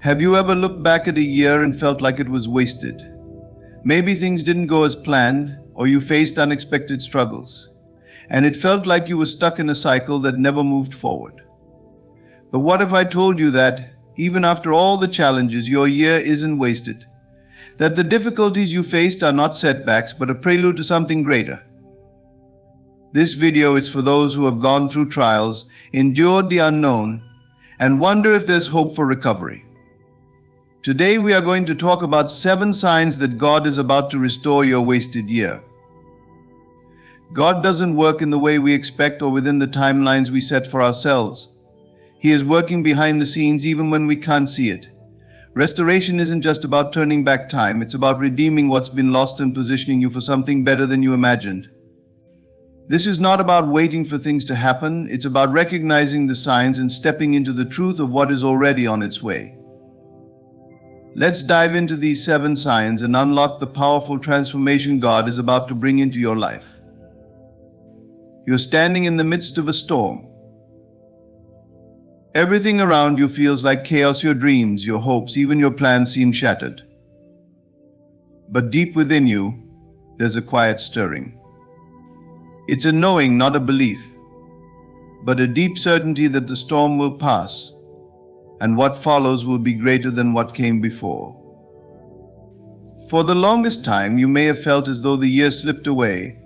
Have you ever looked back at a year and felt like it was wasted? Maybe things didn't go as planned, or you faced unexpected struggles, and it felt like you were stuck in a cycle that never moved forward. But what if I told you that, even after all the challenges, your year isn't wasted? That the difficulties you faced are not setbacks, but a prelude to something greater? This video is for those who have gone through trials, endured the unknown, and wonder if there's hope for recovery. Today we are going to talk about 7 signs that God is about to restore your wasted year. God doesn't work in the way we expect or within the timelines we set for ourselves. He is working behind the scenes even when we can't see it. Restoration isn't just about turning back time, it's about redeeming what's been lost and positioning you for something better than you imagined. This is not about waiting for things to happen, it's about recognizing the signs and stepping into the truth of what is already on its way. Let's dive into these 7 signs and unlock the powerful transformation God is about to bring into your life. You're standing in the midst of a storm. Everything around you feels like chaos. Your dreams, your hopes, even your plans seem shattered. But deep within you, there's a quiet stirring. It's a knowing, not a belief, but a deep certainty that the storm will pass, and what follows will be greater than what came before. For the longest time, you may have felt as though the year slipped away,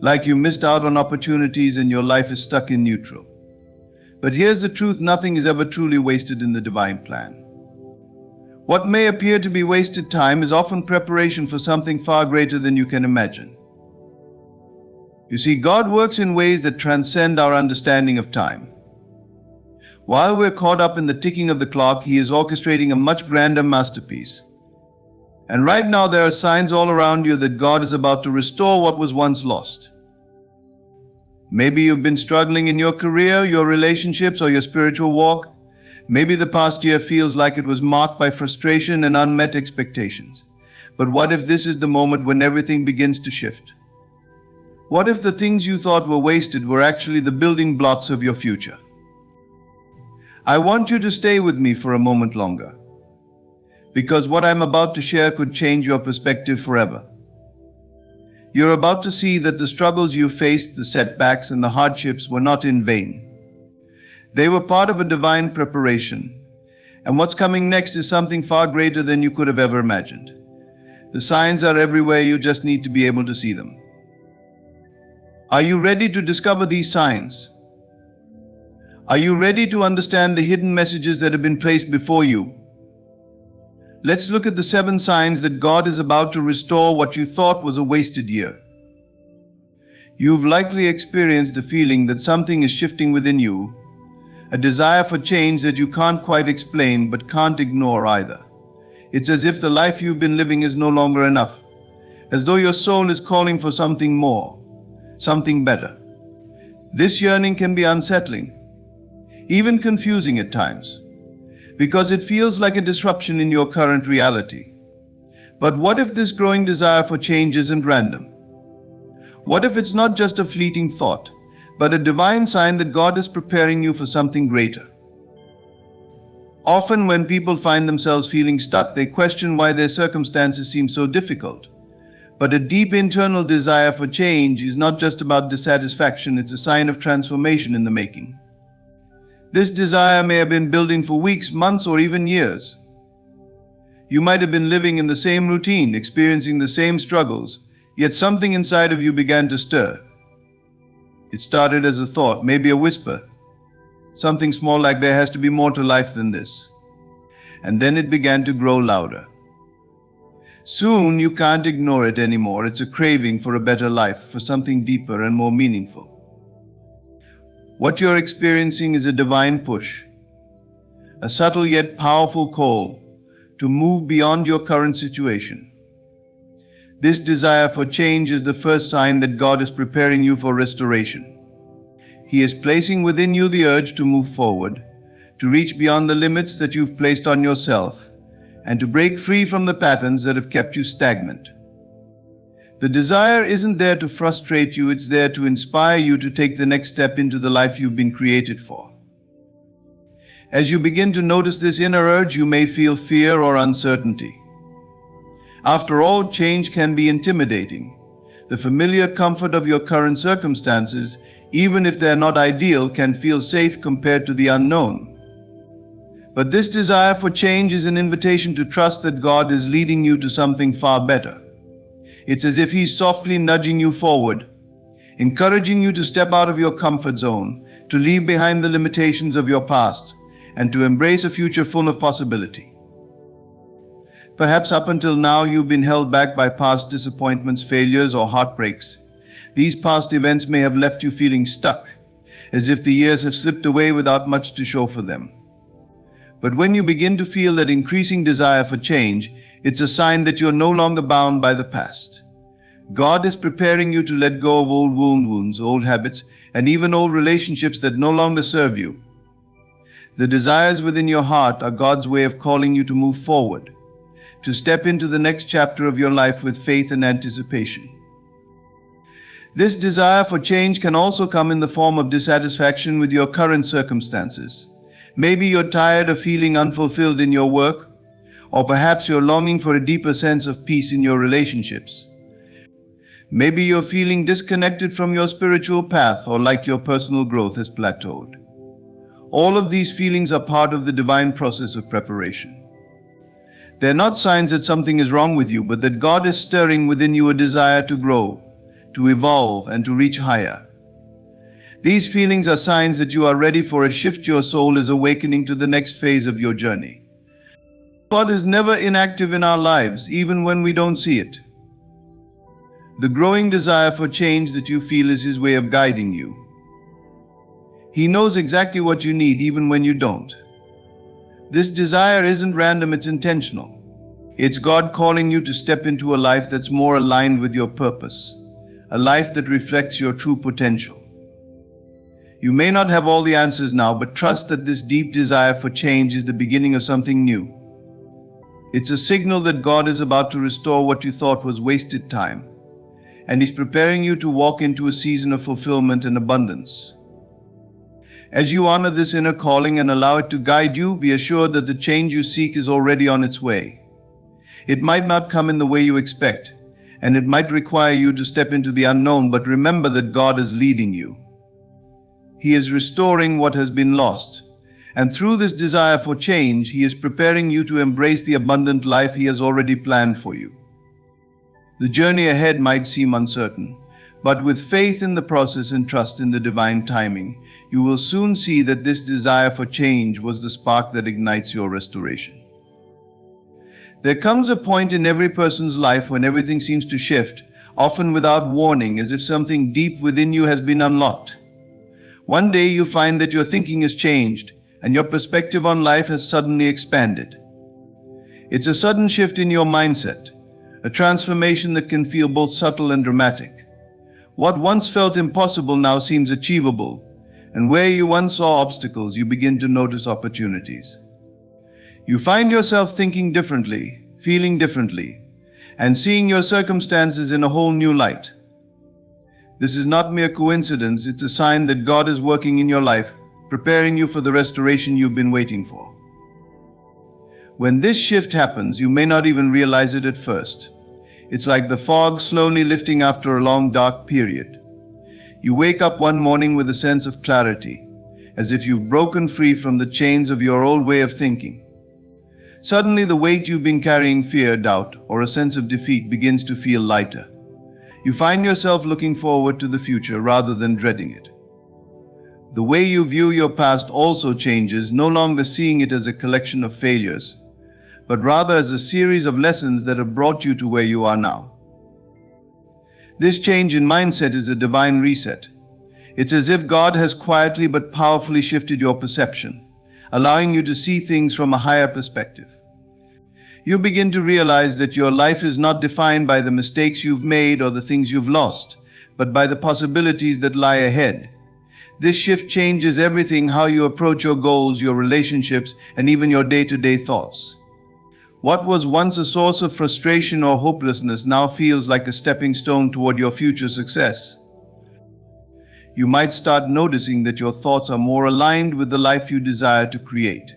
like you missed out on opportunities and your life is stuck in neutral. But here's the truth: nothing is ever truly wasted in the divine plan. What may appear to be wasted time is often preparation for something far greater than you can imagine. You see, God works in ways that transcend our understanding of time. While we're caught up in the ticking of the clock, He is orchestrating a much grander masterpiece. And right now there are signs all around you that God is about to restore what was once lost. Maybe you've been struggling in your career, your relationships, or your spiritual walk. Maybe the past year feels like it was marked by frustration and unmet expectations. But what if this is the moment when everything begins to shift? What if the things you thought were wasted were actually the building blocks of your future? I want you to stay with me for a moment longer, because what I'm about to share could change your perspective forever. You're about to see that the struggles you faced, the setbacks and the hardships were not in vain. They were part of a divine preparation, and what's coming next is something far greater than you could have ever imagined. The signs are everywhere, you just need to be able to see them. Are you ready to discover these signs? Are you ready to understand the hidden messages that have been placed before you? Let's look at the 7 signs that God is about to restore what you thought was a wasted year. You've likely experienced the feeling that something is shifting within you, a desire for change that you can't quite explain but can't ignore either. It's as if the life you've been living is no longer enough, as though your soul is calling for something more, something better. This yearning can be unsettling, even confusing at times, because it feels like a disruption in your current reality. But what if this growing desire for change isn't random? What if it's not just a fleeting thought, but a divine sign that God is preparing you for something greater? Often when people find themselves feeling stuck, they question why their circumstances seem so difficult. But a deep internal desire for change is not just about dissatisfaction, it's a sign of transformation in the making. This desire may have been building for weeks, months, or even years. You might have been living in the same routine, experiencing the same struggles, yet something inside of you began to stir. It started as a thought, maybe a whisper, something small like there has to be more to life than this. And then it began to grow louder. Soon you can't ignore it anymore. It's a craving for a better life, for something deeper and more meaningful. What you're experiencing is a divine push, a subtle yet powerful call to move beyond your current situation. This desire for change is the first sign that God is preparing you for restoration. He is placing within you the urge to move forward, to reach beyond the limits that you've placed on yourself, and to break free from the patterns that have kept you stagnant. The desire isn't there to frustrate you, it's there to inspire you to take the next step into the life you've been created for. As you begin to notice this inner urge, you may feel fear or uncertainty. After all, change can be intimidating. The familiar comfort of your current circumstances, even if they're not ideal, can feel safe compared to the unknown. But this desire for change is an invitation to trust that God is leading you to something far better. It's as if He's softly nudging you forward, encouraging you to step out of your comfort zone, to leave behind the limitations of your past, and to embrace a future full of possibility. Perhaps up until now you've been held back by past disappointments, failures, or heartbreaks. These past events may have left you feeling stuck, as if the years have slipped away without much to show for them. But when you begin to feel that increasing desire for change, it's a sign that you're no longer bound by the past. God is preparing you to let go of old wounds, old habits, and even old relationships that no longer serve you. The desires within your heart are God's way of calling you to move forward, to step into the next chapter of your life with faith and anticipation. This desire for change can also come in the form of dissatisfaction with your current circumstances. Maybe you're tired of feeling unfulfilled in your work, or perhaps you're longing for a deeper sense of peace in your relationships. Maybe you're feeling disconnected from your spiritual path, or like your personal growth has plateaued. All of these feelings are part of the divine process of preparation. They're not signs that something is wrong with you, but that God is stirring within you a desire to grow, to evolve, and to reach higher. These feelings are signs that you are ready for a shift. Your soul is awakening to the next phase of your journey. God is never inactive in our lives, even when we don't see it. The growing desire for change that you feel is His way of guiding you. He knows exactly what you need, even when you don't. This desire isn't random, it's intentional. It's God calling you to step into a life that's more aligned with your purpose, a life that reflects your true potential. You may not have all the answers now, but trust that this deep desire for change is the beginning of something new. It's a signal that God is about to restore what you thought was wasted time, and He's preparing you to walk into a season of fulfillment and abundance. As you honor this inner calling and allow it to guide you, be assured that the change you seek is already on its way. It might not come in the way you expect, and it might require you to step into the unknown, but remember that God is leading you. He is restoring what has been lost, and through this desire for change, He is preparing you to embrace the abundant life He has already planned for you. The journey ahead might seem uncertain, but with faith in the process and trust in the divine timing, you will soon see that this desire for change was the spark that ignites your restoration. There comes a point in every person's life when everything seems to shift, often without warning, as if something deep within you has been unlocked. One day you find that your thinking has changed, and your perspective on life has suddenly expanded. It's a sudden shift in your mindset, a transformation that can feel both subtle and dramatic. What once felt impossible now seems achievable, and where you once saw obstacles, you begin to notice opportunities. You find yourself thinking differently, feeling differently, and seeing your circumstances in a whole new light. This is not mere coincidence, it's a sign that God is working in your life, preparing you for the restoration you've been waiting for. When this shift happens, you may not even realize it at first. It's like the fog slowly lifting after a long dark period. You wake up one morning with a sense of clarity, as if you've broken free from the chains of your old way of thinking. Suddenly the weight you've been carrying, fear, doubt, or a sense of defeat, begins to feel lighter. You find yourself looking forward to the future rather than dreading it. The way you view your past also changes, no longer seeing it as a collection of failures, but rather as a series of lessons that have brought you to where you are now. This change in mindset is a divine reset. It's as if God has quietly but powerfully shifted your perception, allowing you to see things from a higher perspective. You begin to realize that your life is not defined by the mistakes you've made or the things you've lost, but by the possibilities that lie ahead. This shift changes everything: how you approach your goals, your relationships, and even your day-to-day thoughts. What was once a source of frustration or hopelessness now feels like a stepping stone toward your future success. you might start noticing that your thoughts are more aligned with the life you desire to create.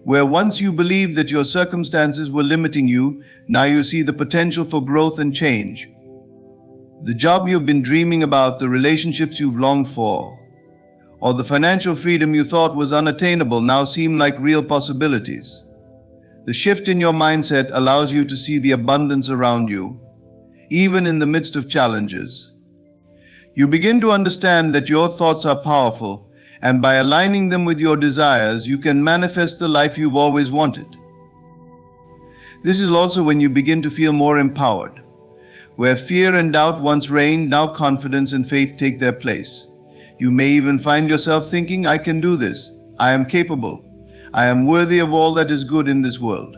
Where once you believed that your circumstances were limiting you, now you see the potential for growth and change. The job you've been dreaming about, the relationships you've longed for, or the financial freedom you thought was unattainable now seem like real possibilities. The shift in your mindset allows you to see the abundance around you, even in the midst of challenges. You begin to understand that your thoughts are powerful, and by aligning them with your desires, you can manifest the life you've always wanted. This is also when you begin to feel more empowered. Where fear and doubt once reigned, now confidence and faith take their place. You may even find yourself thinking, I can do this. I am capable. I am worthy of all that is good in this world.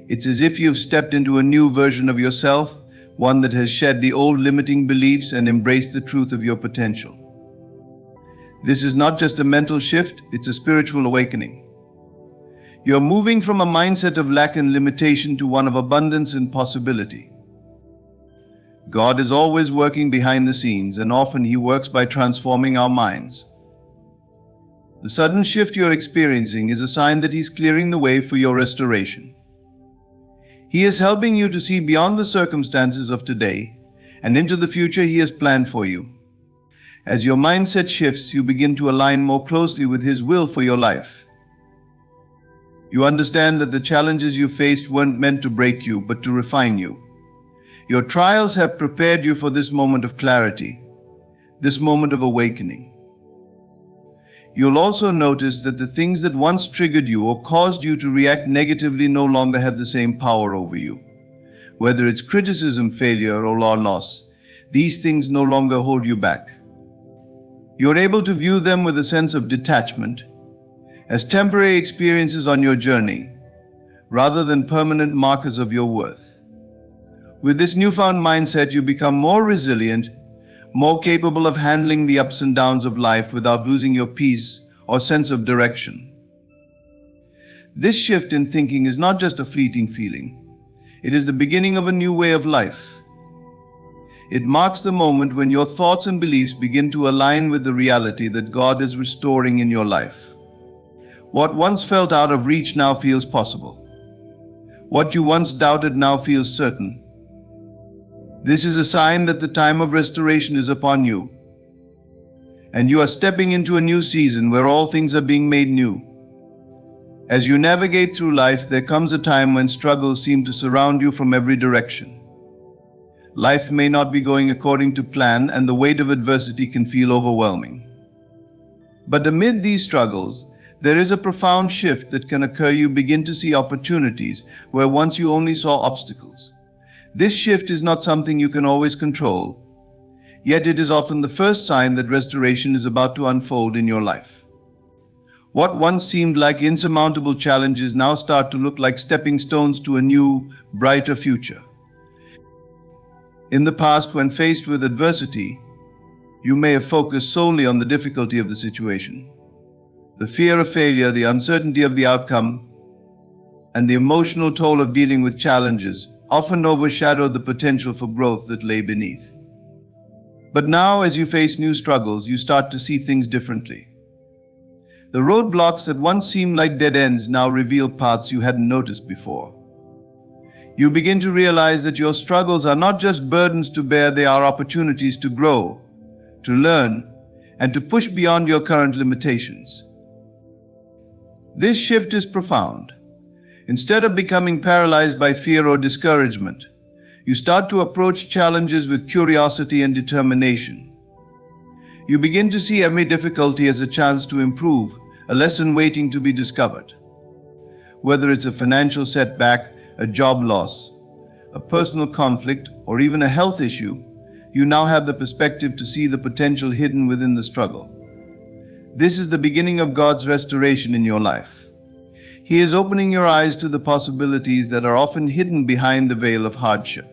It's as if you've stepped into a new version of yourself, one that has shed the old limiting beliefs and embraced the truth of your potential. This is not just a mental shift, it's a spiritual awakening. You're moving from a mindset of lack and limitation to one of abundance and possibility. God is always working behind the scenes, and often He works by transforming our minds. The sudden shift you're experiencing is a sign that He's clearing the way for your restoration. He is helping you to see beyond the circumstances of today and into the future He has planned for you. As your mindset shifts, you begin to align more closely with His will for your life. You understand that the challenges you faced weren't meant to break you, but to refine you. Your trials have prepared you for this moment of clarity, this moment of awakening. You'll also notice that the things that once triggered you or caused you to react negatively no longer have the same power over you. Whether it's criticism, failure, or loss, these things no longer hold you back. You're able to view them with a sense of detachment, as temporary experiences on your journey, rather than permanent markers of your worth. With this newfound mindset, you become more resilient, more capable of handling the ups and downs of life without losing your peace or sense of direction. This shift in thinking is not just a fleeting feeling. It is the beginning of a new way of life. It marks the moment when your thoughts and beliefs begin to align with the reality that God is restoring in your life. What once felt out of reach now feels possible. What you once doubted now feels certain. This is a sign that the time of restoration is upon you, and you are stepping into a new season where all things are being made new. As you navigate through life, there comes a time when struggles seem to surround you from every direction. Life may not be going according to plan, and the weight of adversity can feel overwhelming. But amid these struggles, there is a profound shift that can occur. You begin to see opportunities where once you only saw obstacles. This shift is not something you can always control, yet it is often the first sign that restoration is about to unfold in your life. What once seemed like insurmountable challenges now start to look like stepping stones to a new, brighter future. In the past, when faced with adversity, you may have focused solely on the difficulty of the situation. The fear of failure, the uncertainty of the outcome, and the emotional toll of dealing with challenges often overshadowed the potential for growth that lay beneath. But now, as you face new struggles, you start to see things differently. The roadblocks that once seemed like dead ends now reveal paths you hadn't noticed before. You begin to realize that your struggles are not just burdens to bear, they are opportunities to grow, to learn, and to push beyond your current limitations. This shift is profound. Instead of becoming paralyzed by fear or discouragement, you start to approach challenges with curiosity and determination. You begin to see every difficulty as a chance to improve, a lesson waiting to be discovered. Whether it's a financial setback, a job loss, a personal conflict, or even a health issue, you now have the perspective to see the potential hidden within the struggle. This is the beginning of God's restoration in your life. He is opening your eyes to the possibilities that are often hidden behind the veil of hardship.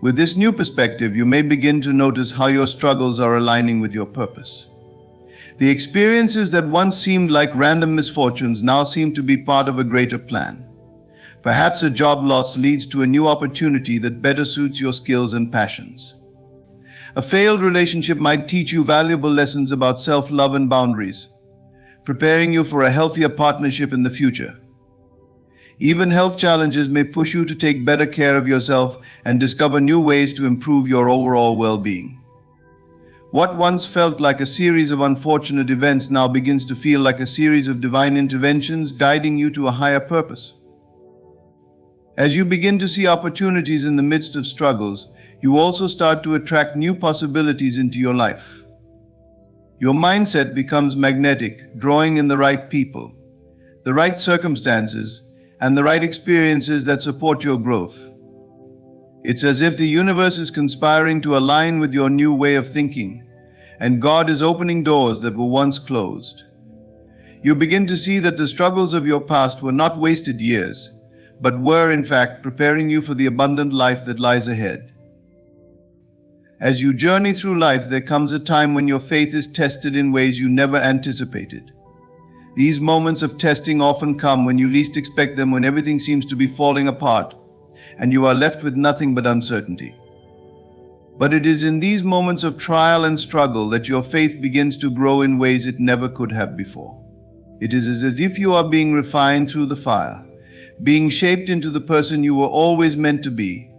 With this new perspective, you may begin to notice how your struggles are aligning with your purpose. The experiences that once seemed like random misfortunes now seem to be part of a greater plan. Perhaps a job loss leads to a new opportunity that better suits your skills and passions. A failed relationship might teach you valuable lessons about self-love and boundaries, preparing you for a healthier partnership in the future. Even health challenges may push you to take better care of yourself and discover new ways to improve your overall well-being. What once felt like a series of unfortunate events now begins to feel like a series of divine interventions guiding you to a higher purpose. As you begin to see opportunities in the midst of struggles, you also start to attract new possibilities into your life. Your mindset becomes magnetic, drawing in the right people, the right circumstances, and the right experiences that support your growth. It's as if the universe is conspiring to align with your new way of thinking, and God is opening doors that were once closed. You begin to see that the struggles of your past were not wasted years, but were in fact preparing you for the abundant life that lies ahead. As you journey through life, there comes a time when your faith is tested in ways you never anticipated. These moments of testing often come when you least expect them, when everything seems to be falling apart, and you are left with nothing but uncertainty. But it is in these moments of trial and struggle that your faith begins to grow in ways it never could have before. It is as if you are being refined through the fire, being shaped into the person you were always meant to be,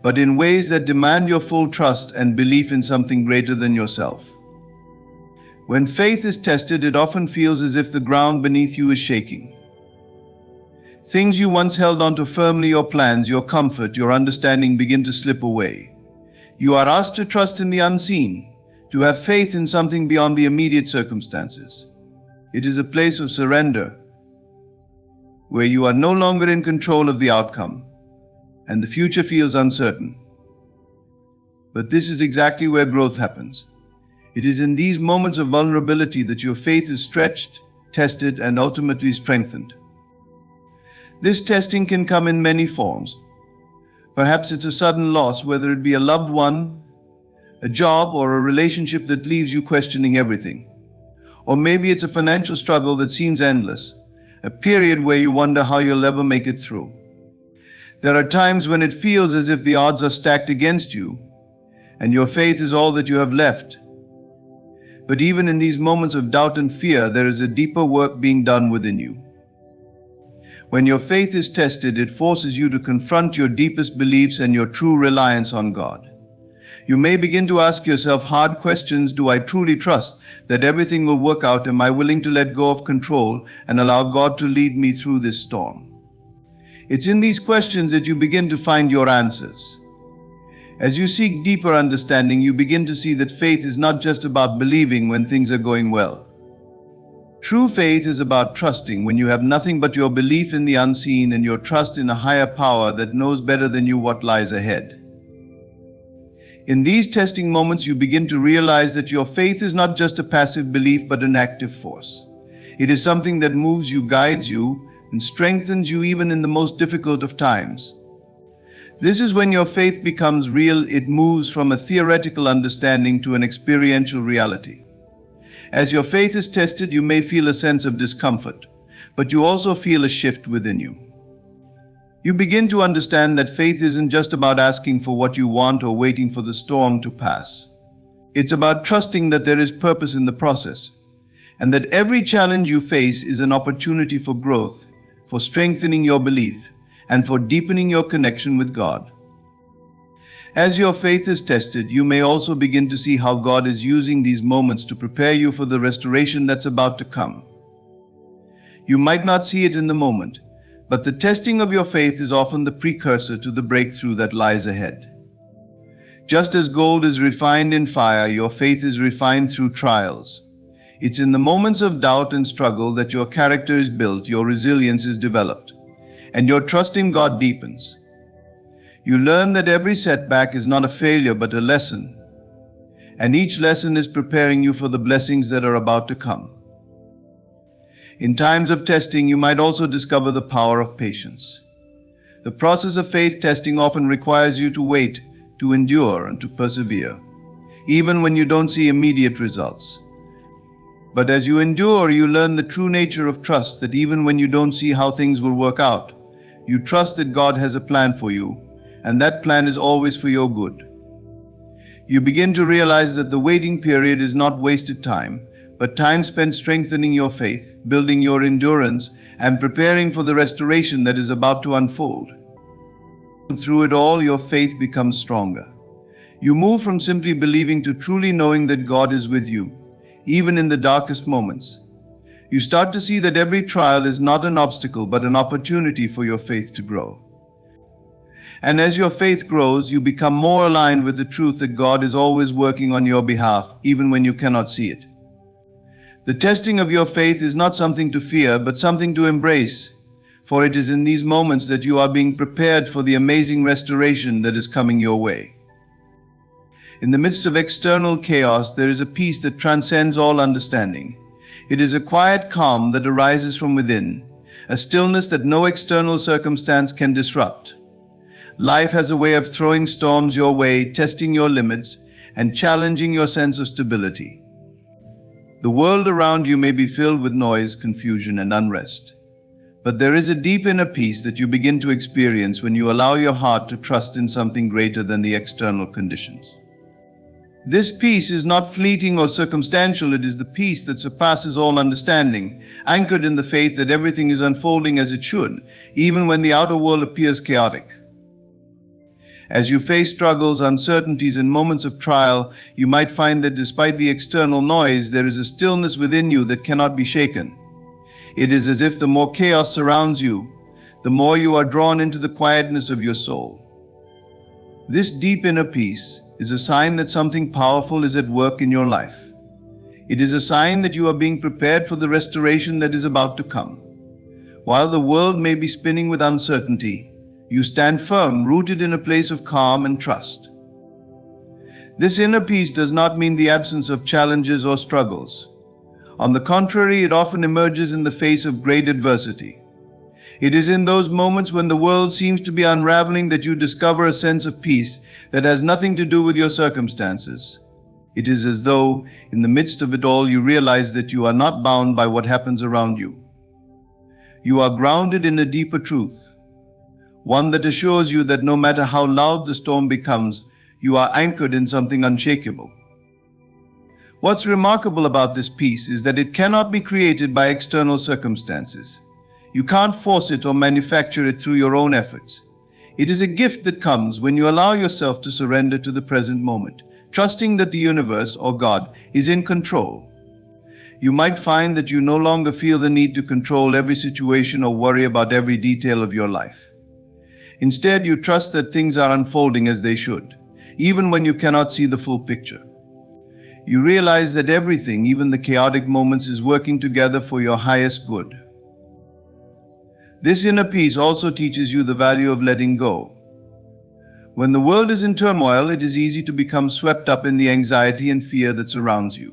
but in ways that demand your full trust and belief in something greater than yourself. When faith is tested, it often feels as if the ground beneath you is shaking. Things you once held onto firmly, your plans, your comfort, your understanding, begin to slip away. You are asked to trust in the unseen, to have faith in something beyond the immediate circumstances. It is a place of surrender, where you are no longer in control of the outcome, and the future feels uncertain. But this is exactly where growth happens. It is in these moments of vulnerability that your faith is stretched, tested, and ultimately strengthened. This testing can come in many forms. Perhaps it's a sudden loss, whether it be a loved one, a job, or a relationship that leaves you questioning everything. Or maybe it's a financial struggle that seems endless, a period where you wonder how you'll ever make it through. There are times when it feels as if the odds are stacked against you, and your faith is all that you have left. But even in these moments of doubt and fear, there is a deeper work being done within you. When your faith is tested, it forces you to confront your deepest beliefs and your true reliance on God. You may begin to ask yourself hard questions. Do I truly trust that everything will work out? Am I willing to let go of control and allow God to lead me through this storm? It's in these questions that you begin to find your answers. As you seek deeper understanding, you begin to see that faith is not just about believing when things are going well. True faith is about trusting when you have nothing but your belief in the unseen and your trust in a higher power that knows better than you what lies ahead. In these testing moments, you begin to realize that your faith is not just a passive belief but an active force. It is something that moves you, guides you, and strengthens you even in the most difficult of times. This is when your faith becomes real. It moves from a theoretical understanding to an experiential reality. As your faith is tested, you may feel a sense of discomfort, but you also feel a shift within you. You begin to understand that faith isn't just about asking for what you want or waiting for the storm to pass. It's about trusting that there is purpose in the process, and that every challenge you face is an opportunity for growth, for strengthening your belief, and for deepening your connection with God. As your faith is tested, you may also begin to see how God is using these moments to prepare you for the restoration that's about to come. You might not see it in the moment, but the testing of your faith is often the precursor to the breakthrough that lies ahead. Just as gold is refined in fire, your faith is refined through trials. It's in the moments of doubt and struggle that your character is built, your resilience is developed, and your trust in God deepens. You learn that every setback is not a failure but a lesson, and each lesson is preparing you for the blessings that are about to come. In times of testing, you might also discover the power of patience. The process of faith testing often requires you to wait, to endure, and to persevere, even when you don't see immediate results. But as you endure, you learn the true nature of trust, that even when you don't see how things will work out, you trust that God has a plan for you, and that plan is always for your good. You begin to realize that the waiting period is not wasted time, but time spent strengthening your faith, building your endurance, and preparing for the restoration that is about to unfold. Through it all, your faith becomes stronger. You move from simply believing to truly knowing that God is with you, even in the darkest moments. You start to see that every trial is not an obstacle, but an opportunity for your faith to grow. And as your faith grows, you become more aligned with the truth that God is always working on your behalf, even when you cannot see it. The testing of your faith is not something to fear, but something to embrace, for it is in these moments that you are being prepared for the amazing restoration that is coming your way. In the midst of external chaos, there is a peace that transcends all understanding. It is a quiet calm that arises from within, a stillness that no external circumstance can disrupt. Life has a way of throwing storms your way, testing your limits, and challenging your sense of stability. The world around you may be filled with noise, confusion, and unrest. But there is a deep inner peace that you begin to experience when you allow your heart to trust in something greater than the external conditions. This peace is not fleeting or circumstantial. It is the peace that surpasses all understanding, anchored in the faith that everything is unfolding as it should, even when the outer world appears chaotic. As you face struggles, uncertainties, and moments of trial, you might find that despite the external noise, there is a stillness within you that cannot be shaken. It is as if the more chaos surrounds you, the more you are drawn into the quietness of your soul. This deep inner peace is a sign that something powerful is at work in your life. It is a sign that you are being prepared for the restoration that is about to come. While the world may be spinning with uncertainty, you stand firm, rooted in a place of calm and trust. This inner peace does not mean the absence of challenges or struggles. On the contrary, it often emerges in the face of great adversity. It is in those moments when the world seems to be unraveling that you discover a sense of peace that has nothing to do with your circumstances. It is as though, in the midst of it all, you realize that you are not bound by what happens around you. You are grounded in a deeper truth, one that assures you that no matter how loud the storm becomes, you are anchored in something unshakable. What's remarkable about this peace is that it cannot be created by external circumstances. You can't force it or manufacture it through your own efforts. It is a gift that comes when you allow yourself to surrender to the present moment, trusting that the universe, or God, is in control. You might find that you no longer feel the need to control every situation or worry about every detail of your life. Instead, you trust that things are unfolding as they should, even when you cannot see the full picture. You realize that everything, even the chaotic moments, is working together for your highest good. This inner peace also teaches you the value of letting go. When the world is in turmoil, it is easy to become swept up in the anxiety and fear that surrounds you.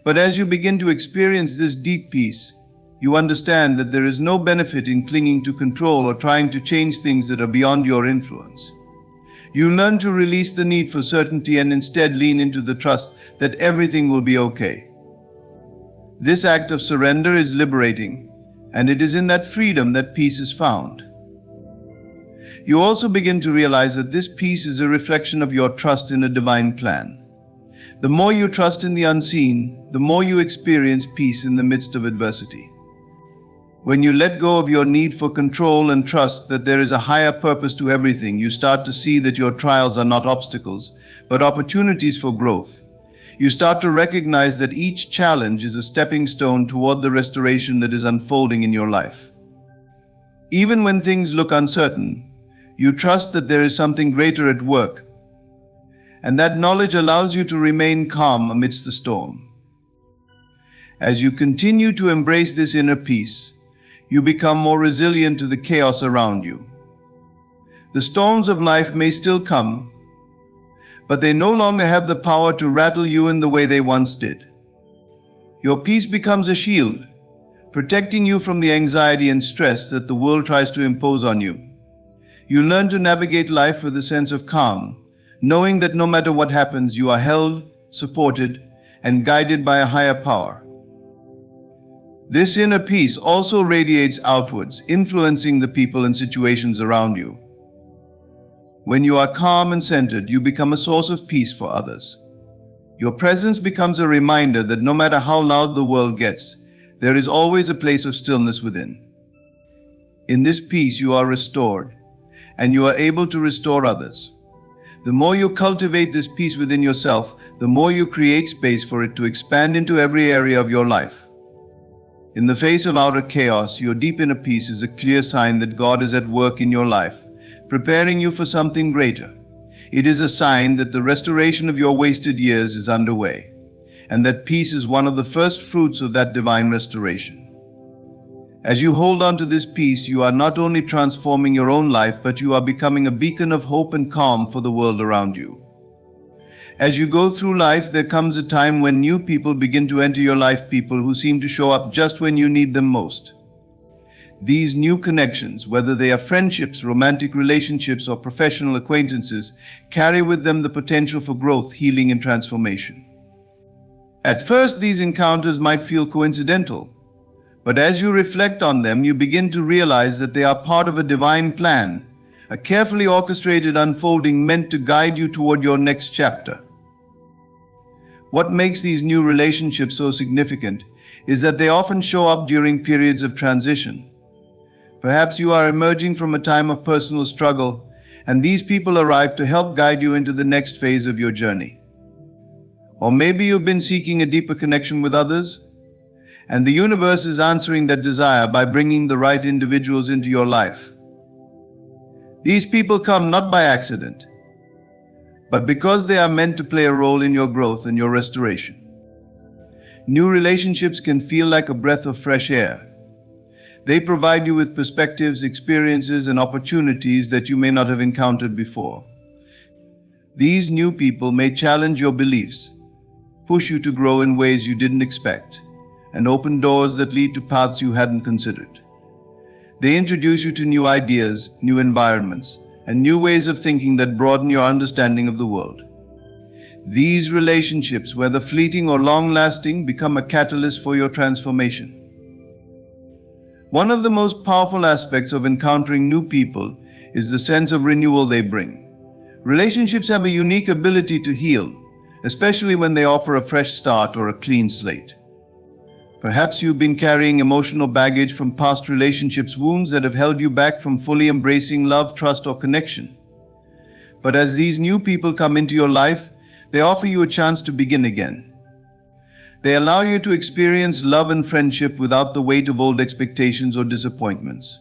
But as you begin to experience this deep peace, you understand that there is no benefit in clinging to control or trying to change things that are beyond your influence. You learn to release the need for certainty and instead lean into the trust that everything will be okay. This act of surrender is liberating, and it is in that freedom that peace is found. You also begin to realize that this peace is a reflection of your trust in a divine plan. The more you trust in the unseen, the more you experience peace in the midst of adversity. When you let go of your need for control and trust that there is a higher purpose to everything, you start to see that your trials are not obstacles, but opportunities for growth. You start to recognize that each challenge is a stepping stone toward the restoration that is unfolding in your life. Even when things look uncertain, you trust that there is something greater at work, and that knowledge allows you to remain calm amidst the storm. As you continue to embrace this inner peace, you become more resilient to the chaos around you. The storms of life may still come, but they no longer have the power to rattle you in the way they once did. Your peace becomes a shield, protecting you from the anxiety and stress that the world tries to impose on you. You learn to navigate life with a sense of calm, knowing that no matter what happens, you are held, supported, and guided by a higher power. This inner peace also radiates outwards, influencing the people and situations around you. When you are calm and centered, you become a source of peace for others. Your presence becomes a reminder that no matter how loud the world gets, there is always a place of stillness within. In this peace, you are restored, and you are able to restore others. The more you cultivate this peace within yourself, the more you create space for it to expand into every area of your life. In the face of outer chaos, your deep inner peace is a clear sign that God is at work in your life, preparing you for something greater. It is a sign that the restoration of your wasted years is underway, and that peace is one of the first fruits of that divine restoration. As you hold on to this peace, you are not only transforming your own life, but you are becoming a beacon of hope and calm for the world around you. As you go through life, there comes a time when new people begin to enter your life, people who seem to show up just when you need them most. These new connections, whether they are friendships, romantic relationships, or professional acquaintances, carry with them the potential for growth, healing, and transformation. At first, these encounters might feel coincidental, but as you reflect on them, you begin to realize that they are part of a divine plan, a carefully orchestrated unfolding meant to guide you toward your next chapter. What makes these new relationships so significant is that they often show up during periods of transition. Perhaps you are emerging from a time of personal struggle, and these people arrive to help guide you into the next phase of your journey. Or maybe you've been seeking a deeper connection with others, and the universe is answering that desire by bringing the right individuals into your life. These people come not by accident, but because they are meant to play a role in your growth and your restoration. New relationships can feel like a breath of fresh air. They provide you with perspectives, experiences, and opportunities that you may not have encountered before. These new people may challenge your beliefs, push you to grow in ways you didn't expect, and open doors that lead to paths you hadn't considered. They introduce you to new ideas, new environments, and new ways of thinking that broaden your understanding of the world. These relationships, whether fleeting or long-lasting, become a catalyst for your transformation. One of the most powerful aspects of encountering new people is the sense of renewal they bring. Relationships have a unique ability to heal, especially when they offer a fresh start or a clean slate. Perhaps you've been carrying emotional baggage from past relationships, wounds that have held you back from fully embracing love, trust, or connection. But as these new people come into your life, they offer you a chance to begin again. They allow you to experience love and friendship without the weight of old expectations or disappointments.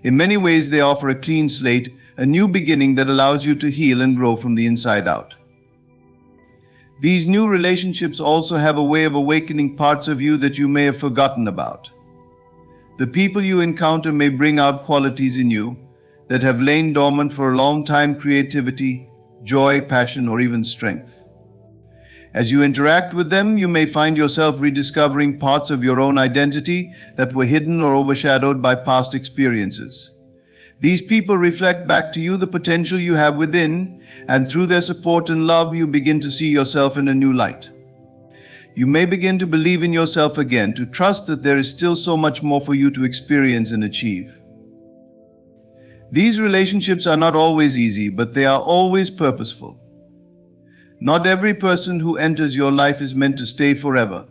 In many ways, they offer a clean slate, a new beginning that allows you to heal and grow from the inside out. These new relationships also have a way of awakening parts of you that you may have forgotten about. The people you encounter may bring out qualities in you that have lain dormant for a long time: creativity, joy, passion, or even strength. As you interact with them, you may find yourself rediscovering parts of your own identity that were hidden or overshadowed by past experiences. These people reflect back to you the potential you have within, and through their support and love, you begin to see yourself in a new light. You may begin to believe in yourself again, to trust that there is still so much more for you to experience and achieve. These relationships are not always easy, but they are always purposeful. Not every person who enters your life is meant to stay forever,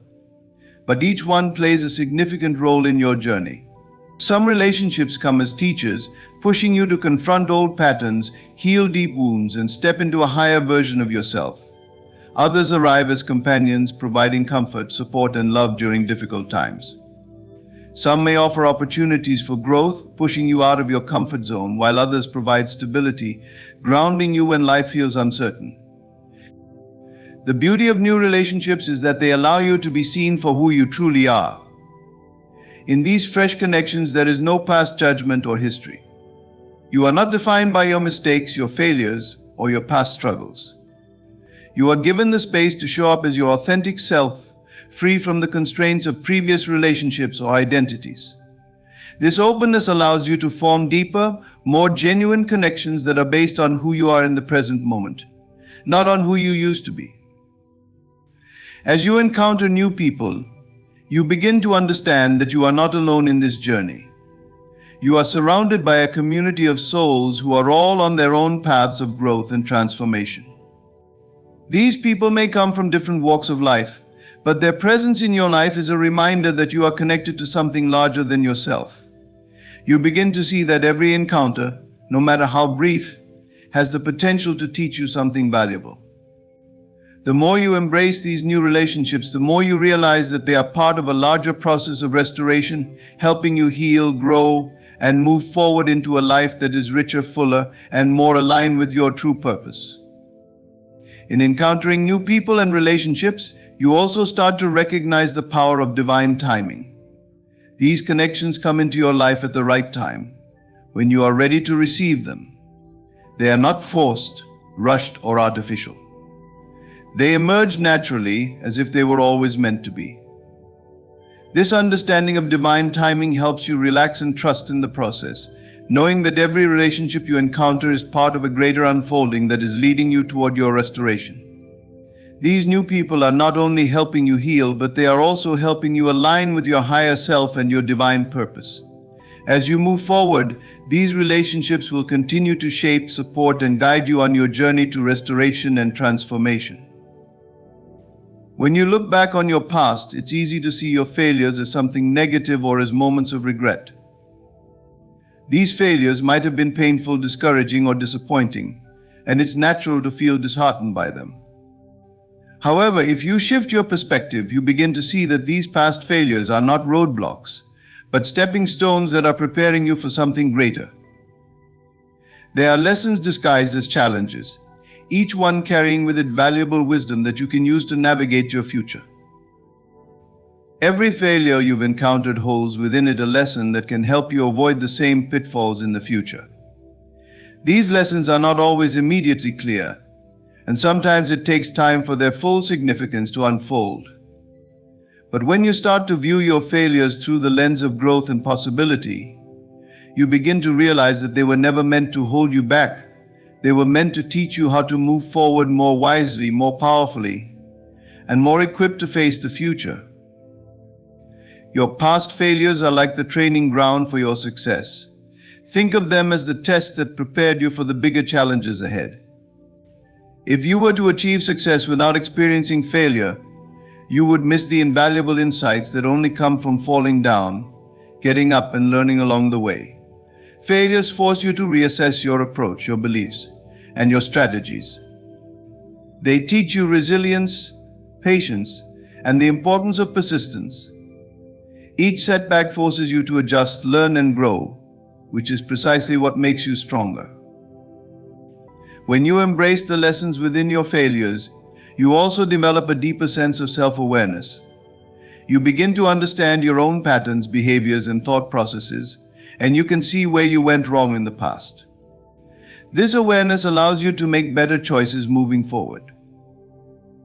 but each one plays a significant role in your journey. Some relationships come as teachers, pushing you to confront old patterns, heal deep wounds, and step into a higher version of yourself. Others arrive as companions, providing comfort, support, and love during difficult times. Some may offer opportunities for growth, pushing you out of your comfort zone, while others provide stability, grounding you when life feels uncertain. The beauty of new relationships is that they allow you to be seen for who you truly are. In these fresh connections, there is no past judgment or history. You are not defined by your mistakes, your failures, or your past struggles. You are given the space to show up as your authentic self, free from the constraints of previous relationships or identities. This openness allows you to form deeper, more genuine connections that are based on who you are in the present moment, not on who you used to be. As you encounter new people, you begin to understand that you are not alone in this journey. You are surrounded by a community of souls who are all on their own paths of growth and transformation. These people may come from different walks of life, but their presence in your life is a reminder that you are connected to something larger than yourself. You begin to see that every encounter, no matter how brief, has the potential to teach you something valuable. The more you embrace these new relationships, the more you realize that they are part of a larger process of restoration, helping you heal, grow, and move forward into a life that is richer, fuller, and more aligned with your true purpose. In encountering new people and relationships, you also start to recognize the power of divine timing. These connections come into your life at the right time, when you are ready to receive them. They are not forced, rushed, or artificial. They emerge naturally, as if they were always meant to be. This understanding of divine timing helps you relax and trust in the process, knowing that every relationship you encounter is part of a greater unfolding that is leading you toward your restoration. These new people are not only helping you heal, but they are also helping you align with your higher self and your divine purpose. As you move forward, these relationships will continue to shape, support, and guide you on your journey to restoration and transformation. When you look back on your past, it's easy to see your failures as something negative or as moments of regret. These failures might have been painful, discouraging, or disappointing, and it's natural to feel disheartened by them. However, if you shift your perspective, you begin to see that these past failures are not roadblocks, but stepping stones that are preparing you for something greater. They are lessons disguised as challenges, each one carrying with it valuable wisdom that you can use to navigate your future. Every failure you've encountered holds within it a lesson that can help you avoid the same pitfalls in the future. These lessons are not always immediately clear, and sometimes it takes time for their full significance to unfold. But when you start to view your failures through the lens of growth and possibility, you begin to realize that they were never meant to hold you back. They were meant to teach you how to move forward more wisely, more powerfully, and more equipped to face the future. Your past failures are like the training ground for your success. Think of them as the test that prepared you for the bigger challenges ahead. If you were to achieve success without experiencing failure, you would miss the invaluable insights that only come from falling down, getting up, and learning along the way. Failures force you to reassess your approach, your beliefs, and your strategies. They teach you resilience, patience, and the importance of persistence. Each setback forces you to adjust, learn, and grow, which is precisely what makes you stronger. When you embrace the lessons within your failures, you also develop a deeper sense of self-awareness. You begin to understand your own patterns, behaviors, and thought processes, and you can see where you went wrong in the past. This awareness allows you to make better choices moving forward.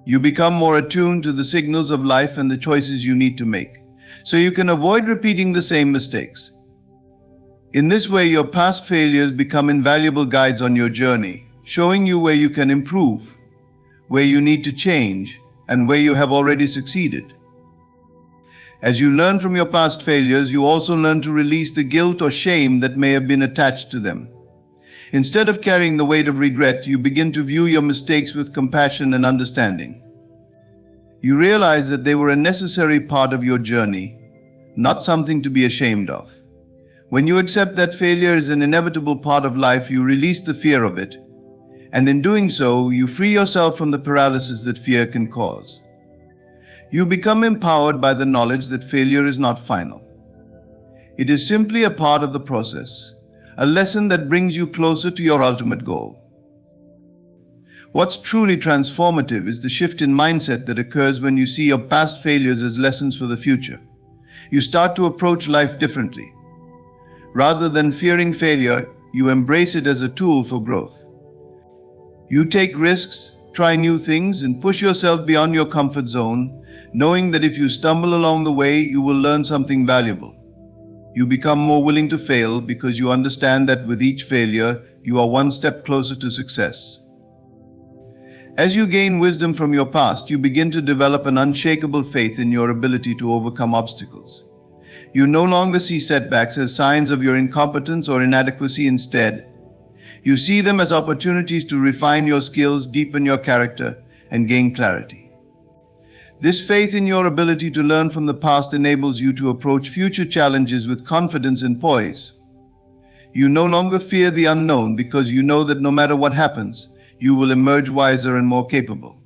You become more attuned to the signals of life and the choices you need to make, so you can avoid repeating the same mistakes. In this way, your past failures become invaluable guides on your journey, showing you where you can improve, where you need to change, and where you have already succeeded. As you learn from your past failures, you also learn to release the guilt or shame that may have been attached to them. Instead of carrying the weight of regret, you begin to view your mistakes with compassion and understanding. You realize that they were a necessary part of your journey, not something to be ashamed of. When you accept that failure is an inevitable part of life, you release the fear of it, and in doing so, you free yourself from the paralysis that fear can cause. You become empowered by the knowledge that failure is not final. It is simply a part of the process, a lesson that brings you closer to your ultimate goal. What's truly transformative is the shift in mindset that occurs when you see your past failures as lessons for the future. You start to approach life differently. Rather than fearing failure, you embrace it as a tool for growth. You take risks, try new things, and push yourself beyond your comfort zone, knowing that if you stumble along the way, you will learn something valuable. You become more willing to fail because you understand that with each failure, you are one step closer to success. As you gain wisdom from your past, you begin to develop an unshakable faith in your ability to overcome obstacles. You no longer see setbacks as signs of your incompetence or inadequacy. Instead, you see them as opportunities to refine your skills, deepen your character, and gain clarity. This faith in your ability to learn from the past enables you to approach future challenges with confidence and poise. You no longer fear the unknown because you know that no matter what happens, you will emerge wiser and more capable.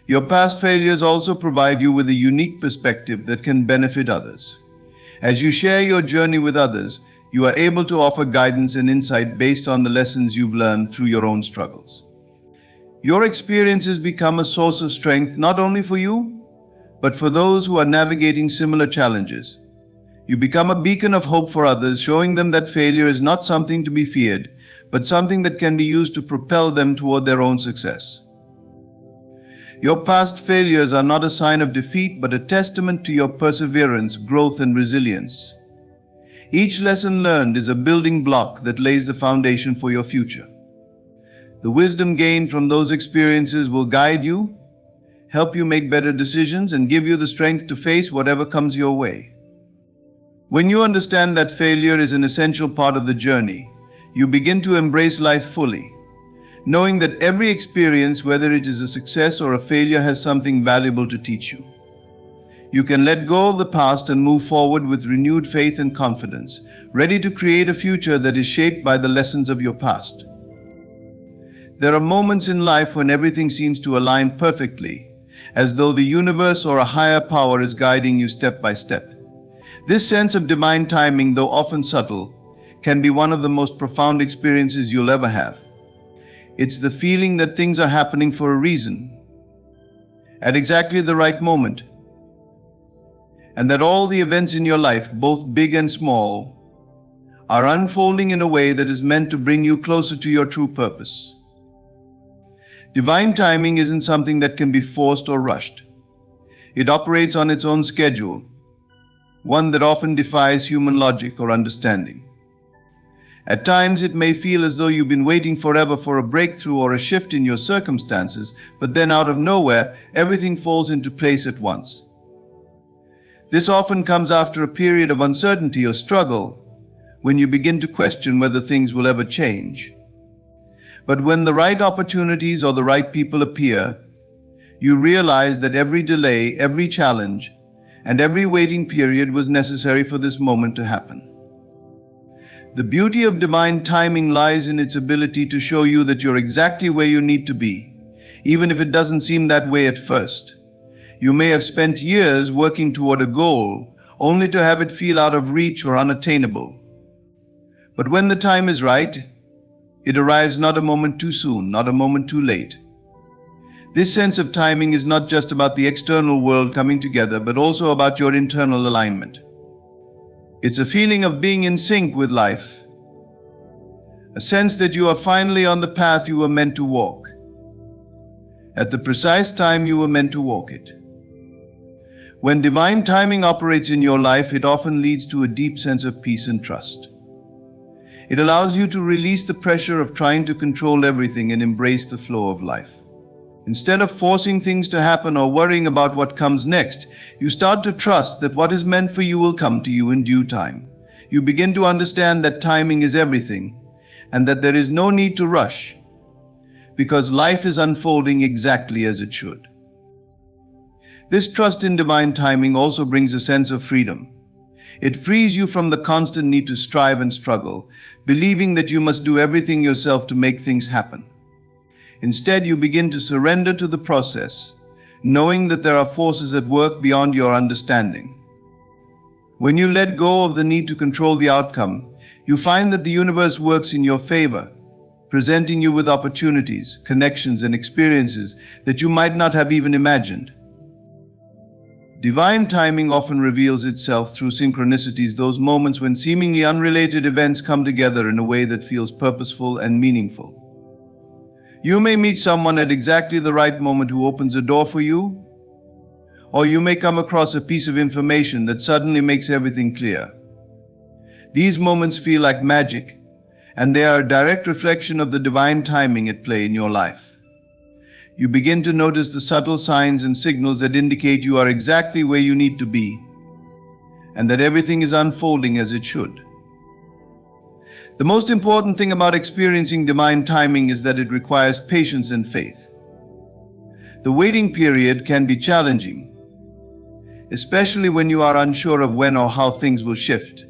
Your past failures also provide you with a unique perspective that can benefit others. As you share your journey with others, you are able to offer guidance and insight based on the lessons you've learned through your own struggles. Your experiences become a source of strength not only for you, but for those who are navigating similar challenges. You become a beacon of hope for others, showing them that failure is not something to be feared, but something that can be used to propel them toward their own success. Your past failures are not a sign of defeat, but a testament to your perseverance, growth, and resilience. Each lesson learned is a building block that lays the foundation for your future. The wisdom gained from those experiences will guide you, help you make better decisions, and give you the strength to face whatever comes your way. When you understand that failure is an essential part of the journey, you begin to embrace life fully, knowing that every experience, whether it is a success or a failure, has something valuable to teach you. You can let go of the past and move forward with renewed faith and confidence, ready to create a future that is shaped by the lessons of your past. There are moments in life when everything seems to align perfectly, as though the universe or a higher power is guiding you step by step. This sense of divine timing, though often subtle, can be one of the most profound experiences you'll ever have. It's the feeling that things are happening for a reason, at exactly the right moment, and that all the events in your life, both big and small, are unfolding in a way that is meant to bring you closer to your true purpose. Divine timing isn't something that can be forced or rushed. It operates on its own schedule, one that often defies human logic or understanding. At times, it may feel as though you've been waiting forever for a breakthrough or a shift in your circumstances, but then out of nowhere, everything falls into place at once. This often comes after a period of uncertainty or struggle, when you begin to question whether things will ever change. But when the right opportunities or the right people appear, you realize that every delay, every challenge, and every waiting period was necessary for this moment to happen. The beauty of divine timing lies in its ability to show you that you're exactly where you need to be, even if it doesn't seem that way at first. You may have spent years working toward a goal, only to have it feel out of reach or unattainable. But when the time is right, it arrives not a moment too soon, not a moment too late. This sense of timing is not just about the external world coming together, but also about your internal alignment. It's a feeling of being in sync with life, a sense that you are finally on the path you were meant to walk, at the precise time you were meant to walk it. When divine timing operates in your life, it often leads to a deep sense of peace and trust. It allows you to release the pressure of trying to control everything and embrace the flow of life. Instead of forcing things to happen or worrying about what comes next, you start to trust that what is meant for you will come to you in due time. You begin to understand that timing is everything, and that there is no need to rush, because life is unfolding exactly as it should. This trust in divine timing also brings a sense of freedom. It frees you from the constant need to strive and struggle, believing that you must do everything yourself to make things happen. Instead, you begin to surrender to the process, knowing that there are forces at work beyond your understanding. When you let go of the need to control the outcome, you find that the universe works in your favor, presenting you with opportunities, connections, and experiences that you might not have even imagined. Divine timing often reveals itself through synchronicities, those moments when seemingly unrelated events come together in a way that feels purposeful and meaningful. You may meet someone at exactly the right moment who opens a door for you, or you may come across a piece of information that suddenly makes everything clear. These moments feel like magic, and they are a direct reflection of the divine timing at play in your life. You begin to notice the subtle signs and signals that indicate you are exactly where you need to be, and that everything is unfolding as it should. The most important thing about experiencing divine timing is that it requires patience and faith. The waiting period can be challenging, especially when you are unsure of when or how things will shift.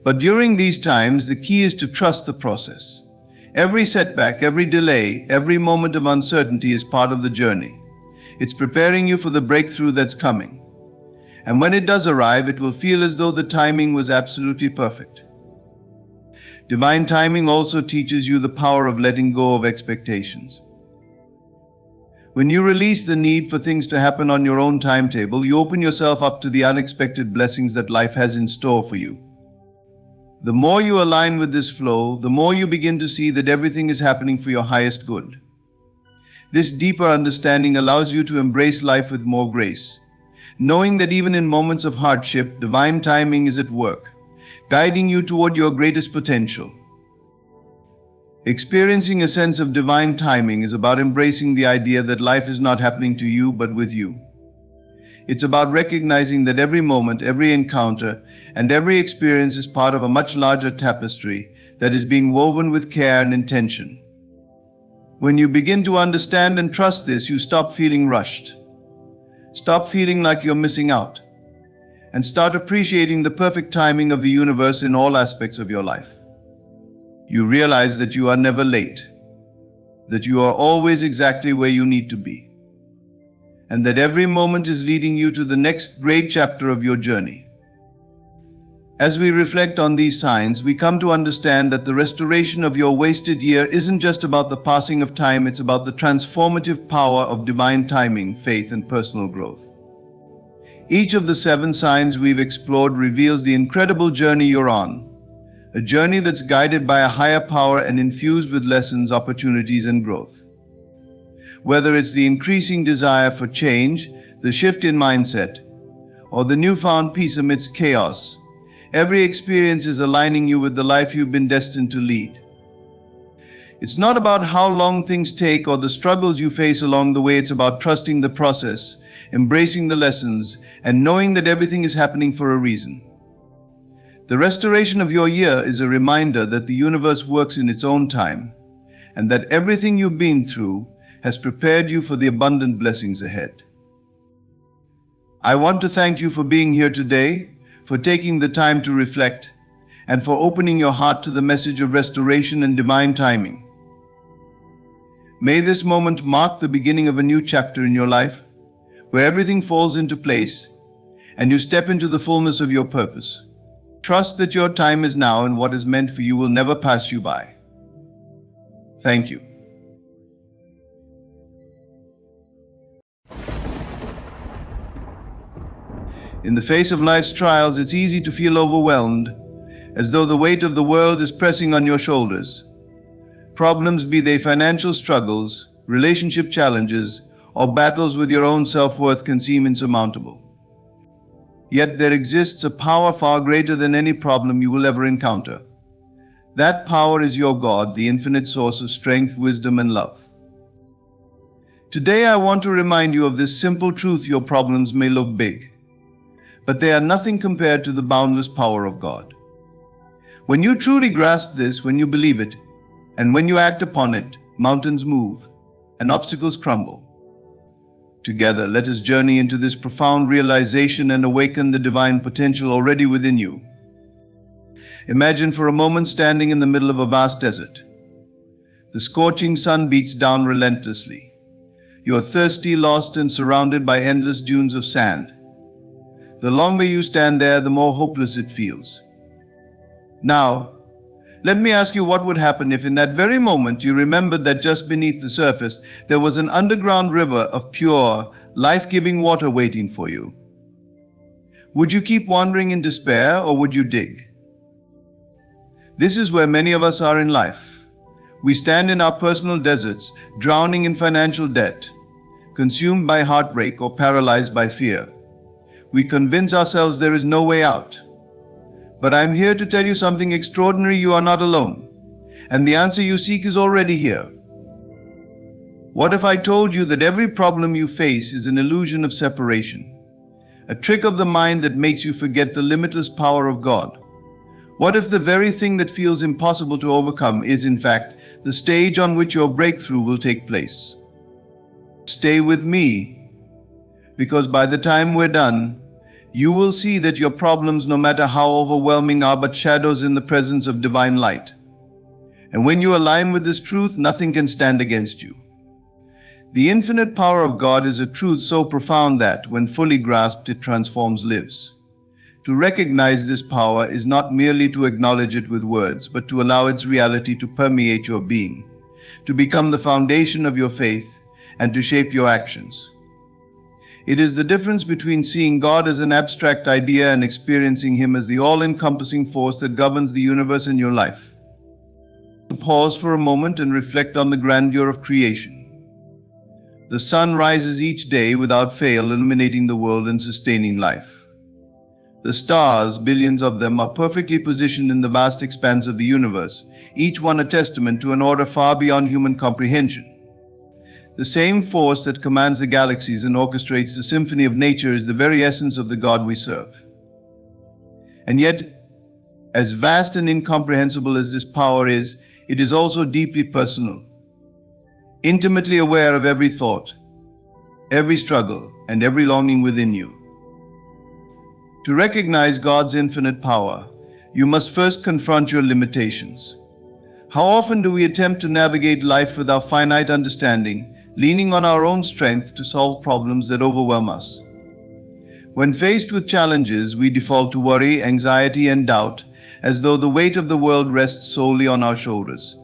But during these times, the key is to trust the process. Every setback, every delay, every moment of uncertainty is part of the journey. It's preparing you for the breakthrough that's coming. And when it does arrive, it will feel as though the timing was absolutely perfect. Divine timing also teaches you the power of letting go of expectations. When you release the need for things to happen on your own timetable, you open yourself up to the unexpected blessings that life has in store for you. The more you align with this flow, the more you begin to see that everything is happening for your highest good. This deeper understanding allows you to embrace life with more grace, knowing that even in moments of hardship, divine timing is at work, guiding you toward your greatest potential. Experiencing a sense of divine timing is about embracing the idea that life is not happening to you, but with you. It's about recognizing that every moment, every encounter, and every experience is part of a much larger tapestry that is being woven with care and intention. When you begin to understand and trust this, you stop feeling rushed. Stop feeling like you're missing out, and start appreciating the perfect timing of the universe in all aspects of your life. You realize that you are never late, that you are always exactly where you need to be, and that every moment is leading you to the next great chapter of your journey. As we reflect on these signs, we come to understand that the restoration of your wasted year isn't just about the passing of time, it's about the transformative power of divine timing, faith, and personal growth. Each of the 7 signs we've explored reveals the incredible journey you're on, a journey that's guided by a higher power and infused with lessons, opportunities, and growth. Whether it's the increasing desire for change, the shift in mindset, or the newfound peace amidst chaos, every experience is aligning you with the life you've been destined to lead. It's not about how long things take or the struggles you face along the way. It's about trusting the process, embracing the lessons, and knowing that everything is happening for a reason. The restoration of your year is a reminder that the universe works in its own time, and that everything you've been through has prepared you for the abundant blessings ahead. I want to thank you for being here today, for taking the time to reflect, and for opening your heart to the message of restoration and divine timing. May this moment mark the beginning of a new chapter in your life, where everything falls into place, and you step into the fullness of your purpose. Trust that your time is now, and what is meant for you will never pass you by. Thank you. In the face of life's trials, it's easy to feel overwhelmed, as though the weight of the world is pressing on your shoulders. Problems, be they financial struggles, relationship challenges, or battles with your own self-worth, can seem insurmountable. Yet there exists a power far greater than any problem you will ever encounter. That power is your God, the infinite source of strength, wisdom, and love. Today I want to remind you of this simple truth: your problems may look big, but they are nothing compared to the boundless power of God. When you truly grasp this, when you believe it, and when you act upon it, mountains move and obstacles crumble. Together, let us journey into this profound realization and awaken the divine potential already within you. Imagine for a moment standing in the middle of a vast desert. The scorching sun beats down relentlessly. You are thirsty, lost, and surrounded by endless dunes of sand. The longer you stand there, the more hopeless it feels. Now, let me ask you, what would happen if in that very moment you remembered that just beneath the surface there was an underground river of pure, life-giving water waiting for you? Would you keep wandering in despair, or would you dig? This is where many of us are in life. We stand in our personal deserts, drowning in financial debt, consumed by heartbreak, or paralyzed by fear. We convince ourselves there is no way out. But I'm here to tell you something extraordinary: you are not alone, and the answer you seek is already here. What if I told you that every problem you face is an illusion of separation, a trick of the mind that makes you forget the limitless power of God? What if the very thing that feels impossible to overcome is, in fact, the stage on which your breakthrough will take place? Stay with me, because by the time we're done, you will see that your problems, no matter how overwhelming, are but shadows in the presence of divine light. And when you align with this truth, nothing can stand against you. The infinite power of God is a truth so profound that, when fully grasped, it transforms lives. To recognize this power is not merely to acknowledge it with words, but to allow its reality to permeate your being, to become the foundation of your faith, and to shape your actions. It is the difference between seeing God as an abstract idea and experiencing Him as the all-encompassing force that governs the universe in your life. Pause for a moment and reflect on the grandeur of creation. The sun rises each day without fail, illuminating the world and sustaining life. The stars, billions of them, are perfectly positioned in the vast expanse of the universe, each one a testament to an order far beyond human comprehension. The same force that commands the galaxies and orchestrates the symphony of nature is the very essence of the God we serve. And yet, as vast and incomprehensible as this power is, it is also deeply personal. Intimately aware of every thought, every struggle, and every longing within you. To recognize God's infinite power, you must first confront your limitations. How often do we attempt to navigate life with our finite understanding, leaning on our own strength to solve problems that overwhelm us? When faced with challenges, we default to worry, anxiety, and doubt, as though the weight of the world rests solely on our shoulders.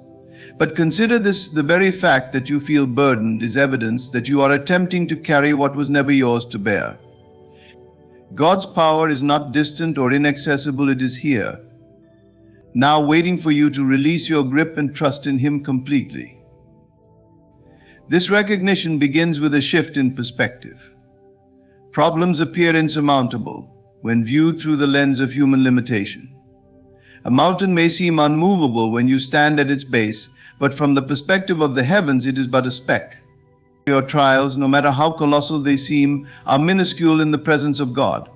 But consider this: the very fact that you feel burdened is evidence that you are attempting to carry what was never yours to bear. God's power is not distant or inaccessible, it is here, now waiting for you to release your grip and trust in Him completely. This recognition begins with a shift in perspective. Problems appear insurmountable when viewed through the lens of human limitation. A mountain may seem unmovable when you stand at its base, but from the perspective of the heavens, it is but a speck. Your trials, no matter how colossal they seem, are minuscule in the presence of God.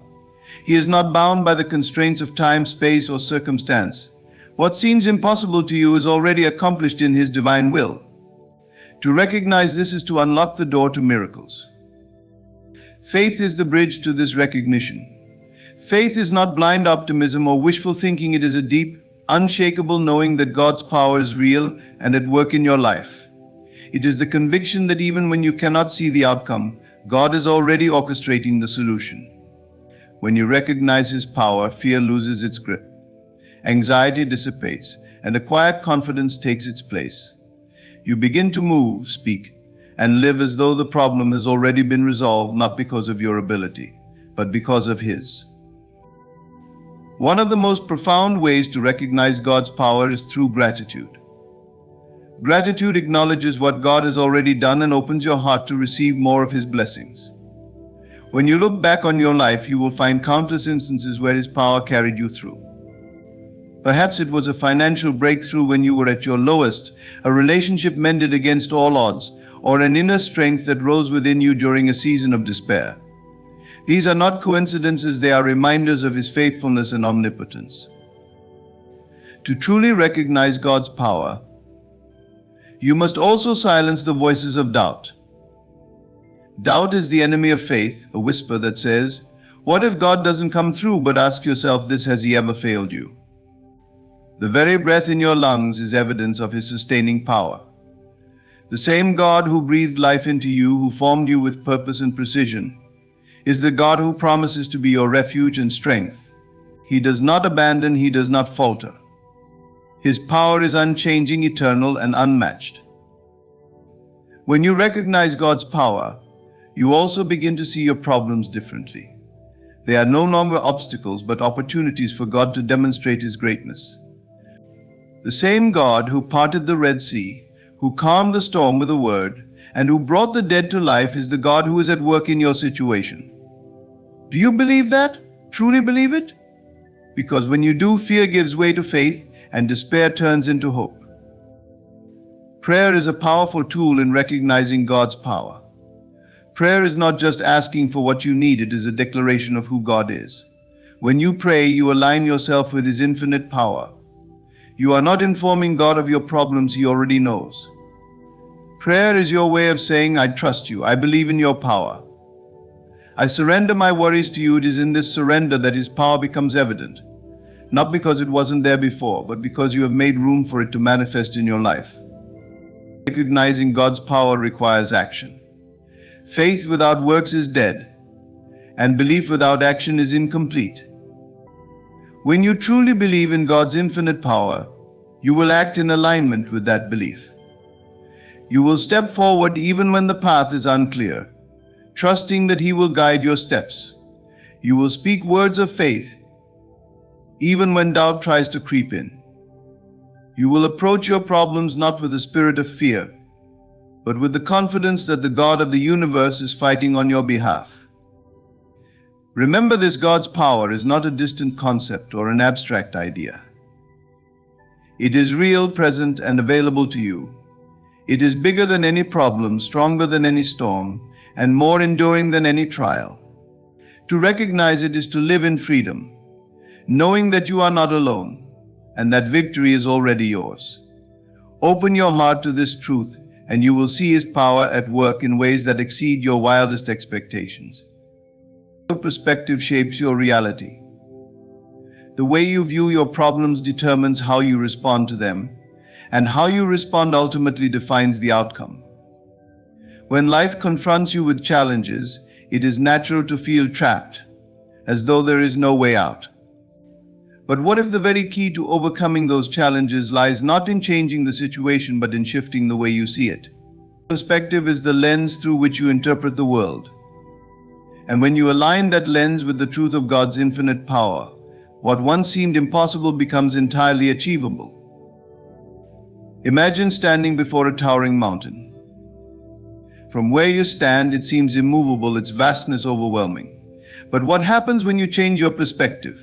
He is not bound by the constraints of time, space, or circumstance. What seems impossible to you is already accomplished in His divine will. To recognize this is to unlock the door to miracles. Faith is the bridge to this recognition. Faith is not blind optimism or wishful thinking. It is a deep, unshakable knowing that God's power is real and at work in your life. It is the conviction that even when you cannot see the outcome, God is already orchestrating the solution. When you recognize His power, fear loses its grip. Anxiety dissipates, and a quiet confidence takes its place. You begin to move, speak, and live as though the problem has already been resolved, not because of your ability, but because of His. One of the most profound ways to recognize God's power is through gratitude. Gratitude acknowledges what God has already done and opens your heart to receive more of His blessings. When you look back on your life, you will find countless instances where His power carried you through. Perhaps it was a financial breakthrough when you were at your lowest, a relationship mended against all odds, or an inner strength that rose within you during a season of despair. These are not coincidences, they are reminders of His faithfulness and omnipotence. To truly recognize God's power, you must also silence the voices of doubt. Doubt is the enemy of faith, a whisper that says, "What if God doesn't come through?" But ask yourself this: has He ever failed you? The very breath in your lungs is evidence of His sustaining power. The same God who breathed life into you, who formed you with purpose and precision, is the God who promises to be your refuge and strength. He does not abandon, He does not falter. His power is unchanging, eternal, and unmatched. When you recognize God's power, you also begin to see your problems differently. They are no longer obstacles, but opportunities for God to demonstrate His greatness. The same God who parted the Red Sea, who calmed the storm with a word, and who brought the dead to life is the God who is at work in your situation. Do you believe that? Truly believe it? Because when you do, fear gives way to faith, and despair turns into hope. Prayer is a powerful tool in recognizing God's power. Prayer is not just asking for what you need, it is a declaration of who God is. When you pray, you align yourself with His infinite power. You are not informing God of your problems, He already knows. Prayer is your way of saying, I trust you, I believe in your power. I surrender my worries to you. It is in this surrender that His power becomes evident. Not because it wasn't there before, but because you have made room for it to manifest in your life. Recognizing God's power requires action. Faith without works is dead, and belief without action is incomplete. When you truly believe in God's infinite power, you will act in alignment with that belief. You will step forward even when the path is unclear, trusting that He will guide your steps. You will speak words of faith, even when doubt tries to creep in. You will approach your problems not with a spirit of fear, but with the confidence that the God of the universe is fighting on your behalf. Remember, this God's power is not a distant concept or an abstract idea. It is real, present, and available to you. It is bigger than any problem, stronger than any storm, and more enduring than any trial. To recognize it is to live in freedom, knowing that you are not alone, and that victory is already yours. Open your heart to this truth, and you will see His power at work in ways that exceed your wildest expectations. Your perspective shapes your reality. The way you view your problems determines how you respond to them, and how you respond ultimately defines the outcome. When life confronts you with challenges, it is natural to feel trapped, as though there is no way out. But what if the very key to overcoming those challenges lies not in changing the situation, but in shifting the way you see it? Perspective is the lens through which you interpret the world. And when you align that lens with the truth of God's infinite power, what once seemed impossible becomes entirely achievable. Imagine standing before a towering mountain. From where you stand, it seems immovable, its vastness overwhelming. But what happens when you change your perspective?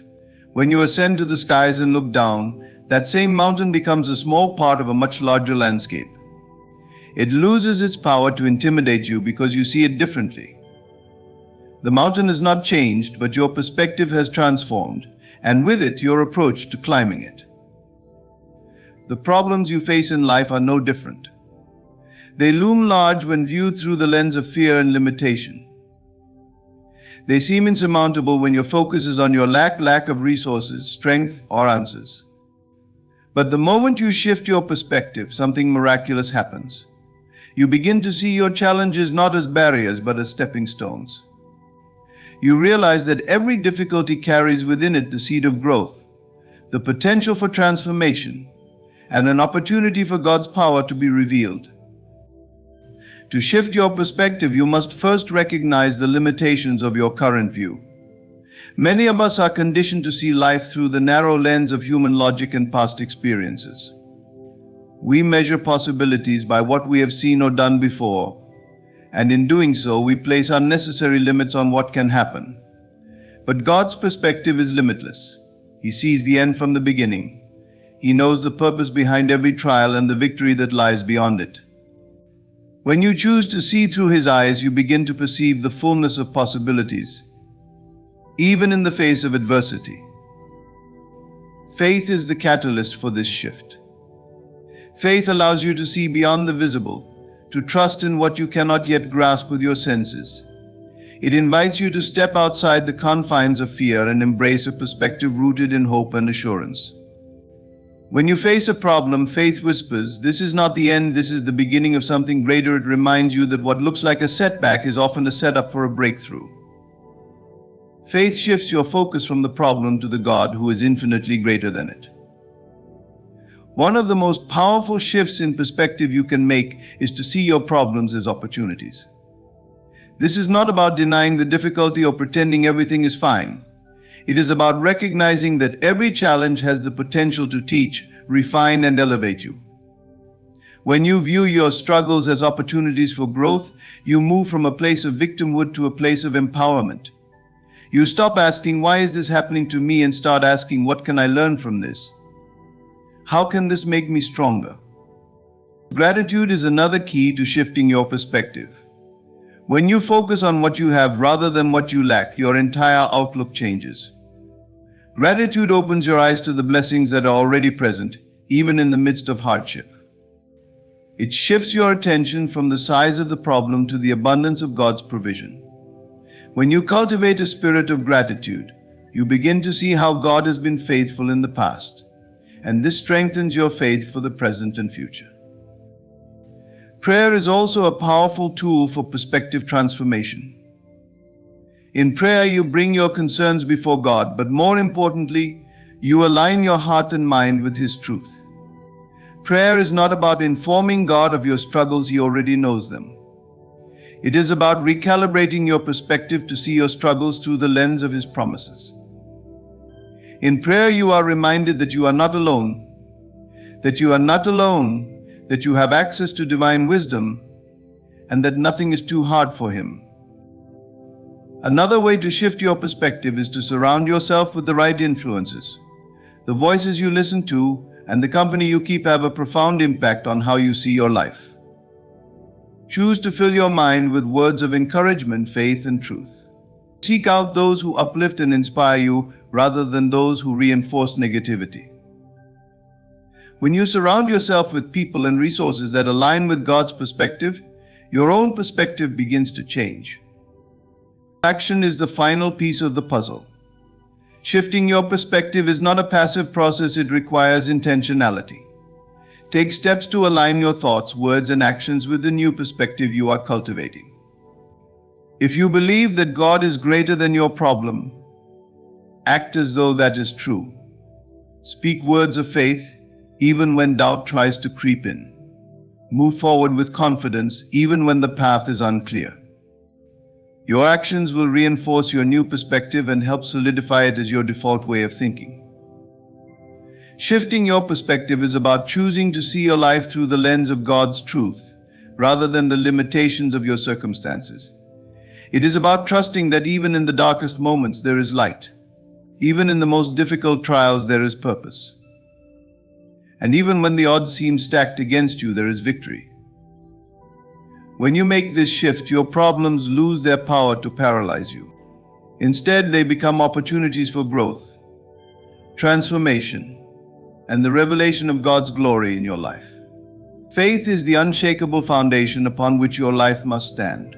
When you ascend to the skies and look down, that same mountain becomes a small part of a much larger landscape. It loses its power to intimidate you because you see it differently. The mountain is not changed, but your perspective has transformed, and with it, your approach to climbing it. The problems you face in life are no different. They loom large when viewed through the lens of fear and limitation. They seem insurmountable when your focus is on your lack of resources, strength, or answers. But the moment you shift your perspective, something miraculous happens. You begin to see your challenges not as barriers, but as stepping stones. You realize that every difficulty carries within it the seed of growth, the potential for transformation, and an opportunity for God's power to be revealed. To shift your perspective, you must first recognize the limitations of your current view. Many of us are conditioned to see life through the narrow lens of human logic and past experiences. We measure possibilities by what we have seen or done before, and in doing so, we place unnecessary limits on what can happen. But God's perspective is limitless. He sees the end from the beginning. He knows the purpose behind every trial and the victory that lies beyond it. When you choose to see through His eyes, you begin to perceive the fullness of possibilities, even in the face of adversity. Faith is the catalyst for this shift. Faith allows you to see beyond the visible, to trust in what you cannot yet grasp with your senses. It invites you to step outside the confines of fear and embrace a perspective rooted in hope and assurance. When you face a problem, faith whispers, "This is not the end, this is the beginning of something greater." It reminds you that what looks like a setback is often a setup for a breakthrough. Faith shifts your focus from the problem to the God who is infinitely greater than it. One of the most powerful shifts in perspective you can make is to see your problems as opportunities. This is not about denying the difficulty or pretending everything is fine. It is about recognizing that every challenge has the potential to teach, refine, and elevate you. When you view your struggles as opportunities for growth, you move from a place of victimhood to a place of empowerment. You stop asking, "Why is this happening to me?" and start asking, "What can I learn from this? How can this make me stronger?" Gratitude is another key to shifting your perspective. When you focus on what you have rather than what you lack, your entire outlook changes. Gratitude opens your eyes to the blessings that are already present, even in the midst of hardship. It shifts your attention from the size of the problem to the abundance of God's provision. When you cultivate a spirit of gratitude, you begin to see how God has been faithful in the past, and this strengthens your faith for the present and future. Prayer is also a powerful tool for perspective transformation. In prayer, you bring your concerns before God, but more importantly, you align your heart and mind with His truth. Prayer is not about informing God of your struggles, He already knows them. It is about recalibrating your perspective to see your struggles through the lens of His promises. In prayer, you are reminded that you are not alone, that you have access to divine wisdom, and that nothing is too hard for Him. Another way to shift your perspective is to surround yourself with the right influences. The voices you listen to and the company you keep have a profound impact on how you see your life. Choose to fill your mind with words of encouragement, faith, and truth. Seek out those who uplift and inspire you rather than those who reinforce negativity. When you surround yourself with people and resources that align with God's perspective, your own perspective begins to change. Action is the final piece of the puzzle. Shifting your perspective is not a passive process, it requires intentionality. Take steps to align your thoughts, words, and actions with the new perspective you are cultivating. If you believe that God is greater than your problem, act as though that is true. Speak words of faith, even when doubt tries to creep in. Move forward with confidence, even when the path is unclear. Your actions will reinforce your new perspective and help solidify it as your default way of thinking. Shifting your perspective is about choosing to see your life through the lens of God's truth, rather than the limitations of your circumstances. It is about trusting that even in the darkest moments there is light. Even in the most difficult trials there is purpose. And even when the odds seem stacked against you, there is victory. When you make this shift, your problems lose their power to paralyze you. Instead, they become opportunities for growth, transformation, and the revelation of God's glory in your life. Faith is the unshakable foundation upon which your life must stand.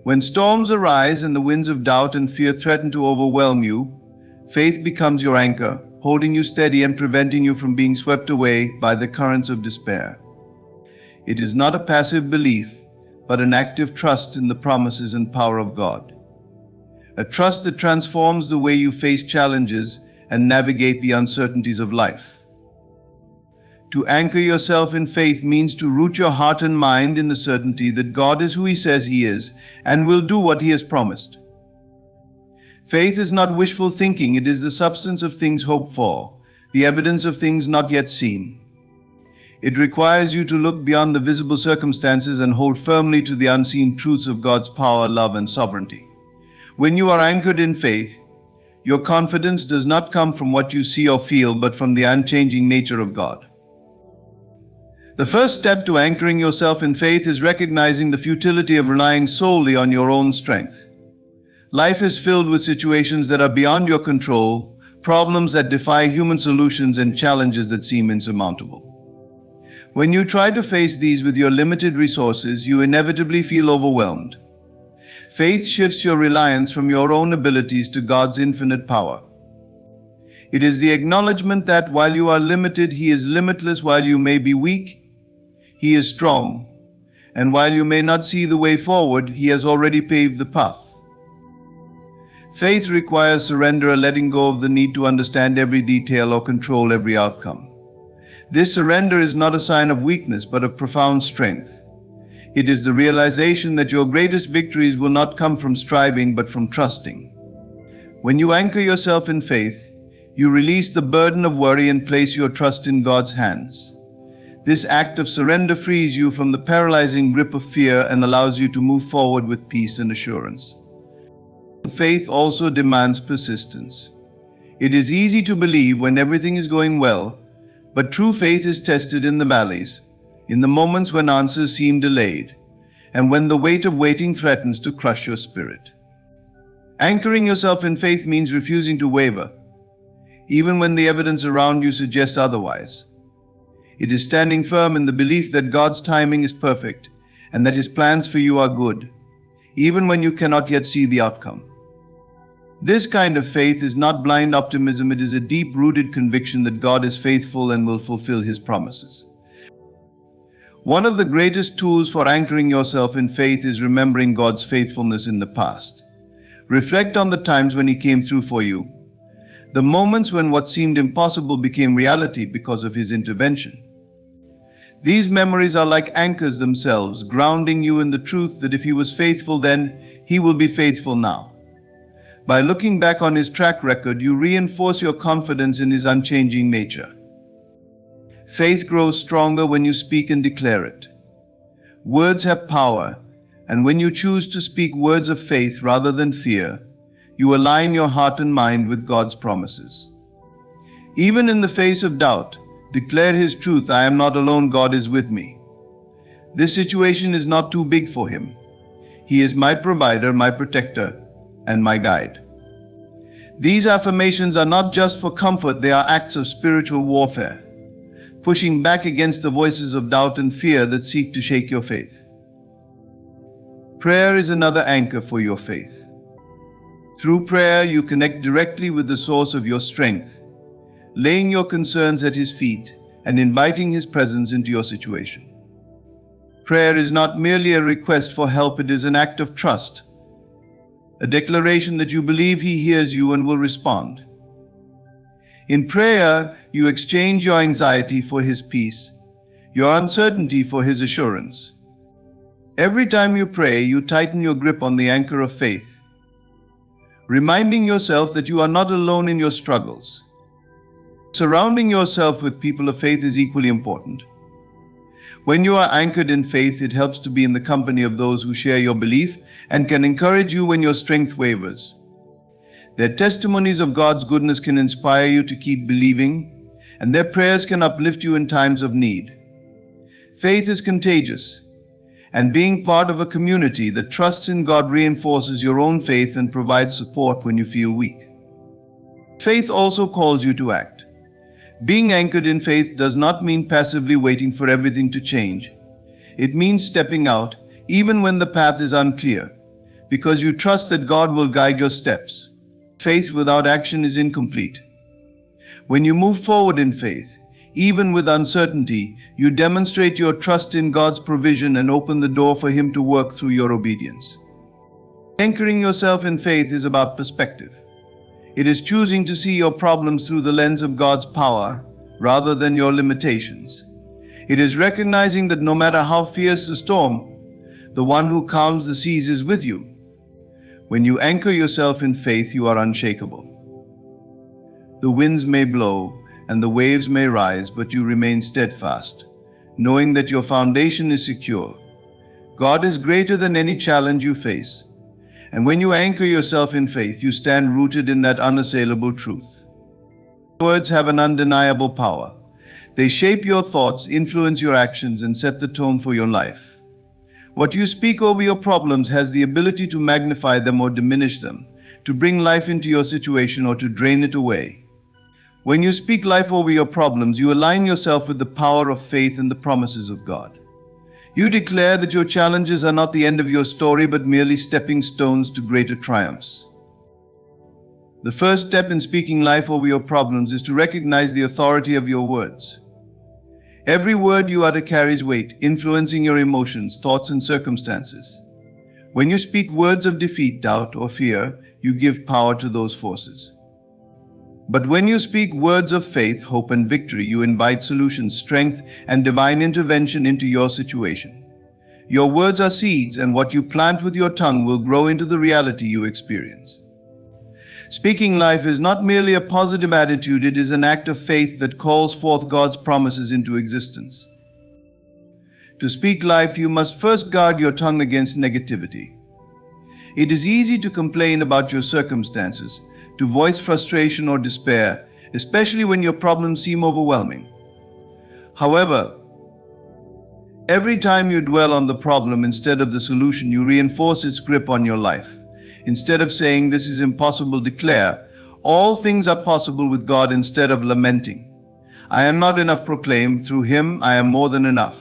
When storms arise and the winds of doubt and fear threaten to overwhelm you, faith becomes your anchor, holding you steady and preventing you from being swept away by the currents of despair. It is not a passive belief, but an active trust in the promises and power of God. A trust that transforms the way you face challenges and navigate the uncertainties of life. To anchor yourself in faith means to root your heart and mind in the certainty that God is who He says He is and will do what He has promised. Faith is not wishful thinking, it is the substance of things hoped for, the evidence of things not yet seen. It requires you to look beyond the visible circumstances and hold firmly to the unseen truths of God's power, love, and sovereignty. When you are anchored in faith, your confidence does not come from what you see or feel, but from the unchanging nature of God. The first step to anchoring yourself in faith is recognizing the futility of relying solely on your own strength. Life is filled with situations that are beyond your control, problems that defy human solutions, and challenges that seem insurmountable. When you try to face these with your limited resources, you inevitably feel overwhelmed. Faith shifts your reliance from your own abilities to God's infinite power. It is the acknowledgement that while you are limited, He is limitless. While you may be weak, He is strong. And while you may not see the way forward, He has already paved the path. Faith requires surrender, a letting go of the need to understand every detail or control every outcome. This surrender is not a sign of weakness, but of profound strength. It is the realization that your greatest victories will not come from striving, but from trusting. When you anchor yourself in faith, you release the burden of worry and place your trust in God's hands. This act of surrender frees you from the paralyzing grip of fear and allows you to move forward with peace and assurance. Faith also demands persistence. It is easy to believe when everything is going well, but true faith is tested in the valleys, in the moments when answers seem delayed, and when the weight of waiting threatens to crush your spirit. Anchoring yourself in faith means refusing to waver, even when the evidence around you suggests otherwise. It is standing firm in the belief that God's timing is perfect and that His plans for you are good, even when you cannot yet see the outcome. This kind of faith is not blind optimism, it is a deep-rooted conviction that God is faithful and will fulfill His promises. One of the greatest tools for anchoring yourself in faith is remembering God's faithfulness in the past. Reflect on the times when He came through for you, the moments when what seemed impossible became reality because of His intervention. These memories are like anchors themselves, grounding you in the truth that if He was faithful then, He will be faithful now. By looking back on His track record, you reinforce your confidence in His unchanging nature. Faith grows stronger when you speak and declare it. Words have power, and when you choose to speak words of faith rather than fear, you align your heart and mind with God's promises. Even in the face of doubt, declare His truth. I am not alone, God is with me. This situation is not too big for Him. He is my provider, my protector, and my guide. These affirmations are not just for comfort, they are acts of spiritual warfare, pushing back against the voices of doubt and fear that seek to shake your faith. Prayer is another anchor for your faith. Through prayer, you connect directly with the source of your strength, laying your concerns at His feet and inviting His presence into your situation. Prayer is not merely a request for help, it is an act of trust, a declaration that you believe He hears you and will respond. In prayer, you exchange your anxiety for His peace, your uncertainty for His assurance. Every time you pray, you tighten your grip on the anchor of faith, reminding yourself that you are not alone in your struggles. Surrounding yourself with people of faith is equally important. When you are anchored in faith, it helps to be in the company of those who share your belief and can encourage you when your strength wavers. Their testimonies of God's goodness can inspire you to keep believing, and their prayers can uplift you in times of need. Faith is contagious, and being part of a community that trusts in God reinforces your own faith and provides support when you feel weak. Faith also calls you to act. Being anchored in faith does not mean passively waiting for everything to change. It means stepping out, even when the path is unclear, because you trust that God will guide your steps. Faith without action is incomplete. When you move forward in faith, even with uncertainty, you demonstrate your trust in God's provision and open the door for Him to work through your obedience. Anchoring yourself in faith is about perspective. It is choosing to see your problems through the lens of God's power rather than your limitations. It is recognizing that no matter how fierce the storm, the one who calms the seas is with you. When you anchor yourself in faith, you are unshakable. The winds may blow and the waves may rise, but you remain steadfast, knowing that your foundation is secure. God is greater than any challenge you face, and when you anchor yourself in faith, you stand rooted in that unassailable truth. Words have an undeniable power. They shape your thoughts, influence your actions, and set the tone for your life. What you speak over your problems has the ability to magnify them or diminish them, to bring life into your situation or to drain it away. When you speak life over your problems, you align yourself with the power of faith and the promises of God. You declare that your challenges are not the end of your story, but merely stepping stones to greater triumphs. The first step in speaking life over your problems is to recognize the authority of your words. Every word you utter carries weight, influencing your emotions, thoughts, and circumstances. When you speak words of defeat, doubt, or fear, you give power to those forces. But when you speak words of faith, hope, and victory, you invite solutions, strength, and divine intervention into your situation. Your words are seeds, and what you plant with your tongue will grow into the reality you experience. Speaking life is not merely a positive attitude, it is an act of faith that calls forth God's promises into existence. To speak life, you must first guard your tongue against negativity. It is easy to complain about your circumstances, to voice frustration or despair, especially when your problems seem overwhelming. However, Every time you dwell on the problem instead of the solution, you reinforce its grip on your life. Instead of saying, "This is impossible," declare, "All things are possible with God," instead of lamenting, "I am not enough," proclaim, "Through Him I am more than enough."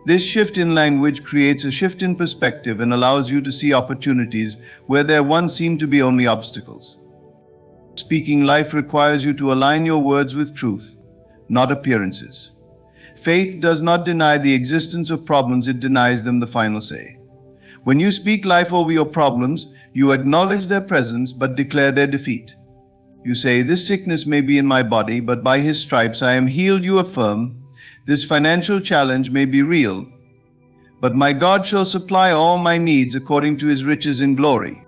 This shift in language creates a shift in perspective and allows you to see opportunities where there once seemed to be only obstacles. Speaking life requires you to align your words with truth, not appearances. Faith does not deny the existence of problems, it denies them the final say. When you speak life over your problems, you acknowledge their presence but declare their defeat. You say, "This sickness may be in my body, but by His stripes I am healed," you affirm. "This financial challenge may be real, but my God shall supply all my needs according to His riches in glory."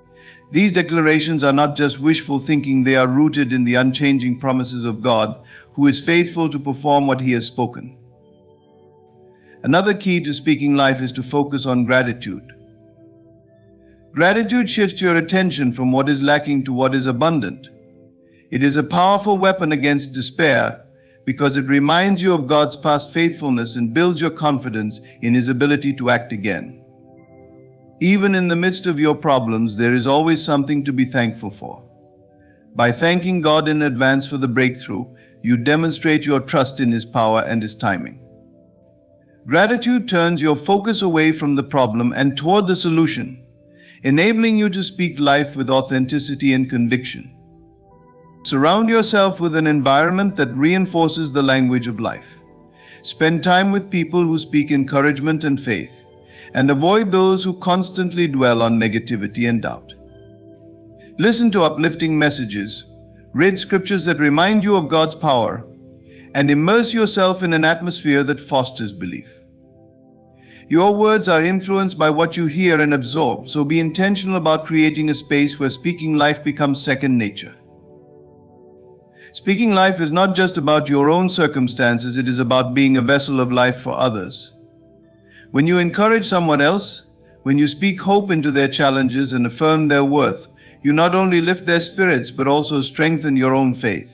These declarations are not just wishful thinking, they are rooted in the unchanging promises of God, who is faithful to perform what He has spoken. Another key to speaking life is to focus on gratitude. Gratitude shifts your attention from what is lacking to what is abundant. It is a powerful weapon against despair because it reminds you of God's past faithfulness and builds your confidence in His ability to act again. Even in the midst of your problems, there is always something to be thankful for. By thanking God in advance for the breakthrough, you demonstrate your trust in His power and His timing. Gratitude turns your focus away from the problem and toward the solution, enabling you to speak life with authenticity and conviction. Surround yourself with an environment that reinforces the language of life. Spend time with people who speak encouragement and faith, and avoid those who constantly dwell on negativity and doubt. Listen to uplifting messages, read scriptures that remind you of God's power, and immerse yourself in an atmosphere that fosters belief. Your words are influenced by what you hear and absorb, so be intentional about creating a space where speaking life becomes second nature. Speaking life is not just about your own circumstances, it is about being a vessel of life for others. When you encourage someone else, when you speak hope into their challenges and affirm their worth, you not only lift their spirits but also strengthen your own faith.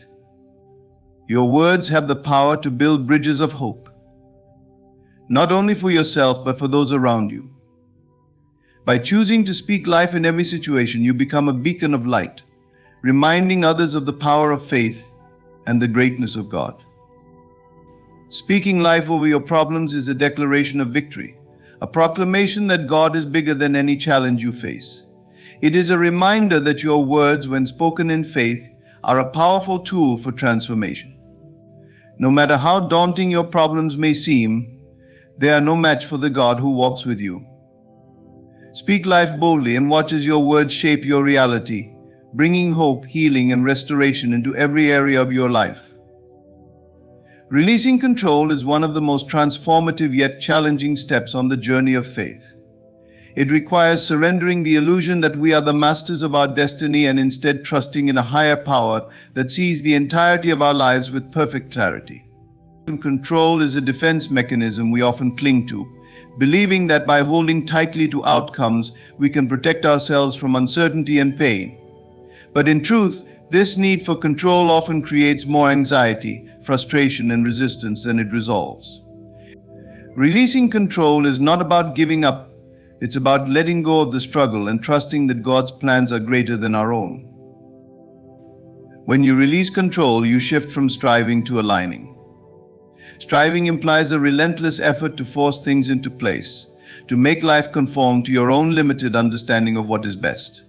Your words have the power to build bridges of hope, not only for yourself but for those around you. By choosing to speak life in every situation, you become a beacon of light, reminding others of the power of faith and the greatness of God. Speaking life over your problems is a declaration of victory, a proclamation that God is bigger than any challenge you face. It is a reminder that your words, when spoken in faith, are a powerful tool for transformation. No matter how daunting your problems may seem, they are no match for the God who walks with you. Speak life boldly and watch as your words shape your reality, bringing hope, healing, and restoration into every area of your life. Releasing control is one of the most transformative yet challenging steps on the journey of faith. It requires surrendering the illusion that we are the masters of our destiny and instead trusting in a higher power that sees the entirety of our lives with perfect clarity. Control is a defense mechanism we often cling to, believing that by holding tightly to outcomes, we can protect ourselves from uncertainty and pain. But in truth, this need for control often creates more anxiety, frustration, and resistance than it resolves. Releasing control is not about giving up, it's about letting go of the struggle and trusting that God's plans are greater than our own. When you release control, you shift from striving to aligning. Striving implies a relentless effort to force things into place, to make life conform to your own limited understanding of what is best.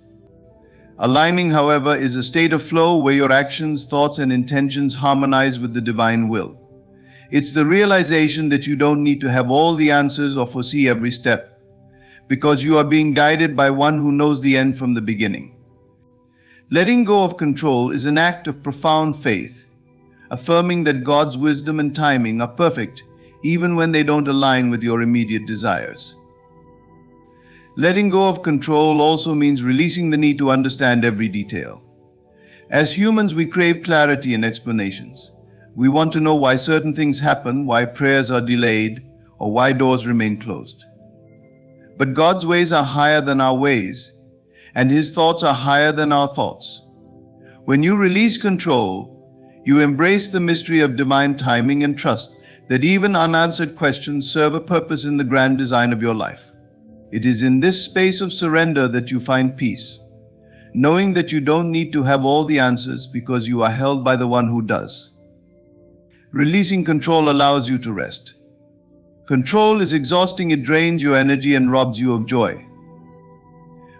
Aligning, however, is a state of flow where your actions, thoughts, and intentions harmonize with the divine will. It's the realization that you don't need to have all the answers or foresee every step, because you are being guided by one who knows the end from the beginning. Letting go of control is an act of profound faith, affirming that God's wisdom and timing are perfect even when they don't align with your immediate desires. Letting go of control also means releasing the need to understand every detail. As humans, we crave clarity and explanations. We want to know why certain things happen, why prayers are delayed, or why doors remain closed. But God's ways are higher than our ways, and His thoughts are higher than our thoughts. When you release control, you embrace the mystery of divine timing and trust that even unanswered questions serve a purpose in the grand design of your life. It is in this space of surrender that you find peace, knowing that you don't need to have all the answers because you are held by the one who does. Releasing control allows you to rest. Control is exhausting, it drains your energy and robs you of joy.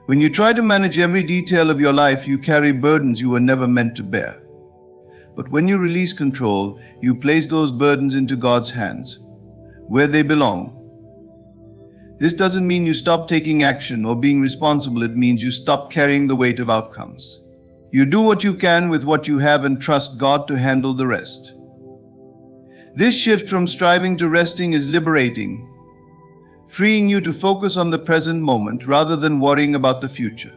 When you try to manage every detail of your life, you carry burdens you were never meant to bear. But when you release control, you place those burdens into God's hands, where they belong. This doesn't mean you stop taking action or being responsible, it means you stop carrying the weight of outcomes. You do what you can with what you have and trust God to handle the rest. This shift from striving to resting is liberating, freeing you to focus on the present moment rather than worrying about the future.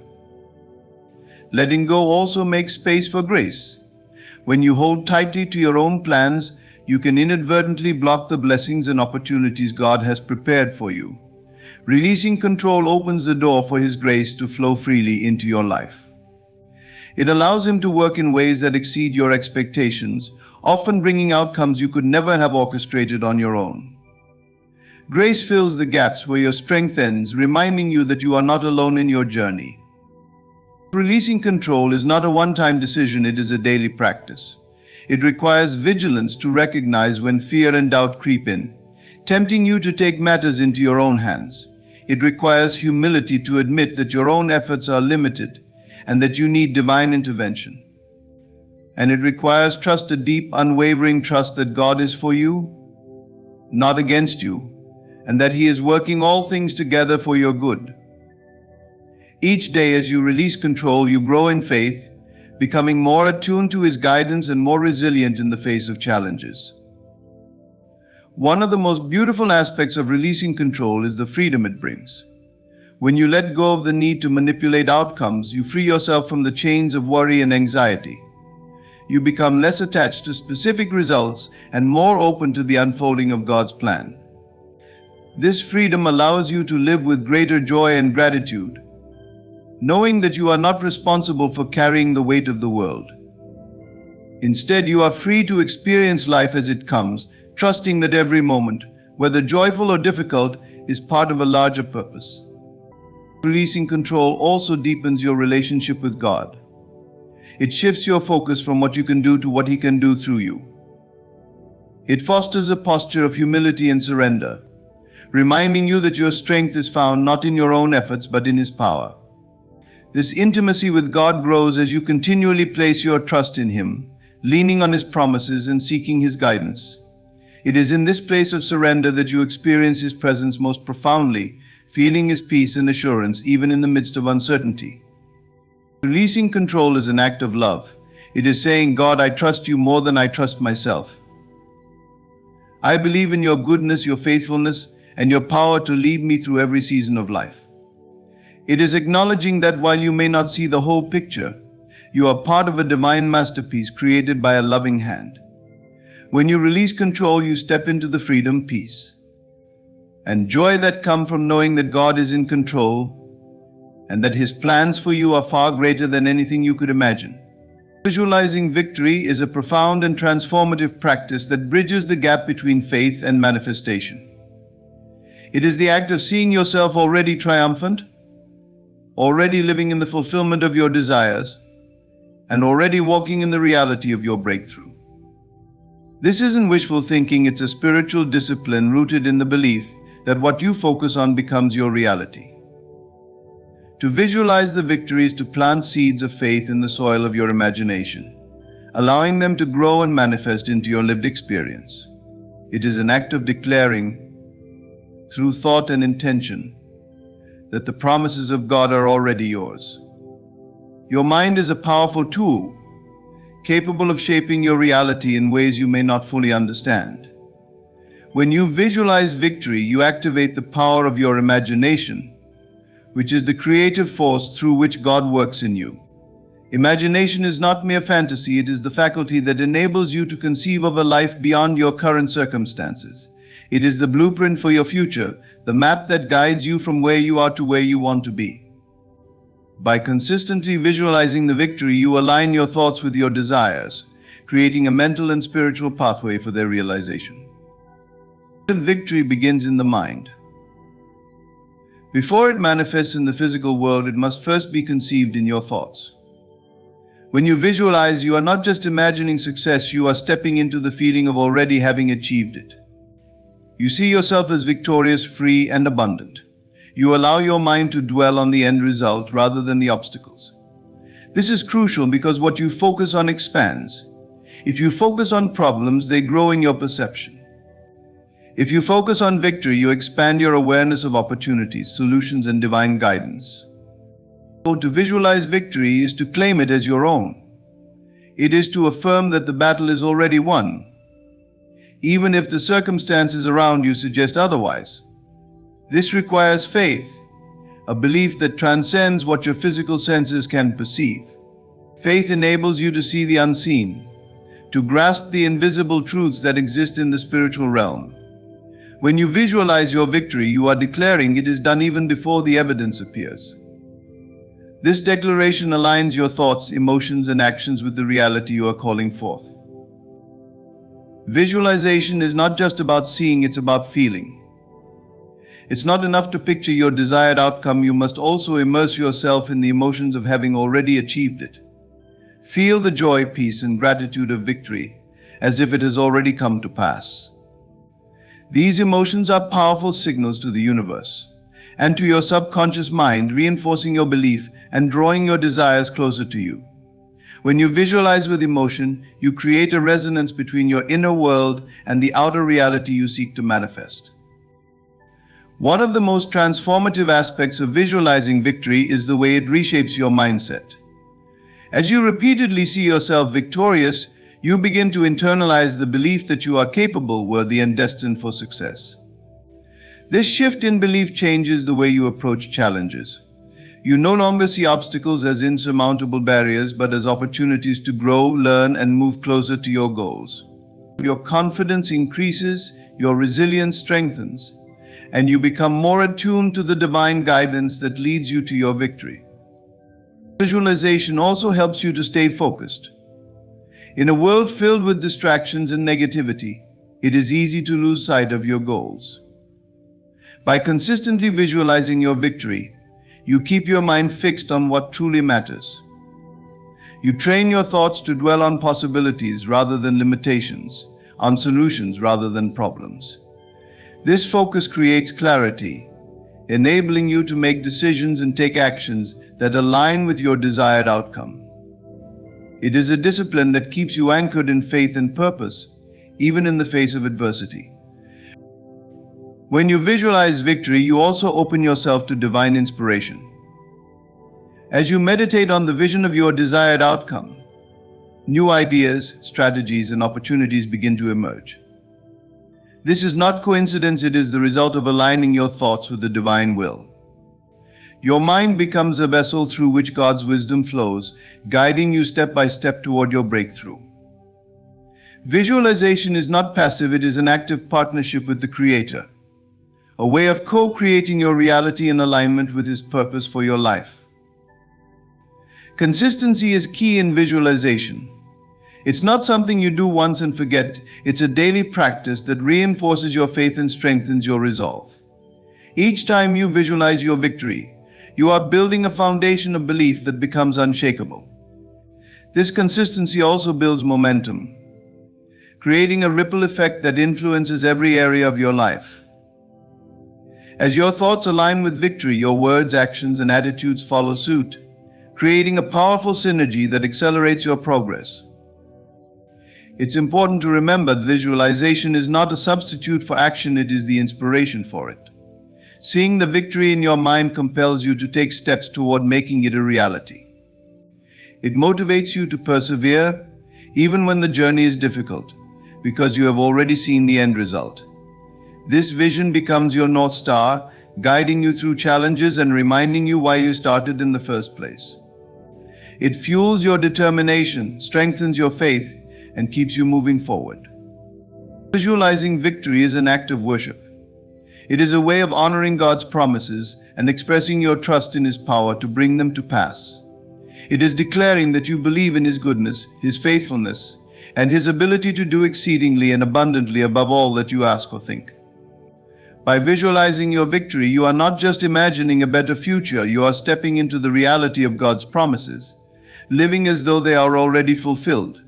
Letting go also makes space for grace. When you hold tightly to your own plans, you can inadvertently block the blessings and opportunities God has prepared for you. Releasing control opens the door for His grace to flow freely into your life. It allows Him to work in ways that exceed your expectations, often bringing outcomes you could never have orchestrated on your own. Grace fills the gaps where your strength ends, reminding you that you are not alone in your journey. Releasing control is not a one-time decision, it is a daily practice. It requires vigilance to recognize when fear and doubt creep in, tempting you to take matters into your own hands. It requires humility to admit that your own efforts are limited and that you need divine intervention. And it requires trust, a deep, unwavering trust that God is for you, not against you, and that He is working all things together for your good. Each day as you release control, you grow in faith, becoming more attuned to His guidance and more resilient in the face of challenges. One of the most beautiful aspects of releasing control is the freedom it brings. When you let go of the need to manipulate outcomes, you free yourself from the chains of worry and anxiety. You become less attached to specific results and more open to the unfolding of God's plan. This freedom allows you to live with greater joy and gratitude, knowing that you are not responsible for carrying the weight of the world. Instead, you are free to experience life as it comes, trusting that every moment, whether joyful or difficult, is part of a larger purpose. Releasing control also deepens your relationship with God. It shifts your focus from what you can do to what He can do through you. It fosters a posture of humility and surrender, reminding you that your strength is found not in your own efforts but in His power. This intimacy with God grows as you continually place your trust in Him, leaning on His promises and seeking His guidance. It is in this place of surrender that you experience His presence most profoundly, feeling His peace and assurance even in the midst of uncertainty. Releasing control is an act of love. It is saying, God, I trust you more than I trust myself. I believe in your goodness, your faithfulness, and your power to lead me through every season of life. It is acknowledging that while you may not see the whole picture, you are part of a divine masterpiece created by a loving hand. When you release control, you step into the freedom, peace, and joy that come from knowing that God is in control and that His plans for you are far greater than anything you could imagine. Visualizing victory is a profound and transformative practice that bridges the gap between faith and manifestation. It is the act of seeing yourself already triumphant, already living in the fulfillment of your desires, and already walking in the reality of your breakthrough. This isn't wishful thinking, it's a spiritual discipline rooted in the belief that what you focus on becomes your reality. To visualize the victory is to plant seeds of faith in the soil of your imagination, allowing them to grow and manifest into your lived experience. It is an act of declaring, through thought and intention, that the promises of God are already yours. Your mind is a powerful tool, capable of shaping your reality in ways you may not fully understand. When you visualize victory, you activate the power of your imagination, which is the creative force through which God works in you. Imagination is not mere fantasy, it is the faculty that enables you to conceive of a life beyond your current circumstances. It is the blueprint for your future, the map that guides you from where you are to where you want to be. By consistently visualizing the victory, you align your thoughts with your desires, creating a mental and spiritual pathway for their realization. Victory begins in the mind. Before it manifests in the physical world, it must first be conceived in your thoughts. When you visualize, you are not just imagining success, you are stepping into the feeling of already having achieved it. You see yourself as victorious, free, and abundant. You allow your mind to dwell on the end result rather than the obstacles. This is crucial because what you focus on expands. If you focus on problems, they grow in your perception. If you focus on victory, you expand your awareness of opportunities, solutions, and divine guidance. So to visualize victory is to claim it as your own. It is to affirm that the battle is already won, even if the circumstances around you suggest otherwise. This requires faith, a belief that transcends what your physical senses can perceive. Faith enables you to see the unseen, to grasp the invisible truths that exist in the spiritual realm. When you visualize your victory, you are declaring it is done even before the evidence appears. This declaration aligns your thoughts, emotions, and actions with the reality you are calling forth. Visualization is not just about seeing, it's about feeling. It's not enough to picture your desired outcome, you must also immerse yourself in the emotions of having already achieved it. Feel the joy, peace, and gratitude of victory as if it has already come to pass. These emotions are powerful signals to the universe and to your subconscious mind, reinforcing your belief and drawing your desires closer to you. When you visualize with emotion, you create a resonance between your inner world and the outer reality you seek to manifest. One of the most transformative aspects of visualizing victory is the way it reshapes your mindset. As you repeatedly see yourself victorious, you begin to internalize the belief that you are capable, worthy, and destined for success. This shift in belief changes the way you approach challenges. You no longer see obstacles as insurmountable barriers, but as opportunities to grow, learn, and move closer to your goals. Your confidence increases, your resilience strengthens, and you become more attuned to the divine guidance that leads you to your victory. Visualization also helps you to stay focused. In a world filled with distractions and negativity, it is easy to lose sight of your goals. By consistently visualizing your victory, you keep your mind fixed on what truly matters. You train your thoughts to dwell on possibilities rather than limitations, on solutions rather than problems. This focus creates clarity, enabling you to make decisions and take actions that align with your desired outcome. It is a discipline that keeps you anchored in faith and purpose, even in the face of adversity. When you visualize victory, you also open yourself to divine inspiration. As you meditate on the vision of your desired outcome, new ideas, strategies, and opportunities begin to emerge. This is not coincidence, it is the result of aligning your thoughts with the divine will. Your mind becomes a vessel through which God's wisdom flows, guiding you step by step toward your breakthrough. Visualization is not passive, it is an active partnership with the Creator, a way of co-creating your reality in alignment with His purpose for your life. Consistency is key in visualization. It's not something you do once and forget, it's a daily practice that reinforces your faith and strengthens your resolve. Each time you visualize your victory, you are building a foundation of belief that becomes unshakable. This consistency also builds momentum, creating a ripple effect that influences every area of your life. As your thoughts align with victory, your words, actions, and attitudes follow suit, creating a powerful synergy that accelerates your progress. It's important to remember that visualization is not a substitute for action, it is the inspiration for it. Seeing the victory in your mind compels you to take steps toward making it a reality. It motivates you to persevere, even when the journey is difficult, because you have already seen the end result. This vision becomes your North Star, guiding you through challenges and reminding you why you started in the first place. It fuels your determination, strengthens your faith, and keeps you moving forward. Visualizing victory is an act of worship. It is a way of honoring God's promises and expressing your trust in His power to bring them to pass. It is declaring that you believe in His goodness, His faithfulness, and His ability to do exceedingly and abundantly above all that you ask or think. By visualizing your victory, you are not just imagining a better future, you are stepping into the reality of God's promises, living as though they are already fulfilled.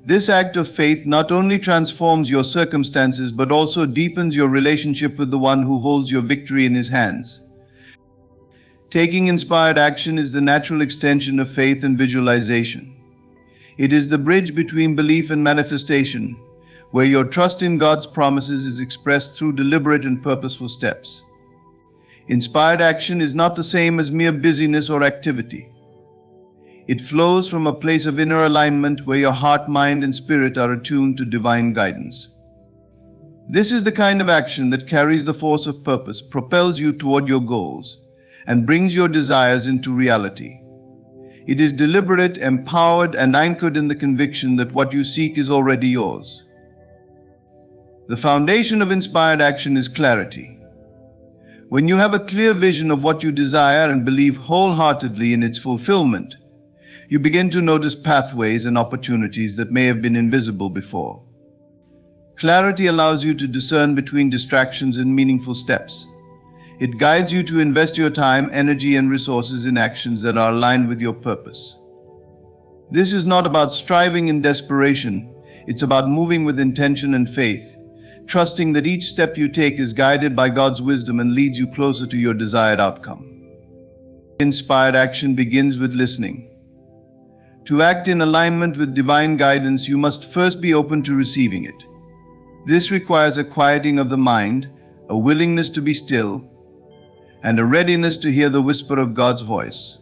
This act of faith not only transforms your circumstances but also deepens your relationship with the one who holds your victory in his hands. Taking inspired action is the natural extension of faith and visualization. It is the bridge between belief and manifestation, where your trust in God's promises is expressed through deliberate and purposeful steps. Inspired action is not the same as mere busyness or activity. It flows from a place of inner alignment where your heart, mind, and spirit are attuned to divine guidance. This is the kind of action that carries the force of purpose, propels you toward your goals, and brings your desires into reality. It is deliberate, empowered, and anchored in the conviction that what you seek is already yours. The foundation of inspired action is clarity. When you have a clear vision of what you desire and believe wholeheartedly in its fulfillment, you begin to notice pathways and opportunities that may have been invisible before. Clarity allows you to discern between distractions and meaningful steps. It guides you to invest your time, energy, and resources in actions that are aligned with your purpose. This is not about striving in desperation, it's about moving with intention and faith, trusting that each step you take is guided by God's wisdom and leads you closer to your desired outcome. Inspired action begins with listening. To act in alignment with divine guidance, you must first be open to receiving it. This requires a quieting of the mind, a willingness to be still, and a readiness to hear the whisper of God's voice.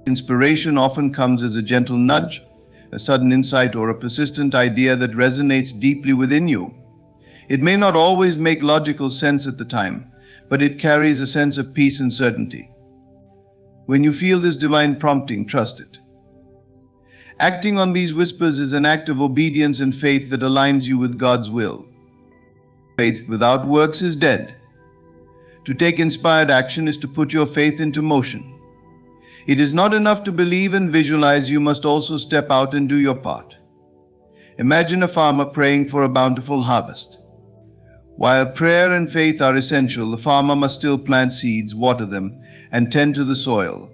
Inspiration often comes as a gentle nudge, a sudden insight, or a persistent idea that resonates deeply within you. It may not always make logical sense at the time, but it carries a sense of peace and certainty. When you feel this divine prompting, trust it. Acting on these whispers is an act of obedience and faith that aligns you with God's will. Faith without works is dead. To take inspired action is to put your faith into motion. It is not enough to believe and visualize, you must also step out and do your part. Imagine a farmer praying for a bountiful harvest. While prayer and faith are essential, the farmer must still plant seeds, water them, and tend to the soil.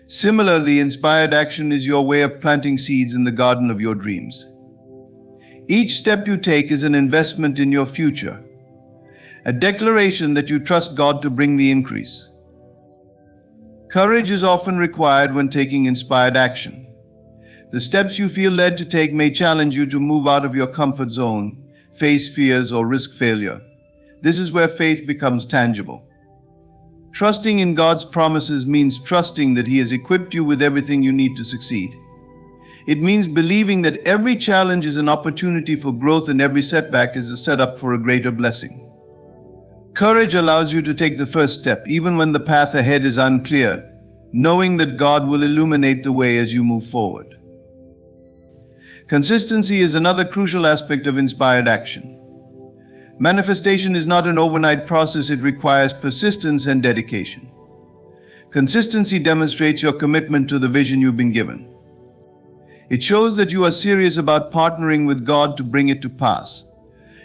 Similarly, inspired action is your way of planting seeds in the garden of your dreams. Each step you take is an investment in your future, a declaration that you trust God to bring the increase. Courage is often required when taking inspired action. The steps you feel led to take may challenge you to move out of your comfort zone, face fears, or risk failure. This is where faith becomes tangible. Trusting in God's promises means trusting that He has equipped you with everything you need to succeed. It means believing that every challenge is an opportunity for growth and every setback is a setup for a greater blessing. Courage allows you to take the first step, even when the path ahead is unclear, knowing that God will illuminate the way as you move forward. Consistency is another crucial aspect of inspired action. Manifestation is not an overnight process, it requires persistence and dedication. Consistency demonstrates your commitment to the vision you've been given. It shows that you are serious about partnering with God to bring it to pass.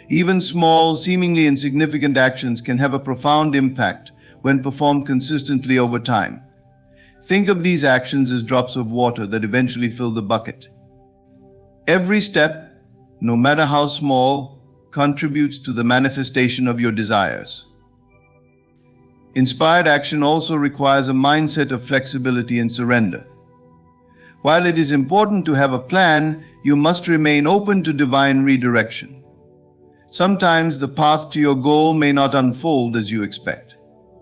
Even small, seemingly insignificant actions can have a profound impact when performed consistently over time. Think of these actions as drops of water that eventually fill the bucket. Every step, no matter how small, contributes to the manifestation of your desires. Inspired action also requires a mindset of flexibility and surrender. While it is important to have a plan, you must remain open to divine redirection. Sometimes the path to your goal may not unfold as you expect.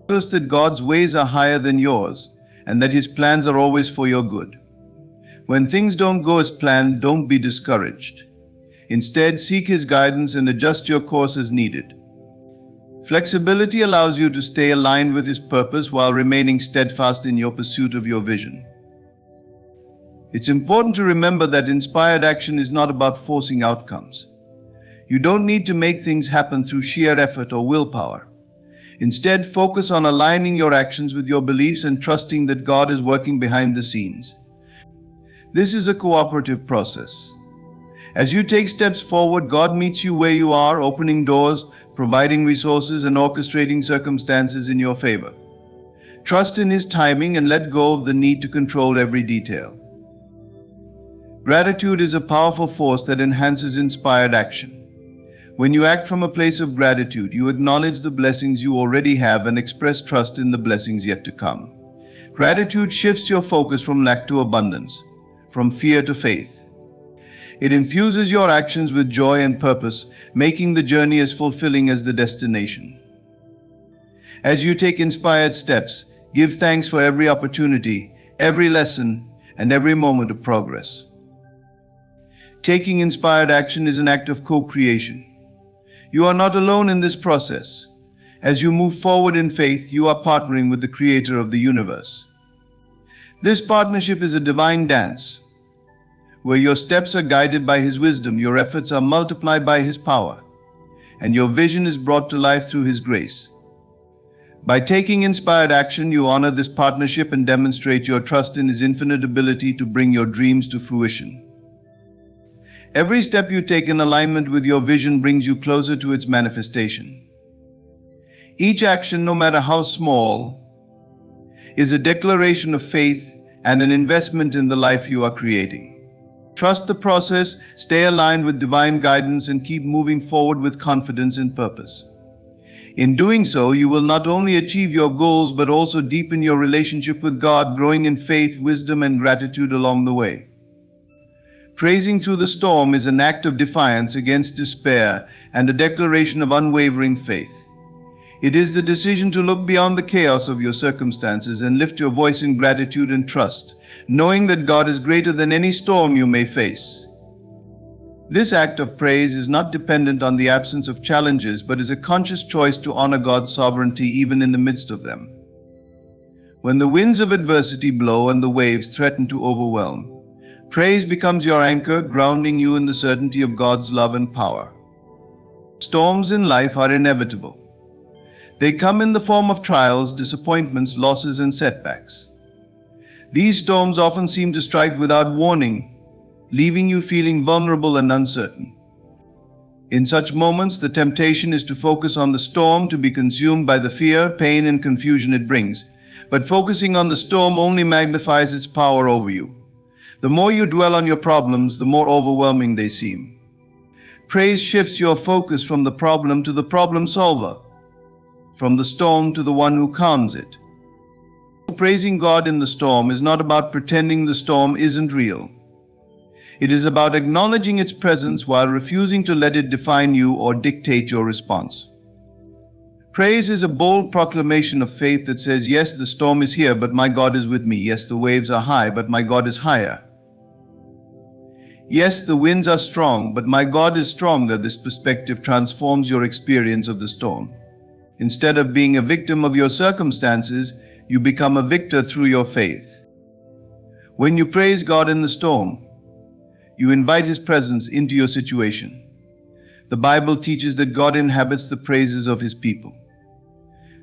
Trust that God's ways are higher than yours, and that His plans are always for your good. When things don't go as planned, don't be discouraged. Instead, seek His guidance and adjust your course as needed. Flexibility allows you to stay aligned with His purpose while remaining steadfast in your pursuit of your vision. It's important to remember that inspired action is not about forcing outcomes. You don't need to make things happen through sheer effort or willpower. Instead, focus on aligning your actions with your beliefs and trusting that God is working behind the scenes. This is a cooperative process. As you take steps forward, God meets you where you are, opening doors, providing resources and orchestrating circumstances in your favor. Trust in His timing and let go of the need to control every detail. Gratitude is a powerful force that enhances inspired action. When you act from a place of gratitude, you acknowledge the blessings you already have and express trust in the blessings yet to come. Gratitude shifts your focus from lack to abundance, from fear to faith. It infuses your actions with joy and purpose, making the journey as fulfilling as the destination. As you take inspired steps, give thanks for every opportunity, every lesson, and every moment of progress. Taking inspired action is an act of co-creation. You are not alone in this process. As you move forward in faith, you are partnering with the Creator of the universe. This partnership is a divine dance, where your steps are guided by His wisdom, your efforts are multiplied by His power, and your vision is brought to life through His grace. By taking inspired action, you honor this partnership and demonstrate your trust in His infinite ability to bring your dreams to fruition. Every step you take in alignment with your vision brings you closer to its manifestation. Each action, no matter how small, is a declaration of faith and an investment in the life you are creating. Trust the process, stay aligned with divine guidance, and keep moving forward with confidence and purpose. In doing so, you will not only achieve your goals but also deepen your relationship with God, growing in faith, wisdom, and gratitude along the way. Praising through the storm is an act of defiance against despair and a declaration of unwavering faith. It is the decision to look beyond the chaos of your circumstances and lift your voice in gratitude and trust, knowing that God is greater than any storm you may face. This act of praise is not dependent on the absence of challenges, but is a conscious choice to honor God's sovereignty even in the midst of them. When the winds of adversity blow and the waves threaten to overwhelm, praise becomes your anchor, grounding you in the certainty of God's love and power. Storms in life are inevitable. They come in the form of trials, disappointments, losses, and setbacks. These storms often seem to strike without warning, leaving you feeling vulnerable and uncertain. In such moments, the temptation is to focus on the storm, to be consumed by the fear, pain, and confusion it brings. But focusing on the storm only magnifies its power over you. The more you dwell on your problems, the more overwhelming they seem. Praise shifts your focus from the problem to the problem solver, from the storm to the one who calms it. Praising God in the storm is not about pretending the storm isn't real. It is about acknowledging its presence while refusing to let it define you or dictate your response. Praise is a bold proclamation of faith that says, yes, the storm is here, but my God is with me. Yes, the waves are high, but my God is higher. Yes, the winds are strong, but my God is stronger. This perspective transforms your experience of the storm. Instead of being a victim of your circumstances, you become a victor through your faith. When you praise God in the storm, you invite His presence into your situation. The Bible teaches that God inhabits the praises of His people.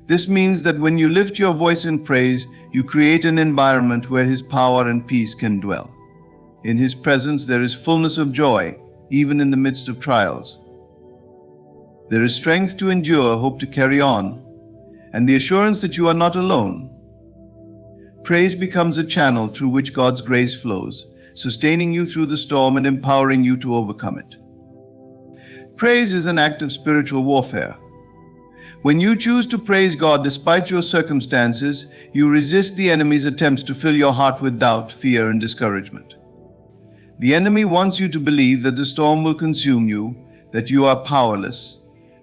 This means that when you lift your voice in praise, you create an environment where His power and peace can dwell. In His presence there is fullness of joy, even in the midst of trials. There is strength to endure, hope to carry on, and the assurance that you are not alone. Praise becomes a channel through which God's grace flows, sustaining you through the storm and empowering you to overcome it. Praise is an act of spiritual warfare. When you choose to praise God despite your circumstances, you resist the enemy's attempts to fill your heart with doubt, fear, and discouragement. The enemy wants you to believe that the storm will consume you, that you are powerless,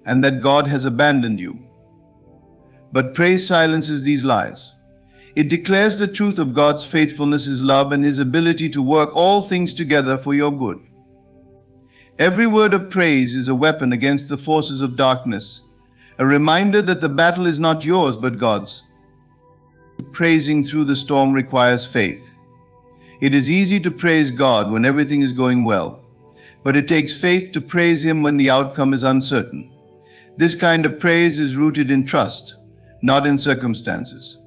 and that God has abandoned you. But praise silences these lies. It declares the truth of God's faithfulness, His love, and His ability to work all things together for your good. Every word of praise is a weapon against the forces of darkness, a reminder that the battle is not yours but God's. Praising through the storm requires faith. It is easy to praise God when everything is going well, but it takes faith to praise Him when the outcome is uncertain. This kind of praise is rooted in trust, not in circumstances.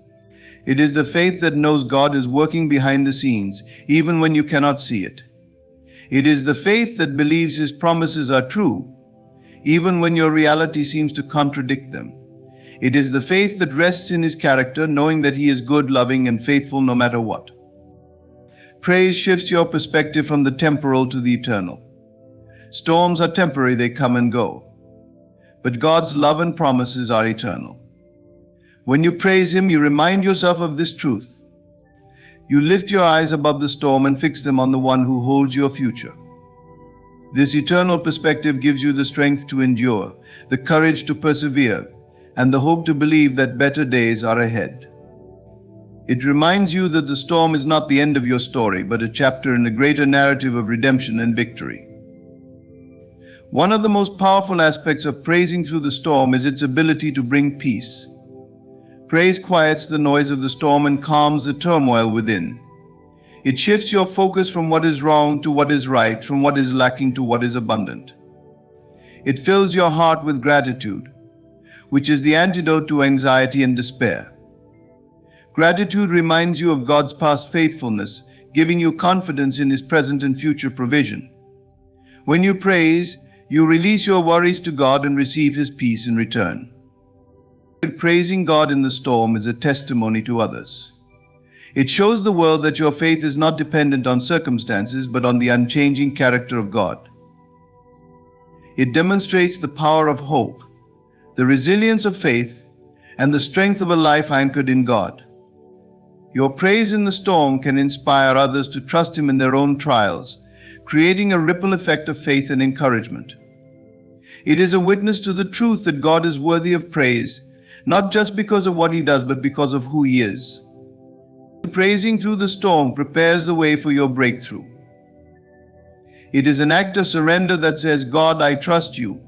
It is the faith that knows God is working behind the scenes, even when you cannot see it. It is the faith that believes His promises are true, even when your reality seems to contradict them. It is the faith that rests in His character, knowing that He is good, loving, and faithful no matter what. Praise shifts your perspective from the temporal to the eternal. Storms are temporary, they come and go. But God's love and promises are eternal. When you praise Him, you remind yourself of this truth. You lift your eyes above the storm and fix them on the one who holds your future. This eternal perspective gives you the strength to endure, the courage to persevere, and the hope to believe that better days are ahead. It reminds you that the storm is not the end of your story, but a chapter in a greater narrative of redemption and victory. One of the most powerful aspects of praising through the storm is its ability to bring peace. Praise quiets the noise of the storm and calms the turmoil within. It shifts your focus from what is wrong to what is right, from what is lacking to what is abundant. It fills your heart with gratitude, which is the antidote to anxiety and despair. Gratitude reminds you of God's past faithfulness, giving you confidence in His present and future provision. When you praise, you release your worries to God and receive His peace in return. Praising God in the storm is a testimony to others. It shows the world that your faith is not dependent on circumstances, but on the unchanging character of God. It demonstrates the power of hope, the resilience of faith, and the strength of a life anchored in God. Your praise in the storm can inspire others to trust Him in their own trials, creating a ripple effect of faith and encouragement. It is a witness to the truth that God is worthy of praise, not just because of what He does, but because of who He is. Praising through the storm prepares the way for your breakthrough. It is an act of surrender that says, God, I trust You.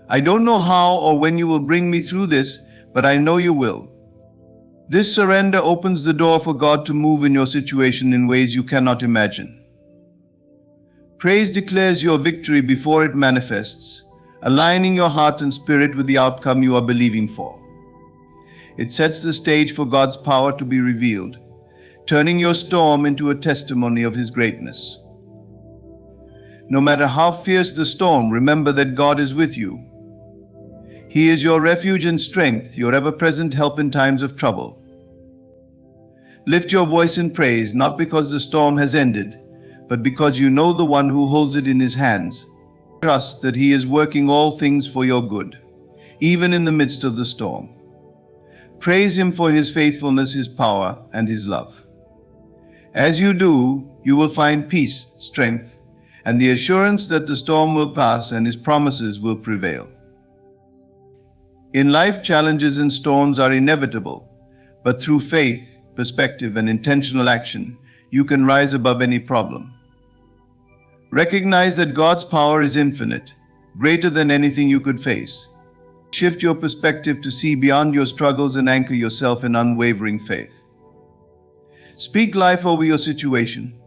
I don't know how or when You will bring me through this, but I know You will. This surrender opens the door for God to move in your situation in ways you cannot imagine. Praise declares your victory before it manifests, aligning your heart and spirit with the outcome you are believing for. It sets the stage for God's power to be revealed, turning your storm into a testimony of His greatness. No matter how fierce the storm, remember that God is with you. He is your refuge and strength, your ever-present help in times of trouble. Lift your voice in praise, not because the storm has ended, but because you know the one who holds it in His hands. Trust that He is working all things for your good, even in the midst of the storm. Praise Him for His faithfulness, His power, and His love. As you do, you will find peace, strength, and the assurance that the storm will pass and His promises will prevail. In life, challenges and storms are inevitable, but through faith, perspective, and intentional action, you can rise above any problem. Recognize that God's power is infinite, greater than anything you could face. Shift your perspective to see beyond your struggles and anchor yourself in unwavering faith. Speak life over your situation,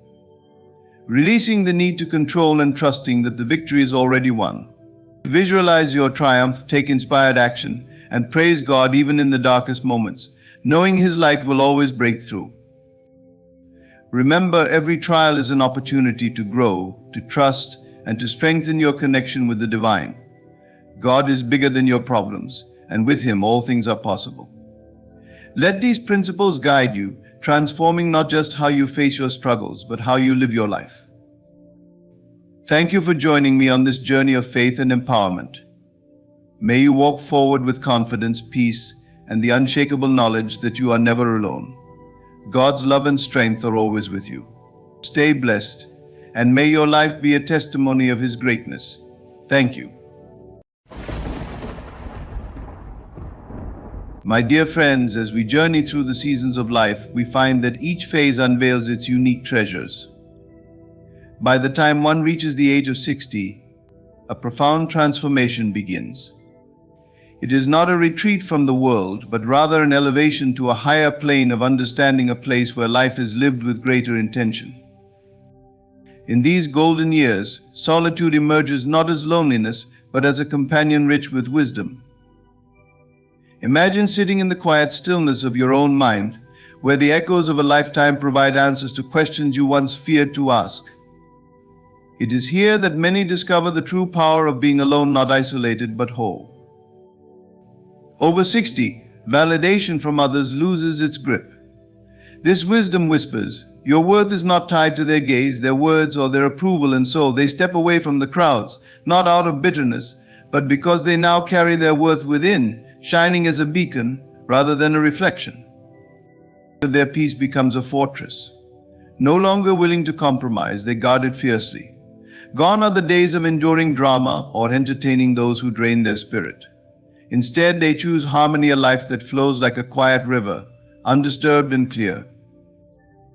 releasing the need to control and trusting that the victory is already won. Visualize your triumph, take inspired action, and praise God even in the darkest moments, knowing His light will always break through. Remember, every trial is an opportunity to grow, to trust, and to strengthen your connection with the divine. God is bigger than your problems, and with Him all things are possible. Let these principles guide you, transforming not just how you face your struggles, but how you live your life. Thank you for joining me on this journey of faith and empowerment. May you walk forward with confidence, peace, and the unshakable knowledge that you are never alone. God's love and strength are always with you. Stay blessed, and may your life be a testimony of His greatness. Thank you. My dear friends, as we journey through the seasons of life, we find that each phase unveils its unique treasures. By the time one reaches the age of 60, a profound transformation begins. It is not a retreat from the world, but rather an elevation to a higher plane of understanding, a place where life is lived with greater intention. In these golden years, solitude emerges not as loneliness, but as a companion rich with wisdom. Imagine sitting in the quiet stillness of your own mind, where the echoes of a lifetime provide answers to questions you once feared to ask. It is here that many discover the true power of being alone, not isolated, but whole. Over 60, validation from others loses its grip. This wisdom whispers, your worth is not tied to their gaze, their words, or their approval, and so they step away from the crowds, not out of bitterness, but because they now carry their worth within, shining as a beacon rather than a reflection. Their peace becomes a fortress. No longer willing to compromise, they guard it fiercely. Gone are the days of enduring drama or entertaining those who drain their spirit. Instead, they choose harmony, a life that flows like a quiet river, undisturbed and clear.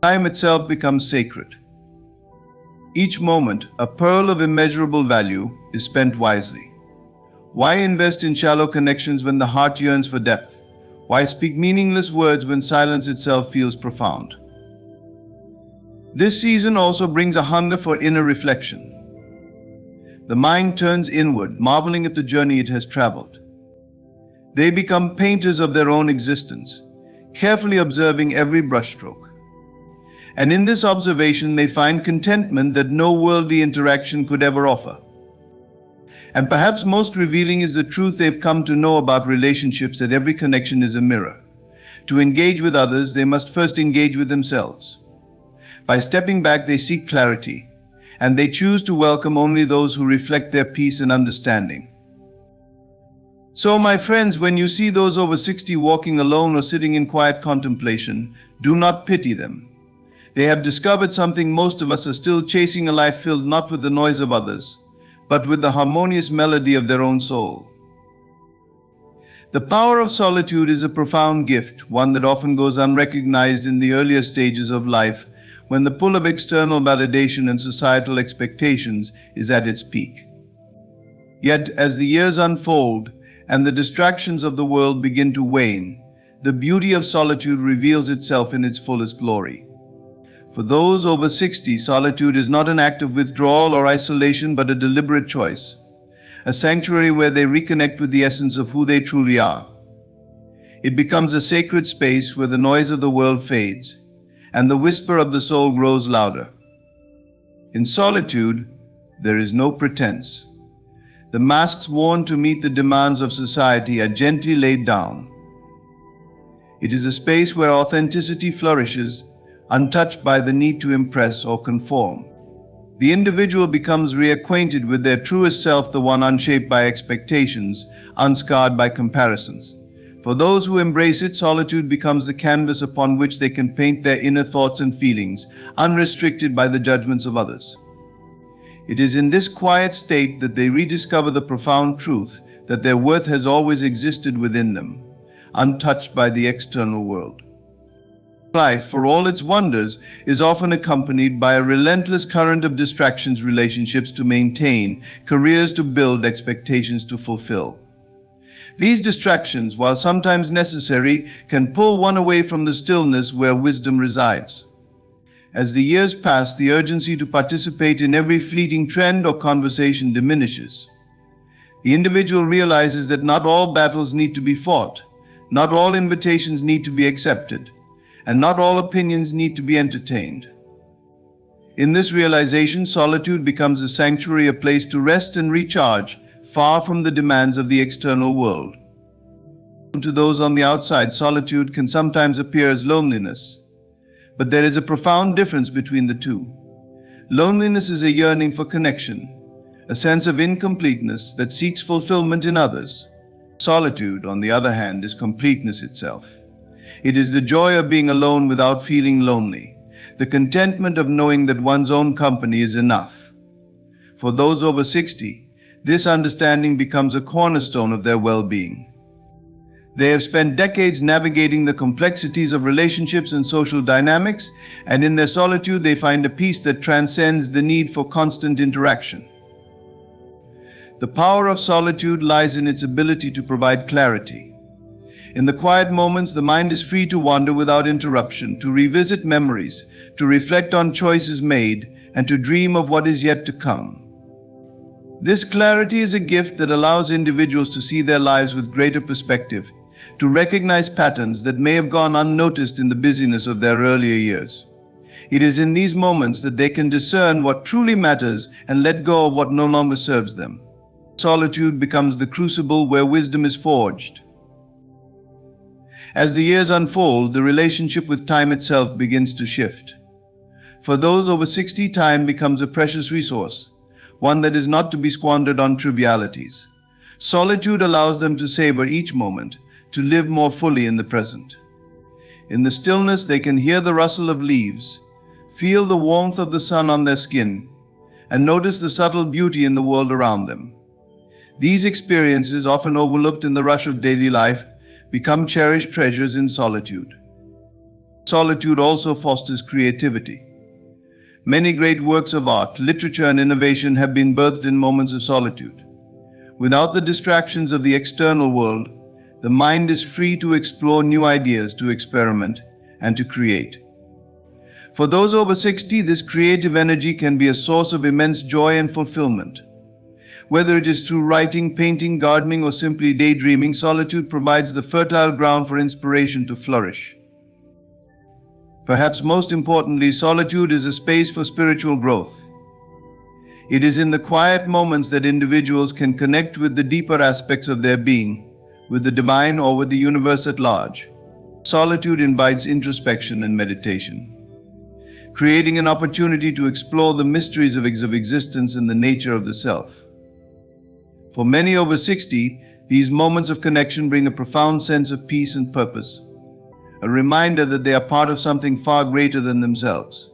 Time itself becomes sacred. Each moment, a pearl of immeasurable value, is spent wisely. Why invest in shallow connections when the heart yearns for depth? Why speak meaningless words when silence itself feels profound? This season also brings a hunger for inner reflection. The mind turns inward, marveling at the journey it has traveled. They become painters of their own existence, carefully observing every brushstroke. And in this observation, they find contentment that no worldly interaction could ever offer. And perhaps most revealing is the truth they've come to know about relationships, that every connection is a mirror. To engage with others, they must first engage with themselves. By stepping back, they seek clarity, and they choose to welcome only those who reflect their peace and understanding. So, my friends, when you see those over 60 walking alone or sitting in quiet contemplation, do not pity them. They have discovered something most of us are still chasing, a life filled not with the noise of others, but with the harmonious melody of their own soul. The power of solitude is a profound gift, one that often goes unrecognized in the earlier stages of life, when the pull of external validation and societal expectations is at its peak. Yet, as the years unfold and the distractions of the world begin to wane, the beauty of solitude reveals itself in its fullest glory. For those over 60, solitude is not an act of withdrawal or isolation, but a deliberate choice, a sanctuary where they reconnect with the essence of who they truly are. It becomes a sacred space where the noise of the world fades, and the whisper of the soul grows louder. In solitude, there is no pretense. The masks worn to meet the demands of society are gently laid down. It is a space where authenticity flourishes, untouched by the need to impress or conform. The individual becomes reacquainted with their truest self, the one unshaped by expectations, unscarred by comparisons. For those who embrace it, solitude becomes the canvas upon which they can paint their inner thoughts and feelings, unrestricted by the judgments of others. It is in this quiet state that they rediscover the profound truth that their worth has always existed within them, untouched by the external world. Life, for all its wonders, is often accompanied by a relentless current of distractions, relationships to maintain, careers to build, expectations to fulfill. These distractions, while sometimes necessary, can pull one away from the stillness where wisdom resides. As the years pass, the urgency to participate in every fleeting trend or conversation diminishes. The individual realizes that not all battles need to be fought, not all invitations need to be accepted, and not all opinions need to be entertained. In this realization, solitude becomes a sanctuary, a place to rest and recharge, far from the demands of the external world. To those on the outside, solitude can sometimes appear as loneliness, but there is a profound difference between the two. Loneliness is a yearning for connection, a sense of incompleteness that seeks fulfillment in others. Solitude, on the other hand, is completeness itself. It is the joy of being alone without feeling lonely, the contentment of knowing that one's own company is enough. For those over 60, this understanding becomes a cornerstone of their well-being. They have spent decades navigating the complexities of relationships and social dynamics, and in their solitude they find a peace that transcends the need for constant interaction. The power of solitude lies in its ability to provide clarity. In the quiet moments, the mind is free to wander without interruption, to revisit memories, to reflect on choices made, and to dream of what is yet to come. This clarity is a gift that allows individuals to see their lives with greater perspective, to recognize patterns that may have gone unnoticed in the busyness of their earlier years. It is in these moments that they can discern what truly matters and let go of what no longer serves them. Solitude becomes the crucible where wisdom is forged. As the years unfold, the relationship with time itself begins to shift. For those over 60, time becomes a precious resource, one that is not to be squandered on trivialities. Solitude allows them to savor each moment, to live more fully in the present. In the stillness, they can hear the rustle of leaves, feel the warmth of the sun on their skin, and notice the subtle beauty in the world around them. These experiences, often overlooked in the rush of daily life, become cherished treasures in solitude. Solitude also fosters creativity. Many great works of art, literature, and innovation have been birthed in moments of solitude. Without the distractions of the external world, the mind is free to explore new ideas, to experiment, and to create. For those over 60, this creative energy can be a source of immense joy and fulfillment. Whether it is through writing, painting, gardening, or simply daydreaming, solitude provides the fertile ground for inspiration to flourish. Perhaps most importantly, solitude is a space for spiritual growth. It is in the quiet moments that individuals can connect with the deeper aspects of their being, with the divine or with the universe at large. Solitude invites introspection and meditation, creating an opportunity to explore the mysteries of existence and the nature of the self. For many over 60, these moments of connection bring a profound sense of peace and purpose, a reminder that they are part of something far greater than themselves.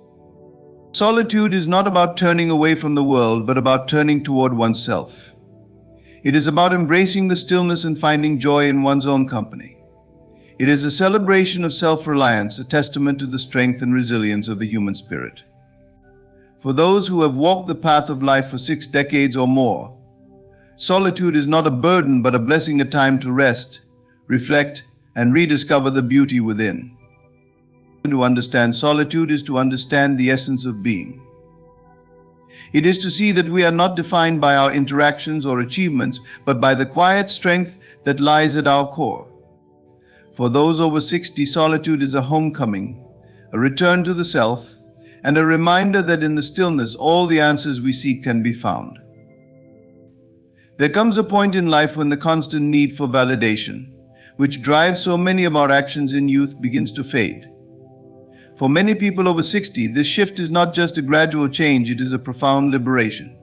Solitude is not about turning away from the world, but about turning toward oneself. It is about embracing the stillness and finding joy in one's own company. It is a celebration of self-reliance, a testament to the strength and resilience of the human spirit. For those who have walked the path of life for 6 decades or more, solitude is not a burden, but a blessing, a time to rest, reflect, and rediscover the beauty within. To understand solitude is to understand the essence of being. It is to see that we are not defined by our interactions or achievements, but by the quiet strength that lies at our core. For those over 60, solitude is a homecoming, a return to the self, and a reminder that in the stillness all the answers we seek can be found. There comes a point in life when the constant need for validation, which drives so many of our actions in youth, begins to fade. For many people over 60, this shift is not just a gradual change, it is a profound liberation.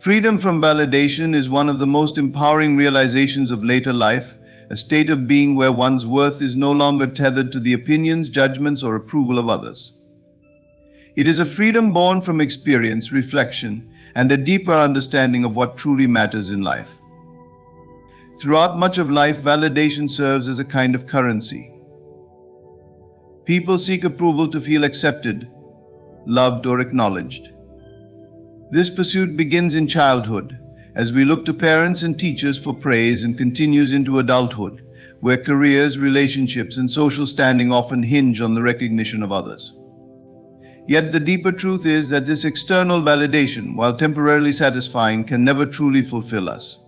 Freedom from validation is one of the most empowering realizations of later life, a state of being where one's worth is no longer tethered to the opinions, judgments, or approval of others. It is a freedom born from experience, reflection, and a deeper understanding of what truly matters in life. Throughout much of life, validation serves as a kind of currency. People seek approval to feel accepted, loved, or acknowledged. This pursuit begins in childhood, as we look to parents and teachers for praise, and continues into adulthood, where careers, relationships, and social standing often hinge on the recognition of others. Yet the deeper truth is that this external validation, while temporarily satisfying, can never truly fulfill us.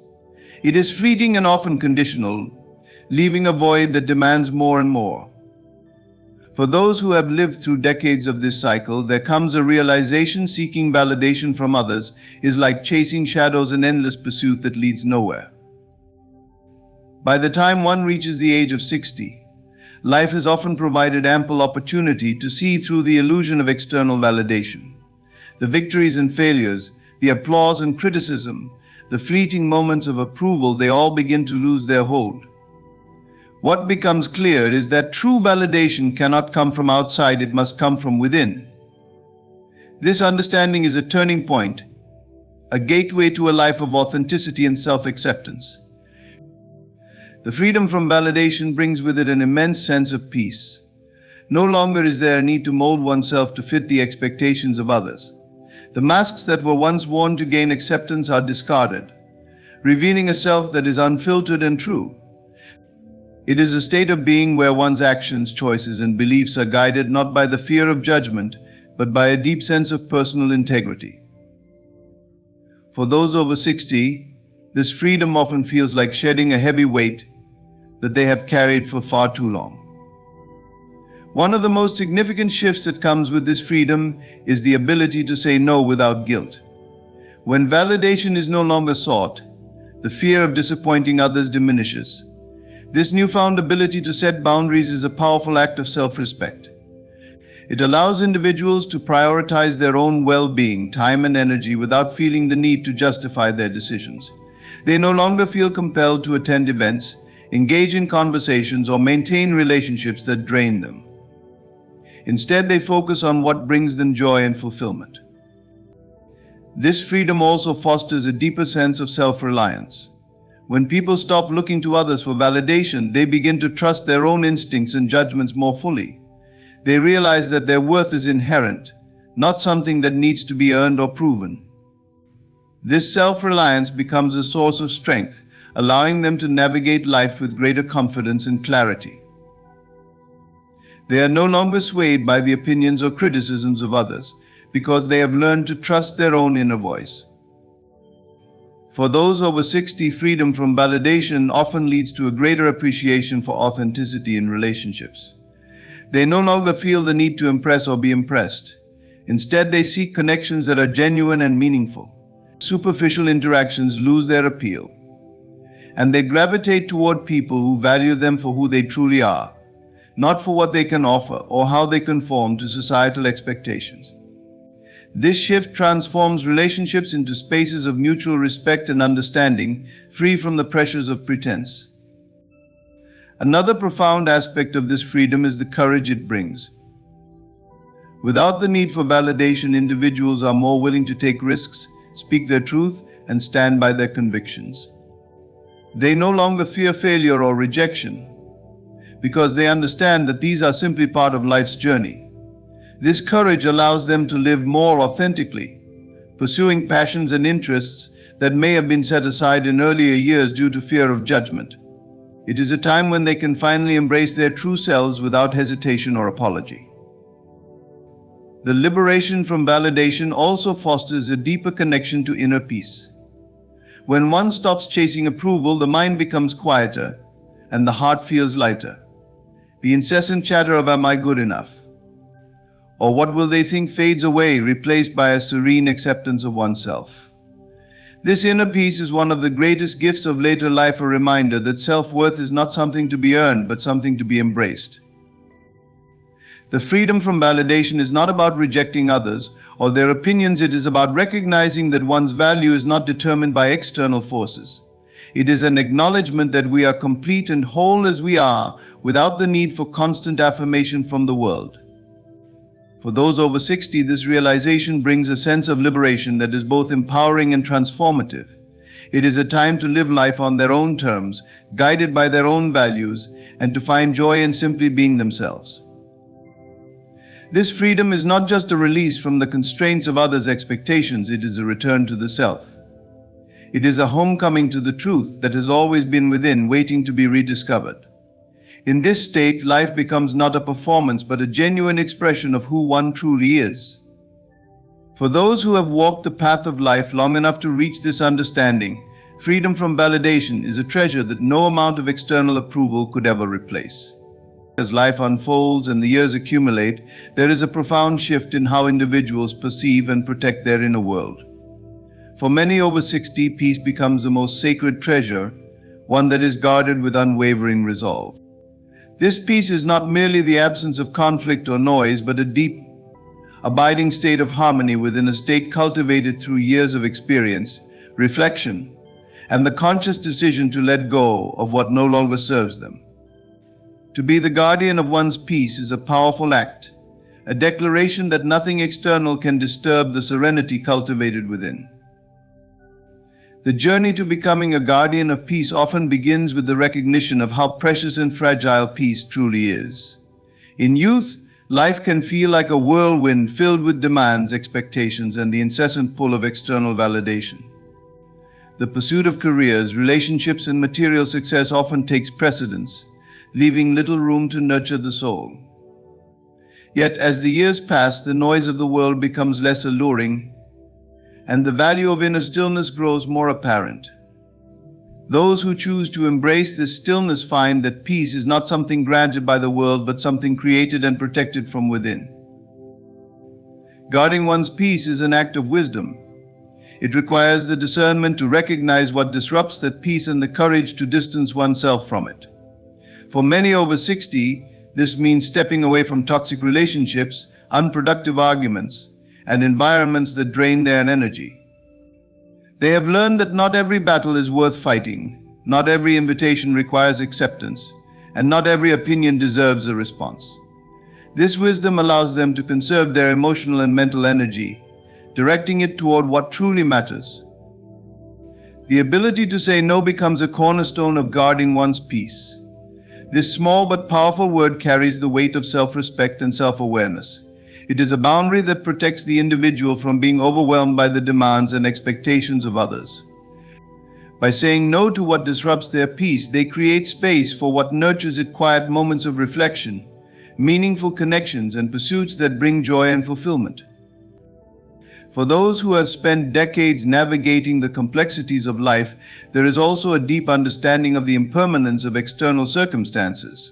It is fleeting and often conditional, leaving a void that demands more and more. For those who have lived through decades of this cycle, there comes a realization seeking validation from others is like chasing shadows, an endless pursuit that leads nowhere. By the time one reaches the age of 60, life has often provided ample opportunity to see through the illusion of external validation. The victories and failures, the applause and criticism, the fleeting moments of approval, they all begin to lose their hold. What becomes clear is that true validation cannot come from outside, it must come from within. This understanding is a turning point, a gateway to a life of authenticity and self-acceptance. The freedom from validation brings with it an immense sense of peace. No longer is there a need to mold oneself to fit the expectations of others. The masks that were once worn to gain acceptance are discarded, revealing a self that is unfiltered and true. It is a state of being where one's actions, choices, and beliefs are guided not by the fear of judgment, but by a deep sense of personal integrity. For those over 60, this freedom often feels like shedding a heavy weight that they have carried for far too long. One of the most significant shifts that comes with this freedom is the ability to say no without guilt. When validation is no longer sought, the fear of disappointing others diminishes. This newfound ability to set boundaries is a powerful act of self-respect. It allows individuals to prioritize their own well-being, time and energy without feeling the need to justify their decisions. They no longer feel compelled to attend events, engage in conversations, or maintain relationships that drain them. Instead, they focus on what brings them joy and fulfillment. This freedom also fosters a deeper sense of self-reliance. When people stop looking to others for validation, they begin to trust their own instincts and judgments more fully. They realize that their worth is inherent, not something that needs to be earned or proven. This self-reliance becomes a source of strength, allowing them to navigate life with greater confidence and clarity. They are no longer swayed by the opinions or criticisms of others, because they have learned to trust their own inner voice. For those over 60, freedom from validation often leads to a greater appreciation for authenticity in relationships. They no longer feel the need to impress or be impressed. Instead, they seek connections that are genuine and meaningful. Superficial interactions lose their appeal, and they gravitate toward people who value them for who they truly are, not for what they can offer or how they conform to societal expectations. This shift transforms relationships into spaces of mutual respect and understanding, free from the pressures of pretense. Another profound aspect of this freedom is the courage it brings. Without the need for validation, individuals are more willing to take risks, speak their truth, and stand by their convictions. They no longer fear failure or rejection, because they understand that these are simply part of life's journey. This courage allows them to live more authentically, pursuing passions and interests that may have been set aside in earlier years due to fear of judgment. It is a time when they can finally embrace their true selves without hesitation or apology. The liberation from validation also fosters a deeper connection to inner peace. When one stops chasing approval, the mind becomes quieter and the heart feels lighter. The incessant chatter of "Am I good enough?" or "What will they think?" fades away, replaced by a serene acceptance of oneself. This inner peace is one of the greatest gifts of later life, a reminder that self-worth is not something to be earned, but something to be embraced. The freedom from validation is not about rejecting others or their opinions. It is about recognizing that one's value is not determined by external forces. It is an acknowledgement that we are complete and whole as we are, without the need for constant affirmation from the world. For those over 60, this realization brings a sense of liberation that is both empowering and transformative. It is a time to live life on their own terms, guided by their own values, and to find joy in simply being themselves. This freedom is not just a release from the constraints of others' expectations, it is a return to the self. It is a homecoming to the truth that has always been within, waiting to be rediscovered. In this state, life becomes not a performance, but a genuine expression of who one truly is. For those who have walked the path of life long enough to reach this understanding, freedom from validation is a treasure that no amount of external approval could ever replace. As life unfolds and the years accumulate, there is a profound shift in how individuals perceive and protect their inner world. For many over 60, peace becomes the most sacred treasure, one that is guarded with unwavering resolve. This peace is not merely the absence of conflict or noise, but a deep, abiding state of harmony within a state cultivated through years of experience, reflection, and the conscious decision to let go of what no longer serves them. To be the guardian of one's peace is a powerful act, a declaration that nothing external can disturb the serenity cultivated within. The journey to becoming a guardian of peace often begins with the recognition of how precious and fragile peace truly is. In youth, life can feel like a whirlwind filled with demands, expectations, and the incessant pull of external validation. The pursuit of careers, relationships, and material success often takes precedence, leaving little room to nurture the soul. Yet, as the years pass, the noise of the world becomes less alluring, and the value of inner stillness grows more apparent. Those who choose to embrace this stillness find that peace is not something granted by the world, but something created and protected from within. Guarding one's peace is an act of wisdom. It requires the discernment to recognize what disrupts that peace and the courage to distance oneself from it. For many over 60, this means stepping away from toxic relationships, unproductive arguments, and environments that drain their energy. They have learned that not every battle is worth fighting, not every invitation requires acceptance, and not every opinion deserves a response. This wisdom allows them to conserve their emotional and mental energy, directing it toward what truly matters. The ability to say no becomes a cornerstone of guarding one's peace. This small but powerful word carries the weight of self-respect and self-awareness. It is a boundary that protects the individual from being overwhelmed by the demands and expectations of others. By saying no to what disrupts their peace, they create space for what nurtures it, quiet moments of reflection, meaningful connections, and pursuits that bring joy and fulfillment. For those who have spent decades navigating the complexities of life, there is also a deep understanding of the impermanence of external circumstances.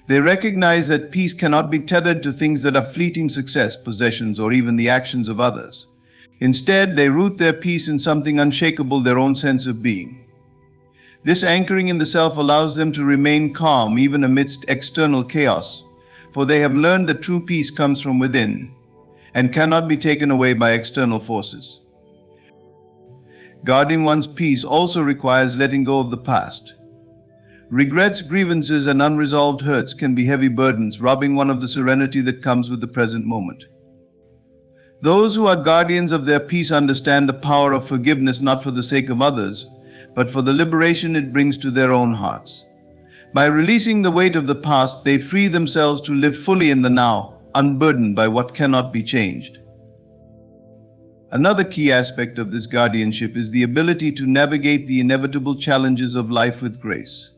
They recognize that peace cannot be tethered to things that are fleeting: success, possessions, or even the actions of others. Instead, they root their peace in something unshakable: their own sense of being. This anchoring in the self allows them to remain calm even amidst external chaos, for they have learned that true peace comes from within and cannot be taken away by external forces. Guarding one's peace also requires letting go of the past. Regrets, grievances, and unresolved hurts can be heavy burdens, robbing one of the serenity that comes with the present moment. Those who are guardians of their peace understand the power of forgiveness, not for the sake of others, but for the liberation it brings to their own hearts. By releasing the weight of the past, they free themselves to live fully in the now, unburdened by what cannot be changed. Another key aspect of this guardianship is the ability to navigate the inevitable challenges of life with grace.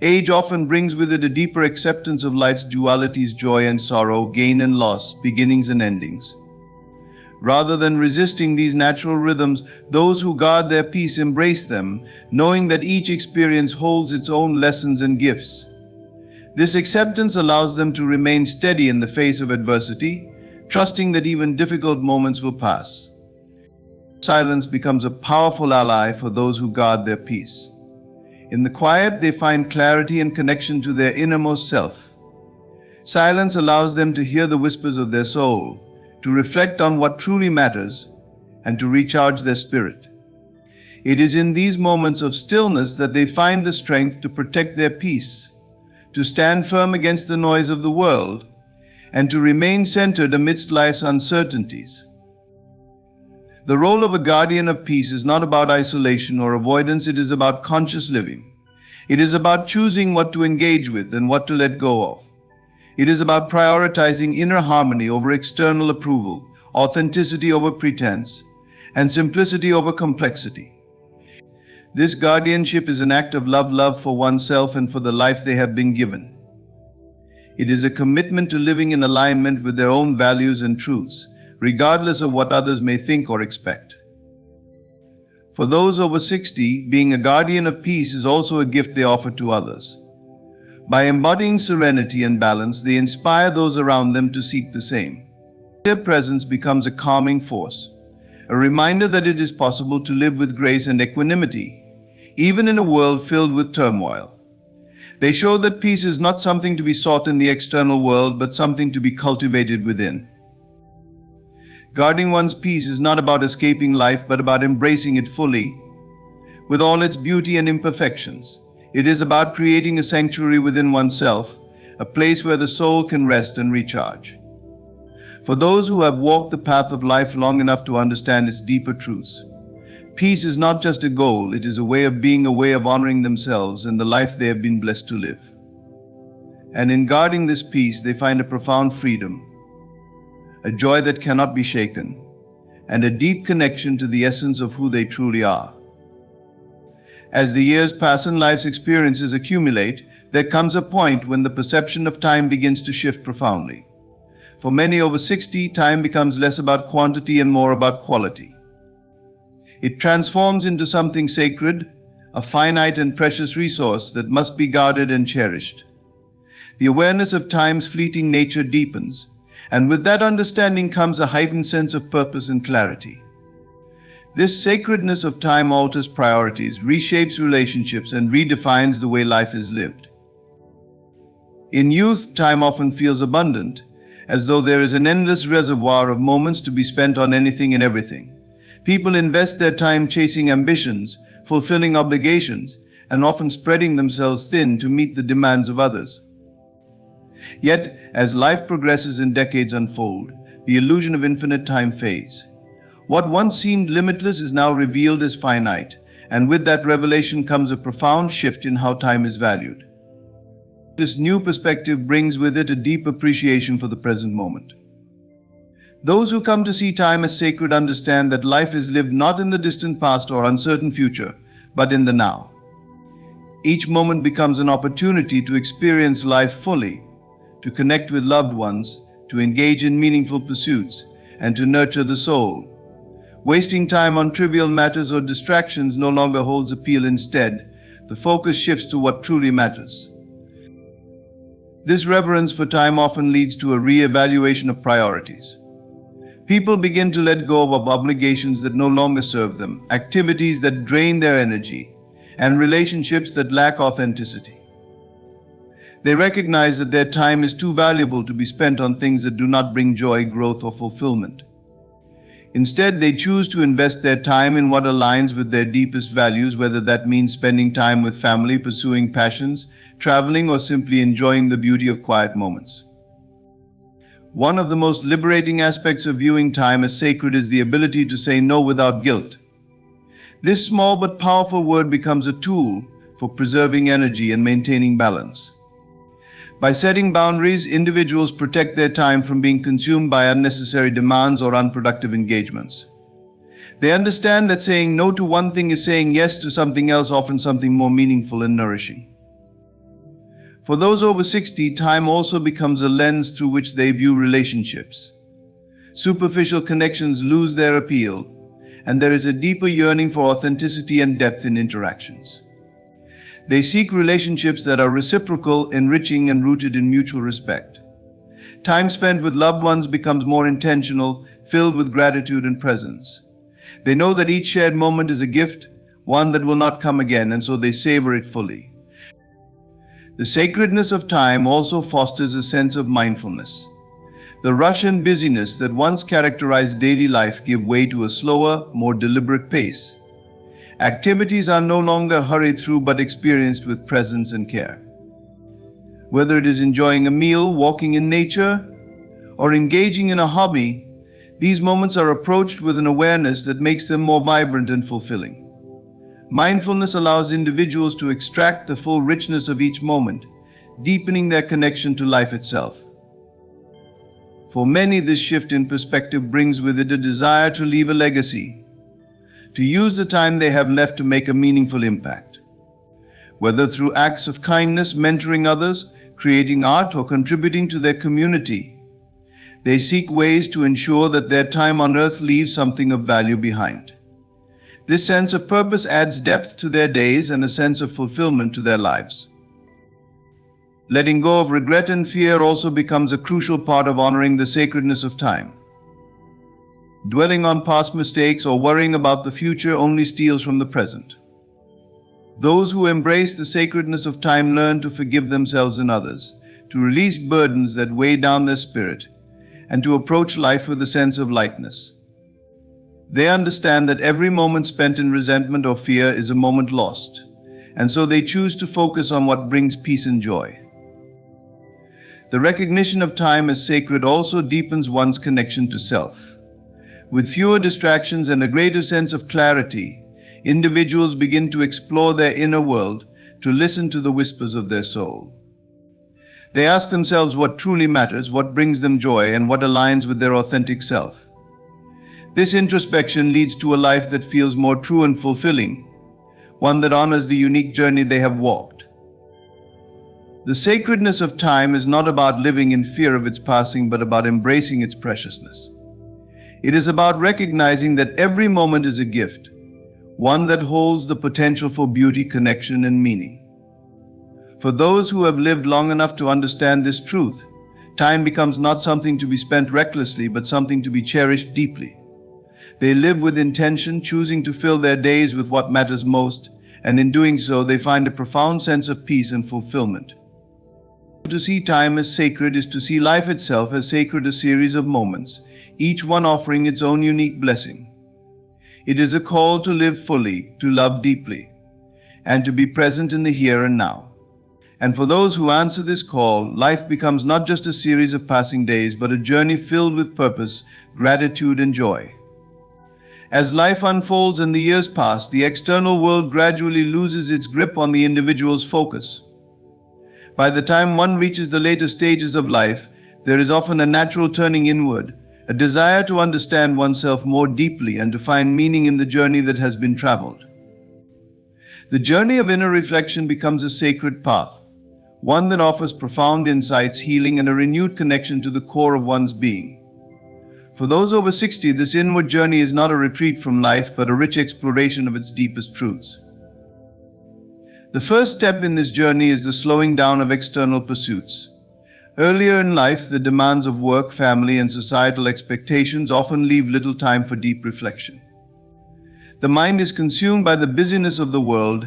Age often brings with it a deeper acceptance of life's dualities: joy and sorrow, gain and loss, beginnings and endings. Rather than resisting these natural rhythms, those who guard their peace embrace them, knowing that each experience holds its own lessons and gifts. This acceptance allows them to remain steady in the face of adversity, trusting that even difficult moments will pass. Silence becomes a powerful ally for those who guard their peace. In the quiet, they find clarity and connection to their innermost self. Silence allows them to hear the whispers of their soul, to reflect on what truly matters, and to recharge their spirit. It is in these moments of stillness that they find the strength to protect their peace, to stand firm against the noise of the world, and to remain centered amidst life's uncertainties. The role of a guardian of peace is not about isolation or avoidance, it is about conscious living. It is about choosing what to engage with and what to let go of. It is about prioritizing inner harmony over external approval, authenticity over pretense, and simplicity over complexity. This guardianship is an act of love for oneself and for the life they have been given. It is a commitment to living in alignment with their own values and truths, regardless of what others may think or expect. For those over 60, being a guardian of peace is also a gift they offer to others. By embodying serenity and balance, they inspire those around them to seek the same. Their presence becomes a calming force, a reminder that it is possible to live with grace and equanimity, even in a world filled with turmoil. They show that peace is not something to be sought in the external world, but something to be cultivated within. Guarding one's peace is not about escaping life, but about embracing it fully, with all its beauty and imperfections. It is about creating a sanctuary within oneself, a place where the soul can rest and recharge. For those who have walked the path of life long enough to understand its deeper truths, peace is not just a goal, it is a way of being, a way of honoring themselves and the life they have been blessed to live. And in guarding this peace, they find a profound freedom, a joy that cannot be shaken, and a deep connection to the essence of who they truly are. As the years pass and life's experiences accumulate, there comes a point when the perception of time begins to shift profoundly. For many over 60, time becomes less about quantity and more about quality. It transforms into something sacred, a finite and precious resource that must be guarded and cherished. The awareness of time's fleeting nature deepens, and with that understanding comes a heightened sense of purpose and clarity. This sacredness of time alters priorities, reshapes relationships, and redefines the way life is lived. In youth, time often feels abundant, as though there is an endless reservoir of moments to be spent on anything and everything. People invest their time chasing ambitions, fulfilling obligations, and often spreading themselves thin to meet the demands of others. Yet, as life progresses and decades unfold, the illusion of infinite time fades. What once seemed limitless is now revealed as finite, and with that revelation comes a profound shift in how time is valued. This new perspective brings with it a deep appreciation for the present moment. Those who come to see time as sacred understand that life is lived not in the distant past or uncertain future, but in the now. Each moment becomes an opportunity to experience life fully, to connect with loved ones, to engage in meaningful pursuits, and to nurture the soul. Wasting time on trivial matters or distractions no longer holds appeal. Instead, the focus shifts to what truly matters. This reverence for time often leads to a re-evaluation of priorities. People begin to let go of obligations that no longer serve them, activities that drain their energy, and relationships that lack authenticity. They recognize that their time is too valuable to be spent on things that do not bring joy, growth, or fulfillment. Instead, they choose to invest their time in what aligns with their deepest values, whether that means spending time with family, pursuing passions, traveling, or simply enjoying the beauty of quiet moments. One of the most liberating aspects of viewing time as sacred is the ability to say no without guilt. This small but powerful word becomes a tool for preserving energy and maintaining balance. By setting boundaries, individuals protect their time from being consumed by unnecessary demands or unproductive engagements. They understand that saying no to one thing is saying yes to something else, often something more meaningful and nourishing. For those over 60, time also becomes a lens through which they view relationships. Superficial connections lose their appeal, and there is a deeper yearning for authenticity and depth in interactions. They seek relationships that are reciprocal, enriching, and rooted in mutual respect. Time spent with loved ones becomes more intentional, filled with gratitude and presence. They know that each shared moment is a gift, one that will not come again, and so they savor it fully. The sacredness of time also fosters a sense of mindfulness. The rush and busyness that once characterized daily life give way to a slower, more deliberate pace. Activities are no longer hurried through but experienced with presence and care. Whether it is enjoying a meal, walking in nature, or engaging in a hobby, these moments are approached with an awareness that makes them more vibrant and fulfilling. Mindfulness allows individuals to extract the full richness of each moment, deepening their connection to life itself. For many, this shift in perspective brings with it a desire to leave a legacy, to use the time they have left to make a meaningful impact. Whether through acts of kindness, mentoring others, creating art, or contributing to their community, they seek ways to ensure that their time on earth leaves something of value behind. This sense of purpose adds depth to their days and a sense of fulfillment to their lives. Letting go of regret and fear also becomes a crucial part of honoring the sacredness of time. Dwelling on past mistakes or worrying about the future only steals from the present. Those who embrace the sacredness of time learn to forgive themselves and others, to release burdens that weigh down their spirit, and to approach life with a sense of lightness. They understand that every moment spent in resentment or fear is a moment lost, and so they choose to focus on what brings peace and joy. The recognition of time as sacred also deepens one's connection to self. With fewer distractions and a greater sense of clarity, individuals begin to explore their inner world, to listen to the whispers of their soul. They ask themselves what truly matters, what brings them joy, and what aligns with their authentic self. This introspection leads to a life that feels more true and fulfilling, one that honors the unique journey they have walked. The sacredness of time is not about living in fear of its passing, but about embracing its preciousness. It is about recognizing that every moment is a gift, one that holds the potential for beauty, connection, and meaning. For those who have lived long enough to understand this truth, time becomes not something to be spent recklessly, but something to be cherished deeply. They live with intention, choosing to fill their days with what matters most, and in doing so, they find a profound sense of peace and fulfillment. To see time as sacred is to see life itself as sacred, a series of moments, each one offering its own unique blessing. It is a call to live fully, to love deeply, and to be present in the here and now. And for those who answer this call, life becomes not just a series of passing days, but a journey filled with purpose, gratitude, and joy. As life unfolds and the years pass, the external world gradually loses its grip on the individual's focus. By the time one reaches the later stages of life, there is often a natural turning inward, a desire to understand oneself more deeply and to find meaning in the journey that has been traveled. The journey of inner reflection becomes a sacred path, one that offers profound insights, healing, and a renewed connection to the core of one's being. For those over 60, this inward journey is not a retreat from life, but a rich exploration of its deepest truths. The first step in this journey is the slowing down of external pursuits. Earlier in life, the demands of work, family, and societal expectations often leave little time for deep reflection. The mind is consumed by the busyness of the world,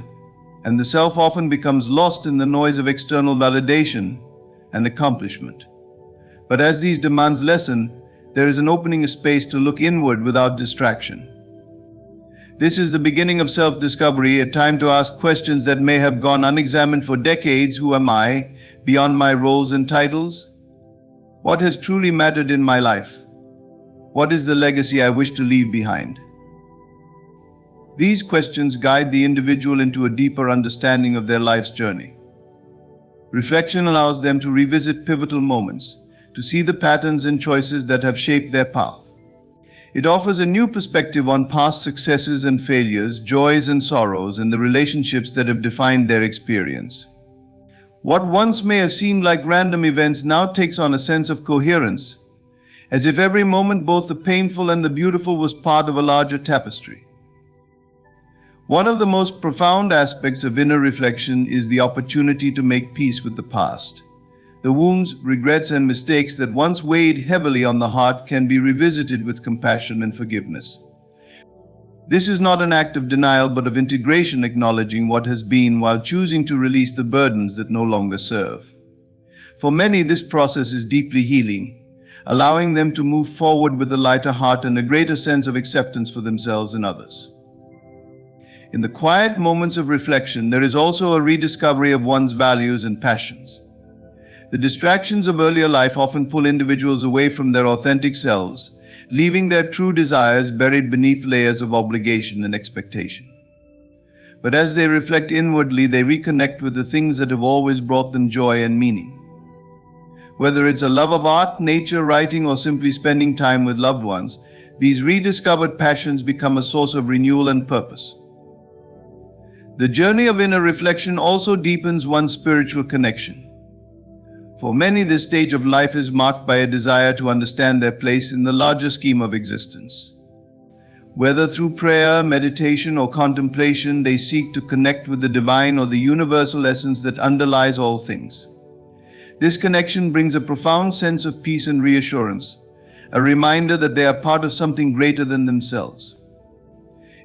and the self often becomes lost in the noise of external validation and accomplishment. But as these demands lessen, there is an opening of space to look inward without distraction. This is the beginning of self-discovery, a time to ask questions that may have gone unexamined for decades. Who am I, beyond my roles and titles? What has truly mattered in my life? What is the legacy I wish to leave behind? These questions guide the individual into a deeper understanding of their life's journey. Reflection allows them to revisit pivotal moments, to see the patterns and choices that have shaped their path. It offers a new perspective on past successes and failures, joys and sorrows, and the relationships that have defined their experience. What once may have seemed like random events now takes on a sense of coherence, as if every moment, both the painful and the beautiful, was part of a larger tapestry. One of the most profound aspects of inner reflection is the opportunity to make peace with the past. The wounds, regrets, and mistakes that once weighed heavily on the heart can be revisited with compassion and forgiveness. This is not an act of denial, but of integration, acknowledging what has been while choosing to release the burdens that no longer serve. For many, this process is deeply healing, allowing them to move forward with a lighter heart and a greater sense of acceptance for themselves and others. In the quiet moments of reflection, there is also a rediscovery of one's values and passions. The distractions of earlier life often pull individuals away from their authentic selves, leaving their true desires buried beneath layers of obligation and expectation. But as they reflect inwardly, they reconnect with the things that have always brought them joy and meaning. Whether it's a love of art, nature, writing, or simply spending time with loved ones, these rediscovered passions become a source of renewal and purpose. The journey of inner reflection also deepens one's spiritual connection. For many, this stage of life is marked by a desire to understand their place in the larger scheme of existence. Whether through prayer, meditation, or contemplation, they seek to connect with the divine or the universal essence that underlies all things. This connection brings a profound sense of peace and reassurance, a reminder that they are part of something greater than themselves.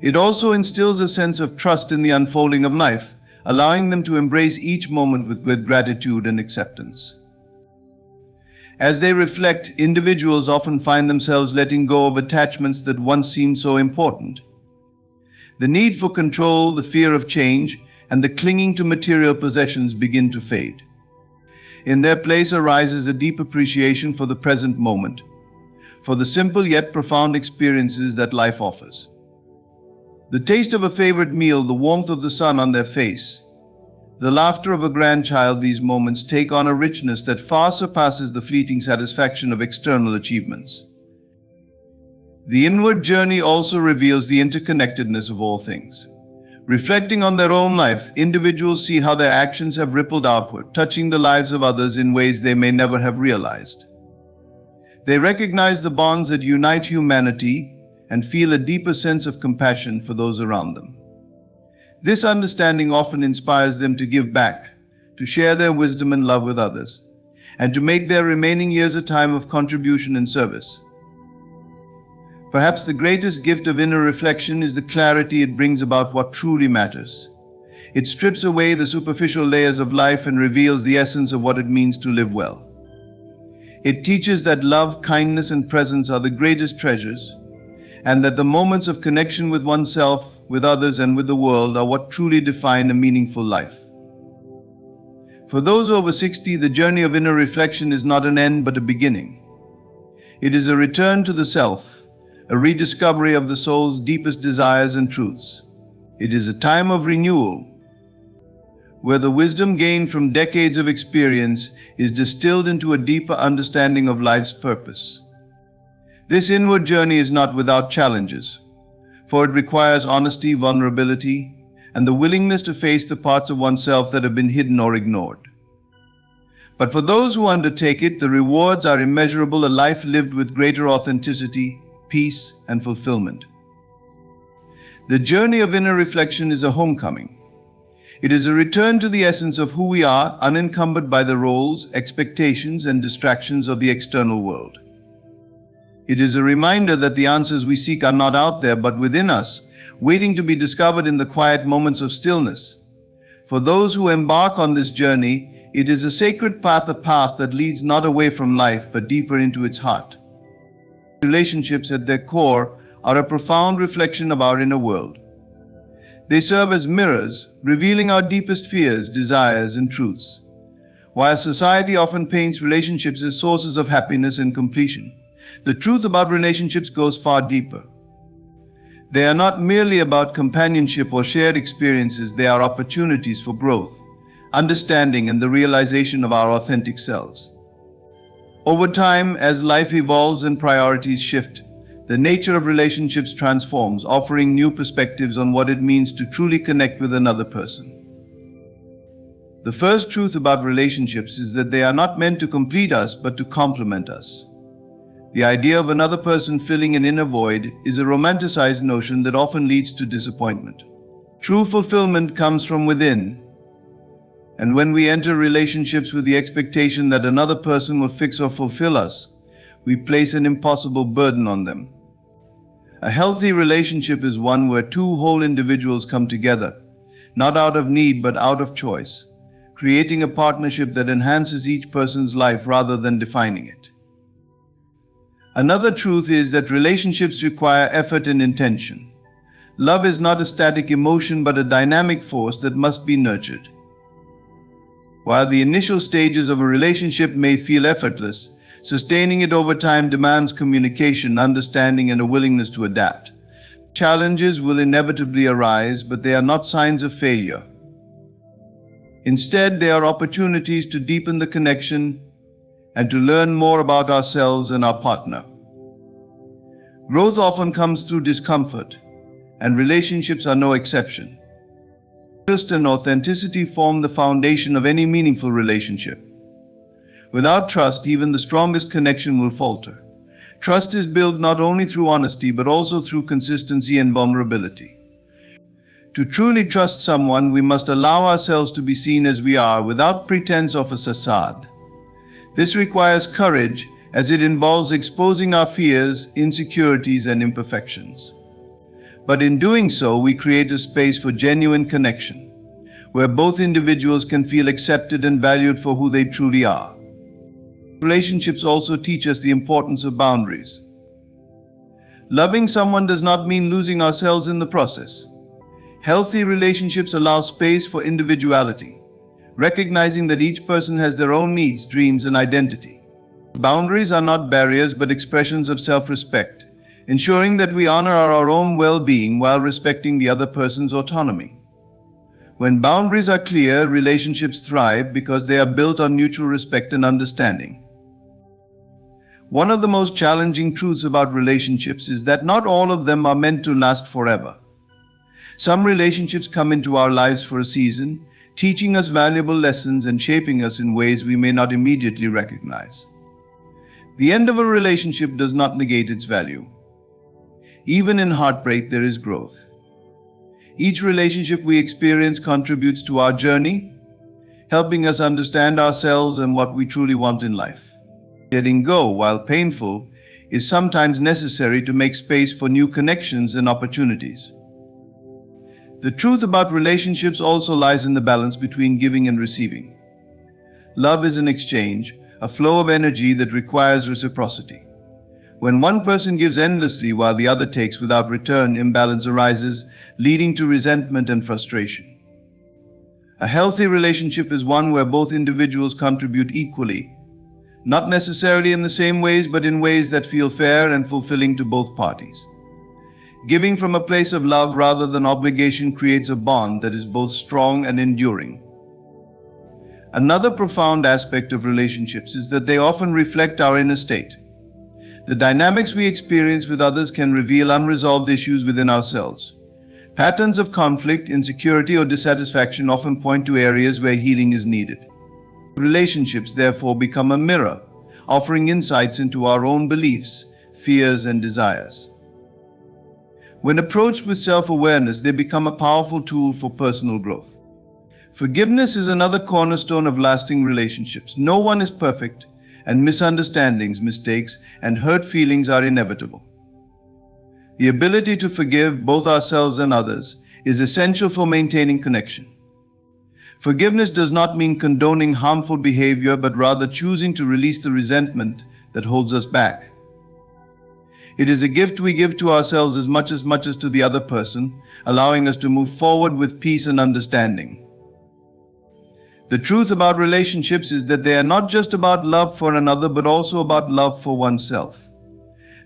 It also instills a sense of trust in the unfolding of life, allowing them to embrace each moment with gratitude and acceptance. As they reflect, individuals often find themselves letting go of attachments that once seemed so important. The need for control, the fear of change, and the clinging to material possessions begin to fade. In their place arises a deep appreciation for the present moment, for the simple yet profound experiences that life offers. The taste of a favorite meal, the warmth of the sun on their face, the laughter of a grandchild, these moments take on a richness that far surpasses the fleeting satisfaction of external achievements. The inward journey also reveals the interconnectedness of all things. Reflecting on their own life, individuals see how their actions have rippled outward, touching the lives of others in ways they may never have realized. They recognize the bonds that unite humanity, and feel a deeper sense of compassion for those around them. This understanding often inspires them to give back, to share their wisdom and love with others, and to make their remaining years a time of contribution and service. Perhaps the greatest gift of inner reflection is the clarity it brings about what truly matters. It strips away the superficial layers of life and reveals the essence of what it means to live well. It teaches that love, kindness, and presence are the greatest treasures, and that the moments of connection with oneself, with others, and with the world are what truly define a meaningful life. For those over 60, the journey of inner reflection is not an end but a beginning. It is a return to the self, a rediscovery of the soul's deepest desires and truths. It is a time of renewal, where the wisdom gained from decades of experience is distilled into a deeper understanding of life's purpose. This inward journey is not without challenges, for it requires honesty, vulnerability, and the willingness to face the parts of oneself that have been hidden or ignored. But for those who undertake it, the rewards are immeasurable, a life lived with greater authenticity, peace, and fulfillment. The journey of inner reflection is a homecoming. It is a return to the essence of who we are, unencumbered by the roles, expectations, and distractions of the external world. It is a reminder that the answers we seek are not out there but within us, waiting to be discovered in the quiet moments of stillness. For those who embark on this journey, it is a sacred path, a path that leads not away from life but deeper into its heart. Relationships at their core are a profound reflection of our inner world. They serve as mirrors, revealing our deepest fears, desires, and truths. While society often paints relationships as sources of happiness and completion, the truth about relationships goes far deeper. They are not merely about companionship or shared experiences, they are opportunities for growth, understanding, and the realization of our authentic selves. Over time, as life evolves and priorities shift, the nature of relationships transforms, offering new perspectives on what it means to truly connect with another person. The first truth about relationships is that they are not meant to complete us, but to complement us. The idea of another person filling an inner void is a romanticized notion that often leads to disappointment. True fulfillment comes from within, and when we enter relationships with the expectation that another person will fix or fulfill us, we place an impossible burden on them. A healthy relationship is one where two whole individuals come together, not out of need but out of choice, creating a partnership that enhances each person's life rather than defining it. Another truth is that relationships require effort and intention. Love is not a static emotion but a dynamic force that must be nurtured. While the initial stages of a relationship may feel effortless, sustaining it over time demands communication, understanding, and a willingness to adapt. Challenges will inevitably arise, but they are not signs of failure. Instead, they are opportunities to deepen the connection and to learn more about ourselves and our partner. Growth often comes through discomfort, and relationships are no exception. Trust and authenticity form the foundation of any meaningful relationship. Without trust, even the strongest connection will falter. Trust is built not only through honesty, but also through consistency and vulnerability. To truly trust someone, we must allow ourselves to be seen as we are, without pretense of a facade. This requires courage, as it involves exposing our fears, insecurities, and imperfections. But in doing so, we create a space for genuine connection, where both individuals can feel accepted and valued for who they truly are. Relationships also teach us the importance of boundaries. Loving someone does not mean losing ourselves in the process. Healthy relationships allow space for individuality, recognizing that each person has their own needs, dreams, and identity. Boundaries are not barriers but expressions of self-respect, ensuring that we honor our own well-being while respecting the other person's autonomy. When boundaries are clear, relationships thrive because they are built on mutual respect and understanding. One of the most challenging truths about relationships is that not all of them are meant to last forever. Some relationships come into our lives for a season, teaching us valuable lessons and shaping us in ways we may not immediately recognize. The end of a relationship does not negate its value. Even in heartbreak, there is growth. Each relationship we experience contributes to our journey, helping us understand ourselves and what we truly want in life. Letting go, while painful, is sometimes necessary to make space for new connections and opportunities. The truth about relationships also lies in the balance between giving and receiving. Love is an exchange, a flow of energy that requires reciprocity. When one person gives endlessly while the other takes without return, imbalance arises, leading to resentment and frustration. A healthy relationship is one where both individuals contribute equally, not necessarily in the same ways, but in ways that feel fair and fulfilling to both parties. Giving from a place of love rather than obligation creates a bond that is both strong and enduring. Another profound aspect of relationships is that they often reflect our inner state. The dynamics we experience with others can reveal unresolved issues within ourselves. Patterns of conflict, insecurity, or dissatisfaction often point to areas where healing is needed. Relationships therefore become a mirror, offering insights into our own beliefs, fears, and desires. When approached with self-awareness, they become a powerful tool for personal growth. Forgiveness is another cornerstone of lasting relationships. No one is perfect, and misunderstandings, mistakes, and hurt feelings are inevitable. The ability to forgive both ourselves and others is essential for maintaining connection. Forgiveness does not mean condoning harmful behavior, but rather choosing to release the resentment that holds us back. It is a gift we give to ourselves as much as to the other person, allowing us to move forward with peace and understanding. The truth about relationships is that they are not just about love for another, but also about love for oneself.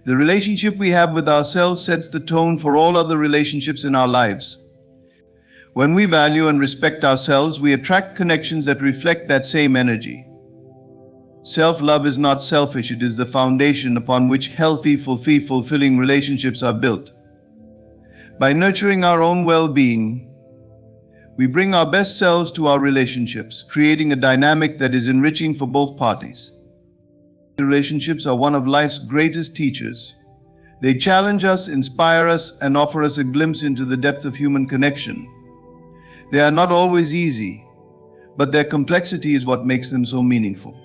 The relationship we have with ourselves sets the tone for all other relationships in our lives. When we value and respect ourselves, we attract connections that reflect that same energy. Self-love is not selfish, it is the foundation upon which healthy, fulfilling relationships are built. By nurturing our own well-being, we bring our best selves to our relationships, creating a dynamic that is enriching for both parties. Relationships are one of life's greatest teachers. They challenge us, inspire us, and offer us a glimpse into the depth of human connection. They are not always easy, but their complexity is what makes them so meaningful.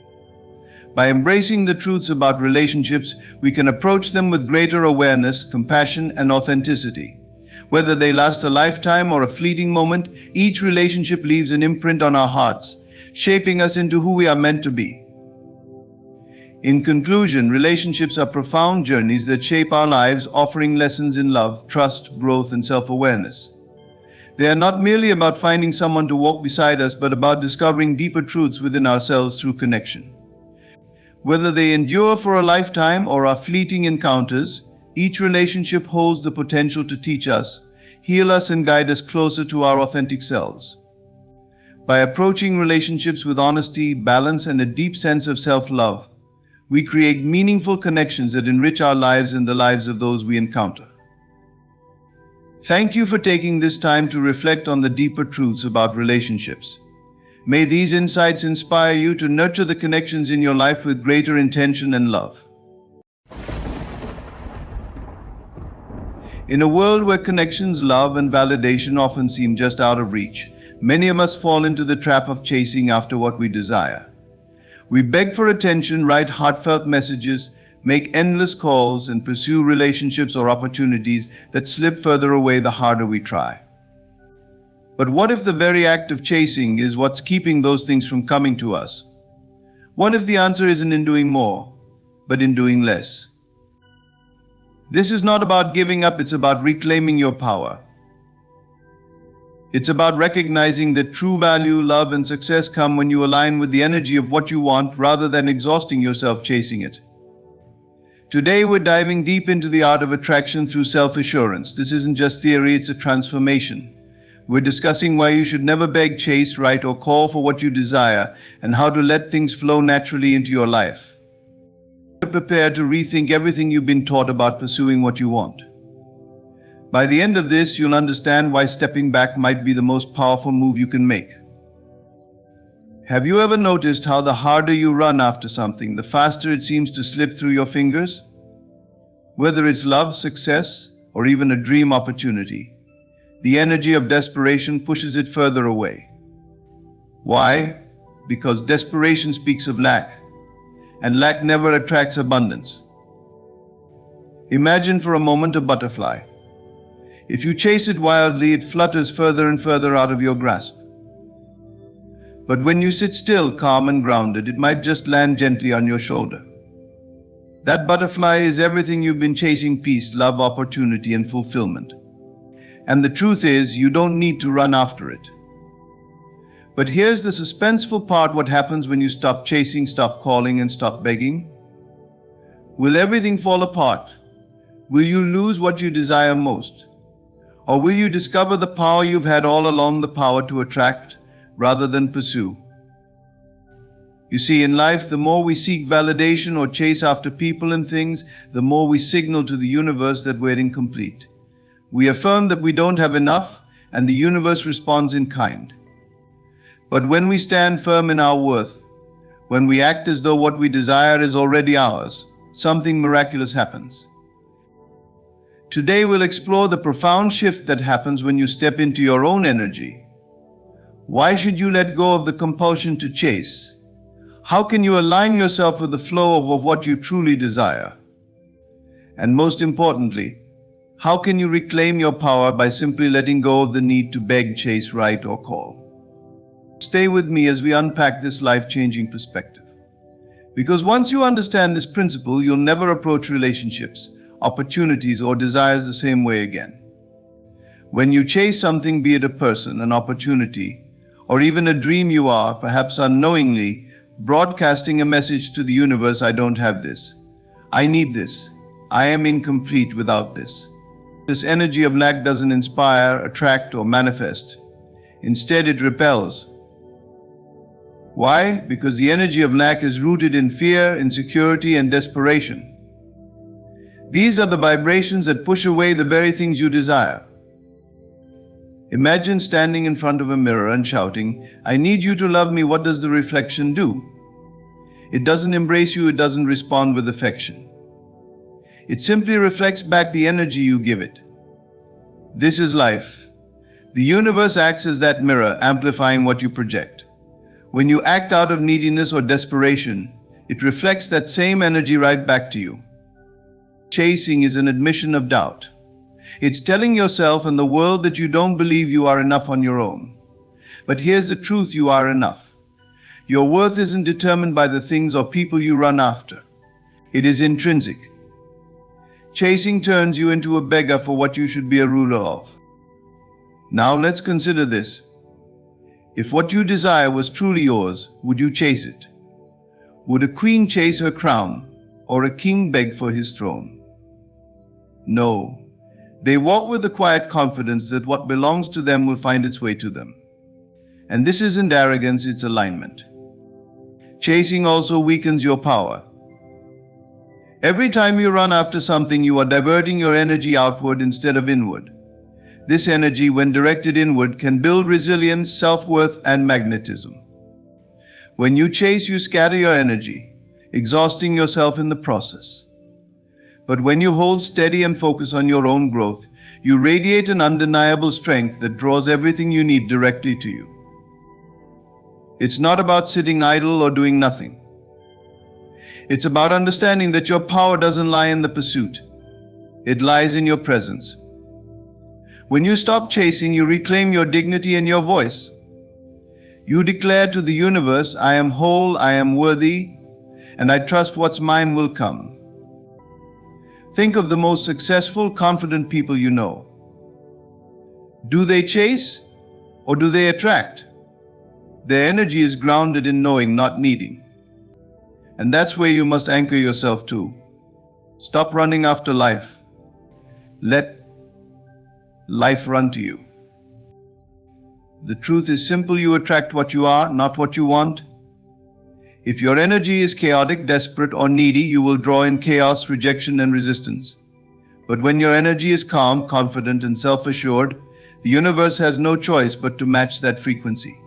By embracing the truths about relationships, we can approach them with greater awareness, compassion, and authenticity. Whether they last a lifetime or a fleeting moment, each relationship leaves an imprint on our hearts, shaping us into who we are meant to be. In conclusion, relationships are profound journeys that shape our lives, offering lessons in love, trust, growth, and self-awareness. They are not merely about finding someone to walk beside us, but about discovering deeper truths within ourselves through connection. Whether they endure for a lifetime or are fleeting encounters, each relationship holds the potential to teach us, heal us, and guide us closer to our authentic selves. By approaching relationships with honesty, balance, and a deep sense of self-love, we create meaningful connections that enrich our lives and the lives of those we encounter. Thank you for taking this time to reflect on the deeper truths about relationships. May these insights inspire you to nurture the connections in your life with greater intention and love. In a world where connections, love, and validation often seem just out of reach, many of us fall into the trap of chasing after what we desire. We beg for attention, write heartfelt messages, make endless calls, and pursue relationships or opportunities that slip further away the harder we try. But what if the very act of chasing is what's keeping those things from coming to us? What if the answer isn't in doing more, but in doing less? This is not about giving up, it's about reclaiming your power. It's about recognizing that true value, love, and success come when you align with the energy of what you want rather than exhausting yourself chasing it. Today we're diving deep into the art of attraction through self-assurance. This isn't just theory, it's a transformation. We're discussing why you should never beg, chase, write, or call for what you desire, and how to let things flow naturally into your life. Prepare to rethink everything you've been taught about pursuing what you want. By the end of this, you'll understand why stepping back might be the most powerful move you can make. Have you ever noticed how the harder you run after something, the faster it seems to slip through your fingers? Whether it's love, success, or even a dream opportunity, the energy of desperation pushes it further away. Why? Because desperation speaks of lack, and lack never attracts abundance. Imagine for a moment a butterfly. If you chase it wildly, it flutters further and further out of your grasp. But when you sit still, calm and grounded, it might just land gently on your shoulder. That butterfly is everything you've been chasing: peace, love, opportunity, and fulfillment. And the truth is, you don't need to run after it. But here's the suspenseful part: what happens when you stop chasing, stop calling, and stop begging? Will everything fall apart? Will you lose what you desire most? Or will you discover the power you've had all along, the power to attract rather than pursue? You see, in life, the more we seek validation or chase after people and things, the more we signal to the universe that we're incomplete. We affirm that we don't have enough, and the universe responds in kind. But when we stand firm in our worth, when we act as though what we desire is already ours, something miraculous happens. Today we'll explore the profound shift that happens when you step into your own energy. Why should you let go of the compulsion to chase? How can you align yourself with the flow of what you truly desire? And most importantly, how can you reclaim your power by simply letting go of the need to beg, chase, write, or call? Stay with me as we unpack this life-changing perspective. Because once you understand this principle, you'll never approach relationships, opportunities, or desires the same way again. When you chase something, be it a person, an opportunity, or even a dream, you are, perhaps unknowingly, broadcasting a message to the universe: I don't have this. I need this. I am incomplete without this. This energy of lack doesn't inspire, attract, or manifest. Instead, it repels. Why? Because the energy of lack is rooted in fear, insecurity, and desperation. These are the vibrations that push away the very things you desire. Imagine standing in front of a mirror and shouting, I need you to love me. What does the reflection do? It doesn't embrace you, it doesn't respond with affection. It simply reflects back the energy you give it. This is life. The universe acts as that mirror, amplifying what you project. When you act out of neediness or desperation, it reflects that same energy right back to you. Chasing is an admission of doubt. It's telling yourself and the world that you don't believe you are enough on your own. But here's the truth: you are enough. Your worth isn't determined by the things or people you run after. It is intrinsic. Chasing turns you into a beggar for what you should be a ruler of. Now let's consider this. If what you desire was truly yours, would you chase it? Would a queen chase her crown, or a king beg for his throne? No. They walk with the quiet confidence that what belongs to them will find its way to them. And this isn't arrogance, it's alignment. Chasing also weakens your power. Every time you run after something, you are diverting your energy outward instead of inward. This energy, when directed inward, can build resilience, self-worth, and magnetism. When you chase, you scatter your energy, exhausting yourself in the process. But when you hold steady and focus on your own growth, you radiate an undeniable strength that draws everything you need directly to you. It's not about sitting idle or doing nothing. It's about understanding that your power doesn't lie in the pursuit. It lies in your presence. When you stop chasing, you reclaim your dignity and your voice. You declare to the universe, I am whole, I am worthy, and I trust what's mine will come. Think of the most successful, confident people you know. Do they chase or do they attract? Their energy is grounded in knowing, not needing. And that's where you must anchor yourself to. Stop running after life. Let life run to you. The truth is simple: you attract what you are, not what you want. If your energy is chaotic, desperate, or needy, you will draw in chaos, rejection, and resistance. But when your energy is calm, confident, and self-assured, the universe has no choice but to match that frequency.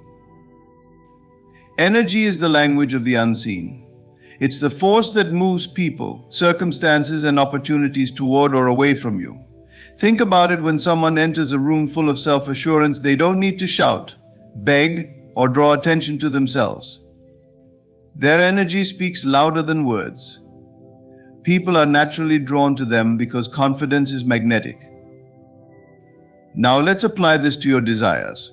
Energy is the language of the unseen. It's the force that moves people, circumstances, and opportunities toward or away from you. Think about it: when someone enters a room full of self-assurance, they don't need to shout, beg, or draw attention to themselves. Their energy speaks louder than words. People are naturally drawn to them because confidence is magnetic. Now let's apply this to your desires.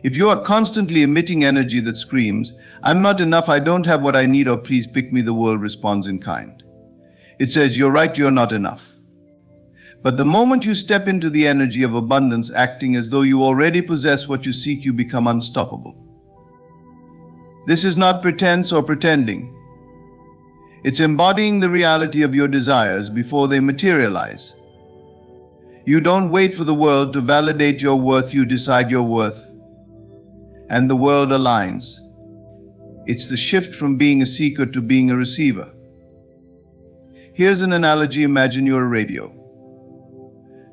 If you are constantly emitting energy that screams, "I'm not enough, I don't have what I need," or "please pick me," the world responds in kind. It says, "You're right, you're not enough." But the moment you step into the energy of abundance, acting as though you already possess what you seek, you become unstoppable. This is not pretense or pretending. It's embodying the reality of your desires before they materialize. You don't wait for the world to validate your worth, you decide your worth, and the world aligns. It's the shift from being a seeker to being a receiver. Here's an analogy: imagine you're a radio.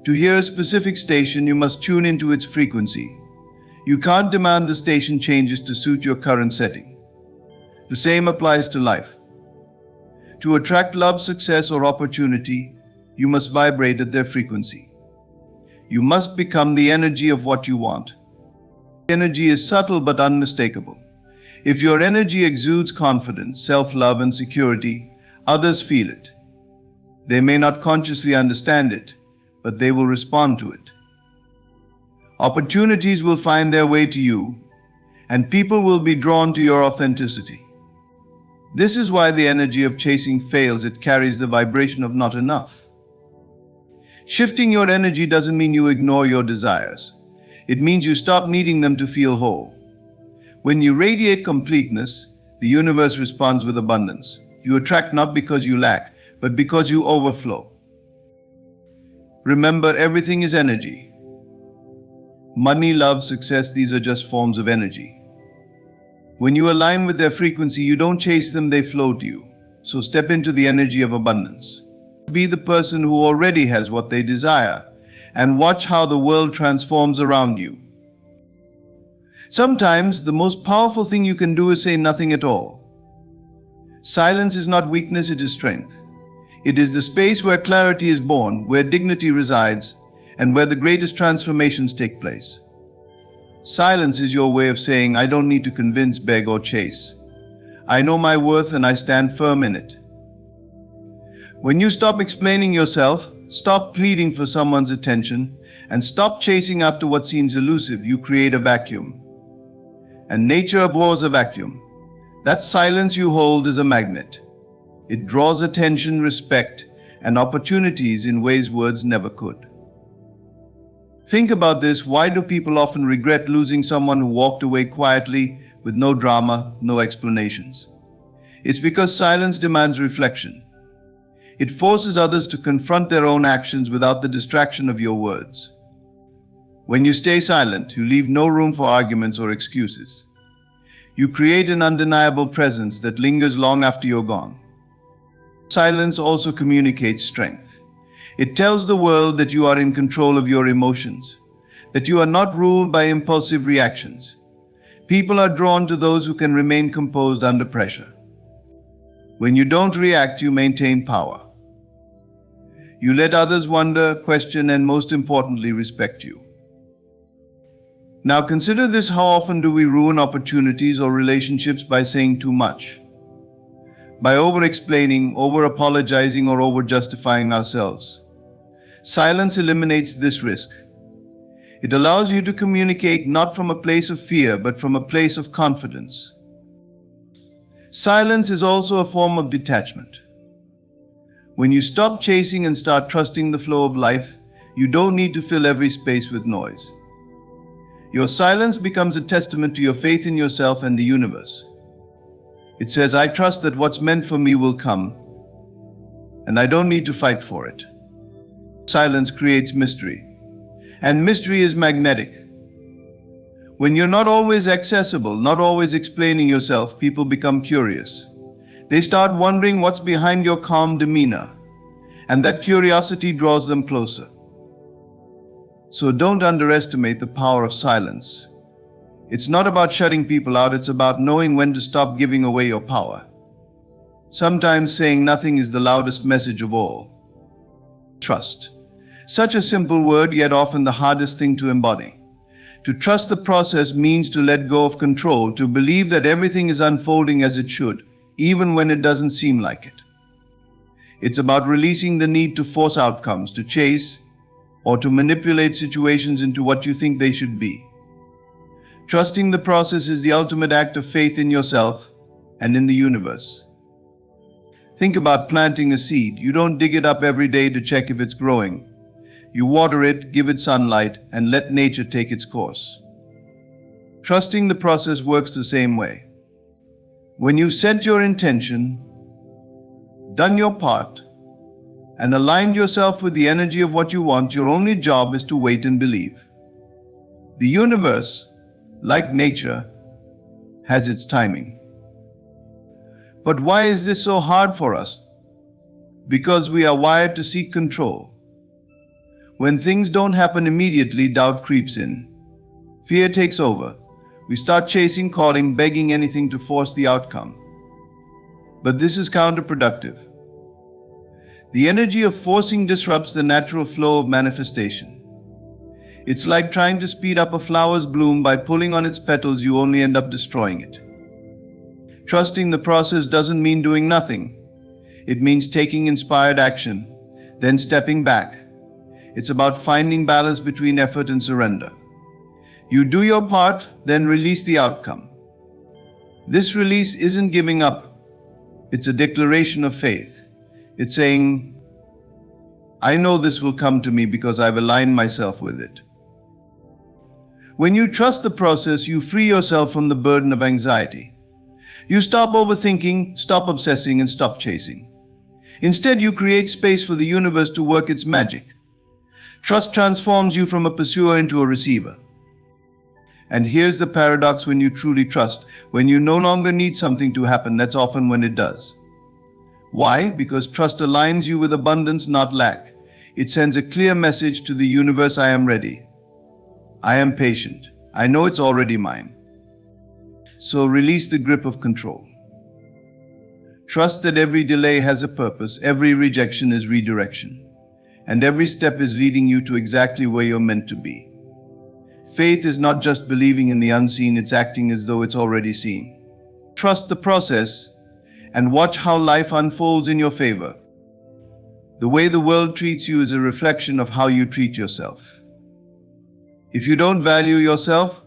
To hear a specific station, you must tune into its frequency. You can't demand the station changes to suit your current setting. The same applies to life. To attract love, success, or opportunity, you must vibrate at their frequency. You must become the energy of what you want. Energy is subtle but unmistakable. If your energy exudes confidence, self-love, and security, others feel it. They may not consciously understand it, but they will respond to it. Opportunities will find their way to you, and people will be drawn to your authenticity. This is why the energy of chasing fails. It carries the vibration of not enough. Shifting your energy doesn't mean you ignore your desires. It means you stop needing them to feel whole. When you radiate completeness, the universe responds with abundance. You attract not because you lack, but because you overflow. Remember, everything is energy. Money, love, success, these are just forms of energy. When you align with their frequency, you don't chase them, they flow to you. So step into the energy of abundance. Be the person who already has what they desire, and watch how the world transforms around you. Sometimes the most powerful thing you can do is say nothing at all. Silence is not weakness, it is strength. It is the space where clarity is born, where dignity resides, and where the greatest transformations take place. Silence is your way of saying, "I don't need to convince, beg, or chase. I know my worth and I stand firm in it." When you stop explaining yourself, stop pleading for someone's attention, and stop chasing after what seems elusive, you create a vacuum. And nature abhors a vacuum. That silence you hold is a magnet. It draws attention, respect, and opportunities in ways words never could. Think about this: why do people often regret losing someone who walked away quietly, with no drama, no explanations? It's because silence demands reflection. It forces others to confront their own actions without the distraction of your words. When you stay silent, you leave no room for arguments or excuses. You create an undeniable presence that lingers long after you're gone. Silence also communicates strength. It tells the world that you are in control of your emotions, that you are not ruled by impulsive reactions. People are drawn to those who can remain composed under pressure. When you don't react, you maintain power. You let others wonder, question, and most importantly, respect you. Now consider this: how often do we ruin opportunities or relationships by saying too much? By over-explaining, over-apologizing, or over-justifying ourselves. Silence eliminates this risk. It allows you to communicate not from a place of fear, but from a place of confidence. Silence is also a form of detachment. When you stop chasing and start trusting the flow of life, you don't need to fill every space with noise. Your silence becomes a testament to your faith in yourself and the universe. It says, "I trust that what's meant for me will come, and I don't need to fight for it." Silence creates mystery, and mystery is magnetic. When you're not always accessible, not always explaining yourself, people become curious. They start wondering what's behind your calm demeanor, and that curiosity draws them closer. So don't underestimate the power of silence. It's not about shutting people out, it's about knowing when to stop giving away your power. Sometimes saying nothing is the loudest message of all. Trust. Such a simple word, yet often the hardest thing to embody. To trust the process means to let go of control, to believe that everything is unfolding as it should, even when it doesn't seem like it. It's about releasing the need to force outcomes, to chase, or to manipulate situations into what you think they should be. Trusting the process is the ultimate act of faith in yourself and in the universe. Think about planting a seed. You don't dig it up every day to check if it's growing. You water it, give it sunlight, and let nature take its course. Trusting the process works the same way. When you set your intention, done your part, and aligned yourself with the energy of what you want, your only job is to wait and believe. The universe, like nature, has its timing. But why is this so hard for us? Because we are wired to seek control. When things don't happen immediately, doubt creeps in. Fear takes over. We start chasing, calling, begging anything to force the outcome. But this is counterproductive. The energy of forcing disrupts the natural flow of manifestation. It's like trying to speed up a flower's bloom by pulling on its petals. You only end up destroying it. Trusting the process doesn't mean doing nothing. It means taking inspired action, then stepping back. It's about finding balance between effort and surrender. You do your part, then release the outcome. This release isn't giving up. It's a declaration of faith. It's saying, I know this will come to me because I've aligned myself with it. When you trust the process, you free yourself from the burden of anxiety. You stop overthinking, stop obsessing, and stop chasing. Instead, you create space for the universe to work its magic. Trust transforms you from a pursuer into a receiver. And here's the paradox: when you truly trust, when you no longer need something to happen, that's often when it does. Why? Because trust aligns you with abundance, not lack. It sends a clear message to the universe: I am ready. I am patient. I know it's already mine. So release the grip of control. Trust that every delay has a purpose, every rejection is redirection, and every step is leading you to exactly where you're meant to be. Faith is not just believing in the unseen, it's acting as though it's already seen. Trust the process and watch how life unfolds in your favor. The way the world treats you is a reflection of how you treat yourself. If you don't value yourself,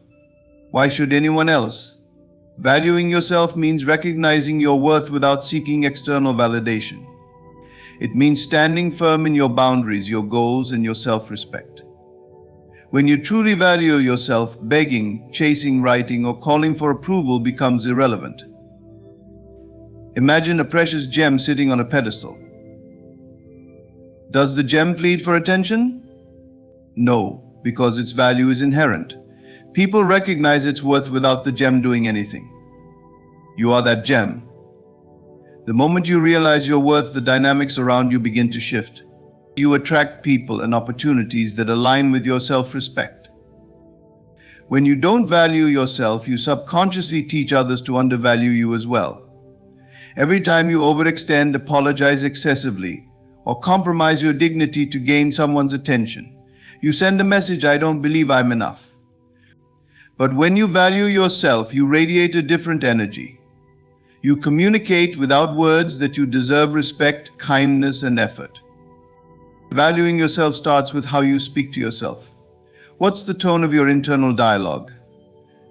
why should anyone else? Valuing yourself means recognizing your worth without seeking external validation. It means standing firm in your boundaries, your goals, and your self-respect. When you truly value yourself, begging, chasing, writing, or calling for approval becomes irrelevant. Imagine a precious gem sitting on a pedestal. Does the gem plead for attention? No, because its value is inherent. People recognize its worth without the gem doing anything. You are that gem. The moment you realize your worth, the dynamics around you begin to shift. You attract people and opportunities that align with your self-respect. When you don't value yourself, you subconsciously teach others to undervalue you as well. Every time you overextend, apologize excessively, or compromise your dignity to gain someone's attention, you send a message: I don't believe I'm enough. But when you value yourself, you radiate a different energy. You communicate without words that you deserve respect, kindness, and effort. Valuing yourself starts with how you speak to yourself. What's the tone of your internal dialogue?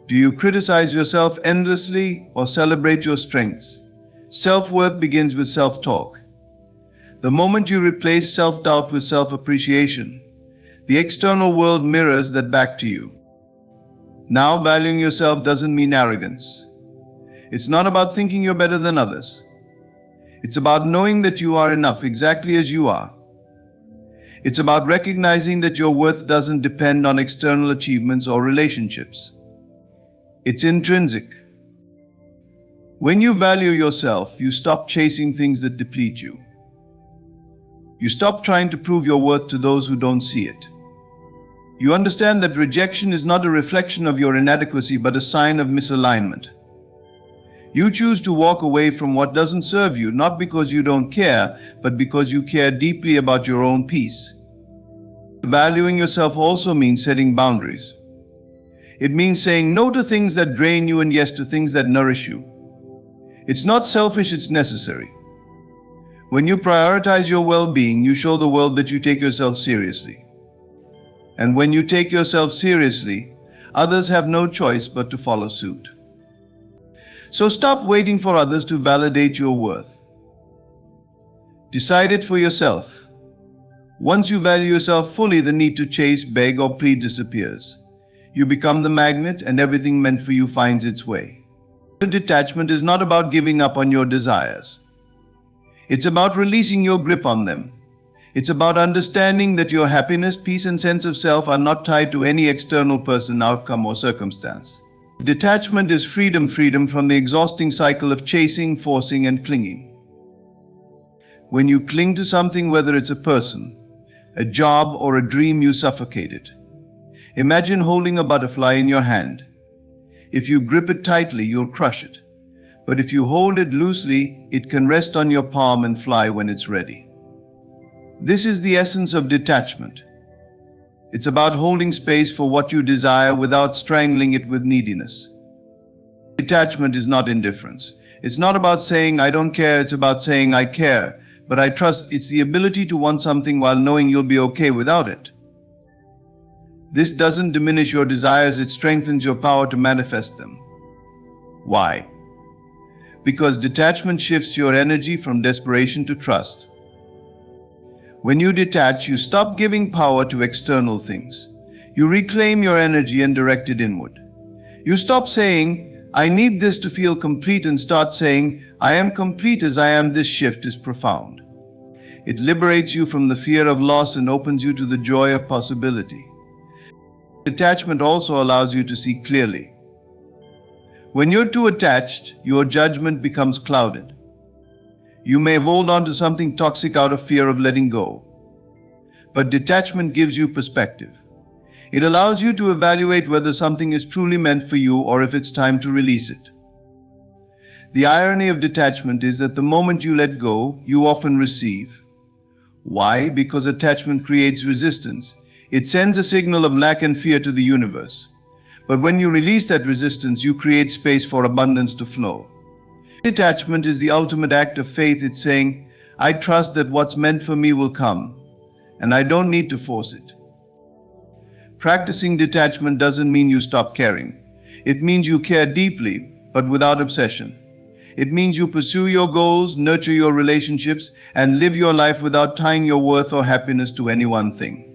Do you criticize yourself endlessly or celebrate your strengths? Self-worth begins with self-talk. The moment you replace self-doubt with self-appreciation, the external world mirrors that back to you. Now, valuing yourself doesn't mean arrogance. It's not about thinking you're better than others. It's about knowing that you are enough exactly as you are. It's about recognizing that your worth doesn't depend on external achievements or relationships. It's intrinsic. When you value yourself, you stop chasing things that deplete you. You stop trying to prove your worth to those who don't see it. You understand that rejection is not a reflection of your inadequacy, but a sign of misalignment. You choose to walk away from what doesn't serve you, not because you don't care, but because you care deeply about your own peace. Valuing yourself also means setting boundaries. It means saying no to things that drain you and yes to things that nourish you. It's not selfish, it's necessary. When you prioritize your well-being, you show the world that you take yourself seriously. And when you take yourself seriously, others have no choice but to follow suit. So stop waiting for others to validate your worth. Decide it for yourself. Once you value yourself fully, the need to chase, beg, or plead disappears. You become the magnet, and everything meant for you finds its way. Detachment is not about giving up on your desires. It's about releasing your grip on them. It's about understanding that your happiness, peace, and sense of self are not tied to any external person, outcome, or circumstance. Detachment is freedom from the exhausting cycle of chasing, forcing, and clinging. When you cling to something, whether it's a person, a job, or a dream, you suffocate it. Imagine holding a butterfly in your hand. If you grip it tightly, you'll crush it. But if you hold it loosely, it can rest on your palm and fly when it's ready. This is the essence of detachment. It's about holding space for what you desire without strangling it with neediness. Detachment is not indifference. It's not about saying, I don't care, it's about saying, I care, but I trust. It's the ability to want something while knowing you'll be okay without it. This doesn't diminish your desires, it strengthens your power to manifest them. Why? Because detachment shifts your energy from desperation to trust. When you detach, you stop giving power to external things. You reclaim your energy and direct it inward. You stop saying, I need this to feel complete, and start saying, I am complete as I am. This shift is profound. It liberates you from the fear of loss and opens you to the joy of possibility. Detachment also allows you to see clearly. When you're too attached, your judgment becomes clouded. You may hold on to something toxic out of fear of letting go. But detachment gives you perspective. It allows you to evaluate whether something is truly meant for you or if it's time to release it. The irony of detachment is that the moment you let go, you often receive. Why? Because attachment creates resistance. It sends a signal of lack and fear to the universe. But when you release that resistance, you create space for abundance to flow. Detachment is the ultimate act of faith. It's saying, I trust that what's meant for me will come, and I don't need to force it. Practicing detachment doesn't mean you stop caring. It means you care deeply, but without obsession. It means you pursue your goals, nurture your relationships, and live your life without tying your worth or happiness to any one thing.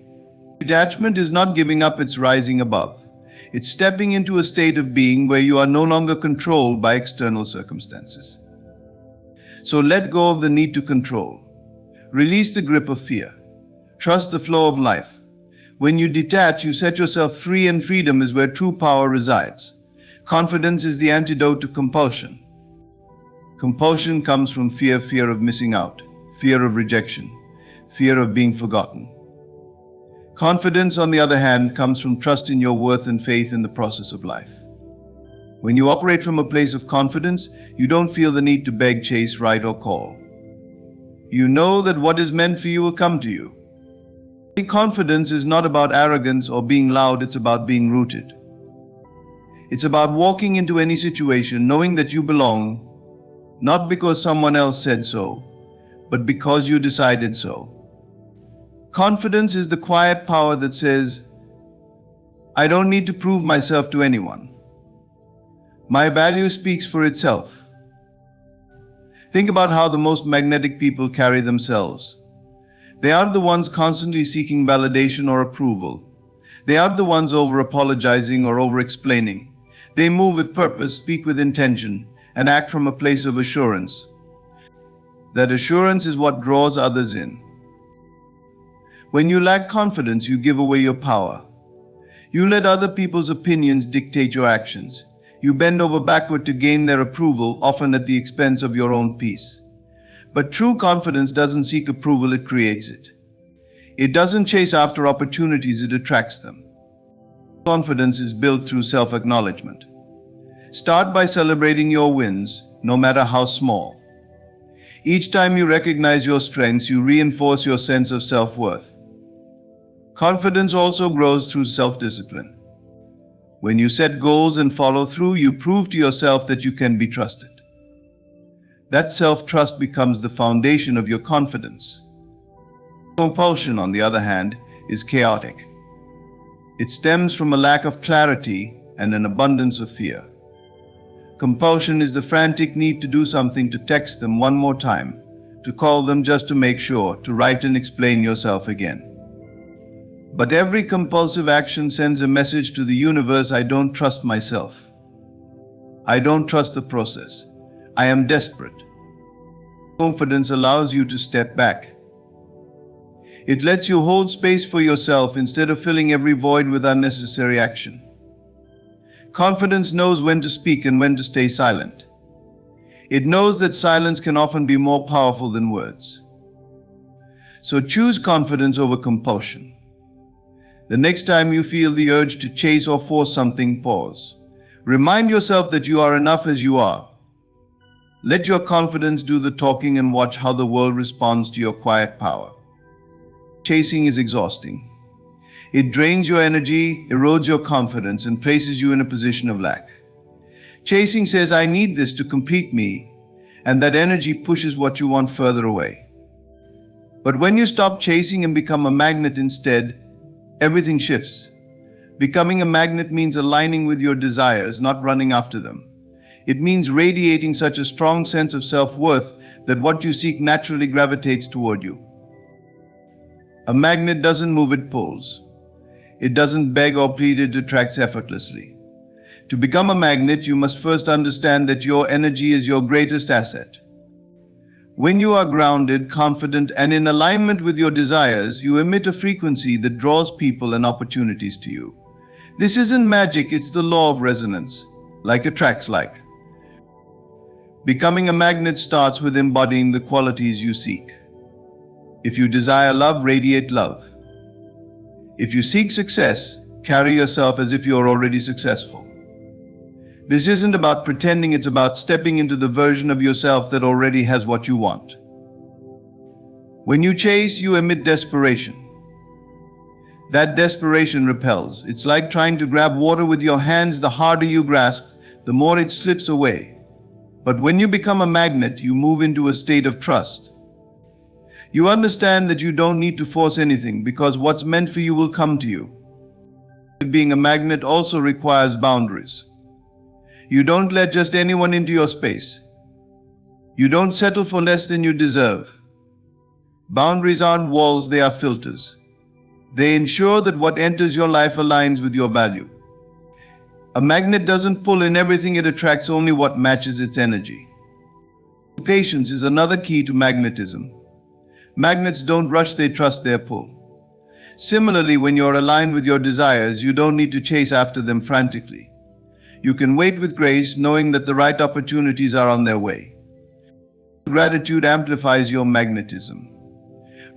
Detachment is not giving up, it's rising above. It's stepping into a state of being where you are no longer controlled by external circumstances. So let go of the need to control. Release the grip of fear. Trust the flow of life. When you detach, you set yourself free, and freedom is where true power resides. Confidence is the antidote to compulsion. Compulsion comes from fear of missing out, fear of rejection, fear of being forgotten. Confidence, on the other hand, comes from trust in your worth and faith in the process of life. When you operate from a place of confidence, you don't feel the need to beg, chase, write, or call. You know that what is meant for you will come to you. Confidence is not about arrogance or being loud, it's about being rooted. It's about walking into any situation knowing that you belong, not because someone else said so, but because you decided so. Confidence is the quiet power that says, I don't need to prove myself to anyone. My value speaks for itself. Think about how the most magnetic people carry themselves. They aren't the ones constantly seeking validation or approval. They aren't the ones over-apologizing or over-explaining. They move with purpose, speak with intention, and act from a place of assurance. That assurance is what draws others in. When you lack confidence, you give away your power. You let other people's opinions dictate your actions. You bend over backward to gain their approval, often at the expense of your own peace. But true confidence doesn't seek approval, it creates it. It doesn't chase after opportunities, it attracts them. Confidence is built through self-acknowledgement. Start by celebrating your wins, no matter how small. Each time you recognize your strengths, you reinforce your sense of self-worth. Confidence also grows through self-discipline. When you set goals and follow through, you prove to yourself that you can be trusted. That self-trust becomes the foundation of your confidence. Compulsion, on the other hand, is chaotic. It stems from a lack of clarity and an abundance of fear. Compulsion is the frantic need to do something, to text them one more time, to call them just to make sure, to write and explain yourself again. But every compulsive action sends a message to the universe: I don't trust myself. I don't trust the process. I am desperate. Confidence allows you to step back. It lets you hold space for yourself instead of filling every void with unnecessary action. Confidence knows when to speak and when to stay silent. It knows that silence can often be more powerful than words. So choose confidence over compulsion. The next time you feel the urge to chase or force something, pause. Remind yourself that you are enough as you are. Let your confidence do the talking and watch how the world responds to your quiet power. Chasing is exhausting. It drains your energy, erodes your confidence, and places you in a position of lack. Chasing says, I need this to complete me, and that energy pushes what you want further away. But when you stop chasing and become a magnet instead, everything shifts. Becoming a magnet means aligning with your desires, not running after them. It means radiating such a strong sense of self-worth that what you seek naturally gravitates toward you. A magnet doesn't move, it pulls. It doesn't beg or plead, it attracts effortlessly. To become a magnet, you must first understand that your energy is your greatest asset. When you are grounded, confident, and in alignment with your desires, you emit a frequency that draws people and opportunities to you. This isn't magic, it's the law of resonance, like attracts like. Becoming a magnet starts with embodying the qualities you seek. If you desire love, radiate love. If you seek success, carry yourself as if you're already successful. This isn't about pretending, it's about stepping into the version of yourself that already has what you want. When you chase, you emit desperation. That desperation repels. It's like trying to grab water with your hands. The harder you grasp, the more it slips away. But when you become a magnet, you move into a state of trust. You understand that you don't need to force anything because what's meant for you will come to you. Being a magnet also requires boundaries. You don't let just anyone into your space. You don't settle for less than you deserve. Boundaries aren't walls, they are filters. They ensure that what enters your life aligns with your value. A magnet doesn't pull in everything, it attracts only what matches its energy. Patience is another key to magnetism. Magnets don't rush, they trust their pull. Similarly, when you're aligned with your desires, you don't need to chase after them frantically. You can wait with grace, knowing that the right opportunities are on their way. Gratitude amplifies your magnetism.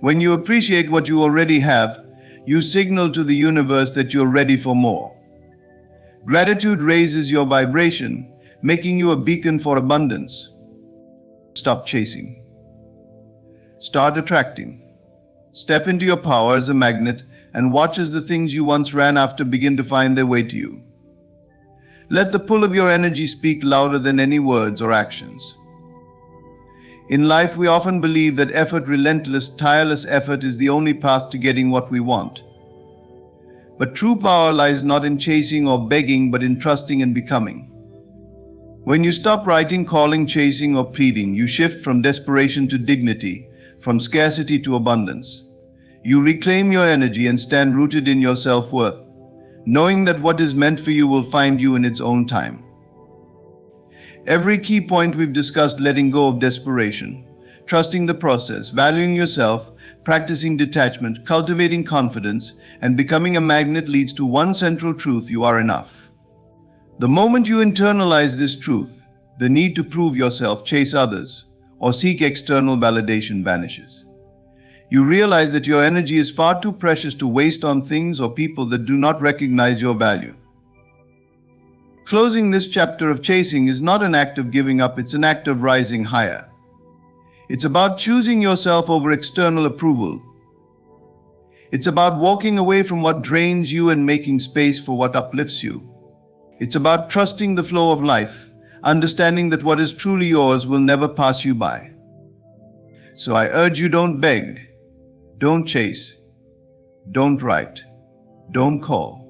When you appreciate what you already have, you signal to the universe that you're ready for more. Gratitude raises your vibration, making you a beacon for abundance. Stop chasing. Start attracting. Step into your power as a magnet and watch as the things you once ran after begin to find their way to you. Let the pull of your energy speak louder than any words or actions. In life, we often believe that effort, relentless, tireless effort, is the only path to getting what we want. But true power lies not in chasing or begging, but in trusting and becoming. When you stop writing, calling, chasing, or pleading, you shift from desperation to dignity, from scarcity to abundance. You reclaim your energy and stand rooted in your self-worth, knowing that what is meant for you will find you in its own time. Every key point we've discussed: letting go of desperation, trusting the process, valuing yourself, practicing detachment, cultivating confidence, and becoming a magnet, leads to one central truth: you are enough. The moment you internalize this truth, the need to prove yourself, chase others, or seek external validation vanishes. You realize that your energy is far too precious to waste on things or people that do not recognize your value. Closing this chapter of chasing is not an act of giving up, it's an act of rising higher. It's about choosing yourself over external approval. It's about walking away from what drains you and making space for what uplifts you. It's about trusting the flow of life, understanding that what is truly yours will never pass you by. So I urge you, don't beg, don't chase, don't write, don't call.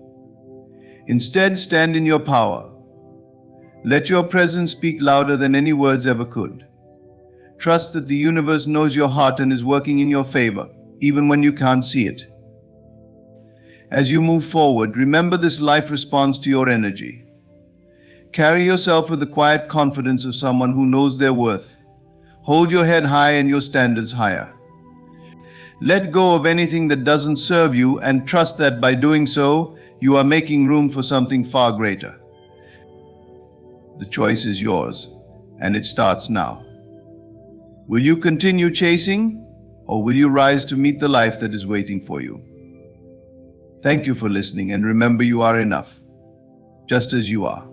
Instead, stand in your power. Let your presence speak louder than any words ever could. Trust that the universe knows your heart and is working in your favor, even when you can't see it. As you move forward, remember this life responds to your energy. Carry yourself with the quiet confidence of someone who knows their worth. Hold your head high and your standards higher. Let go of anything that doesn't serve you and trust that by doing so, you are making room for something far greater. The choice is yours, and it starts now. Will you continue chasing, or will you rise to meet the life that is waiting for you? Thank you for listening, and remember, you are enough, just as you are.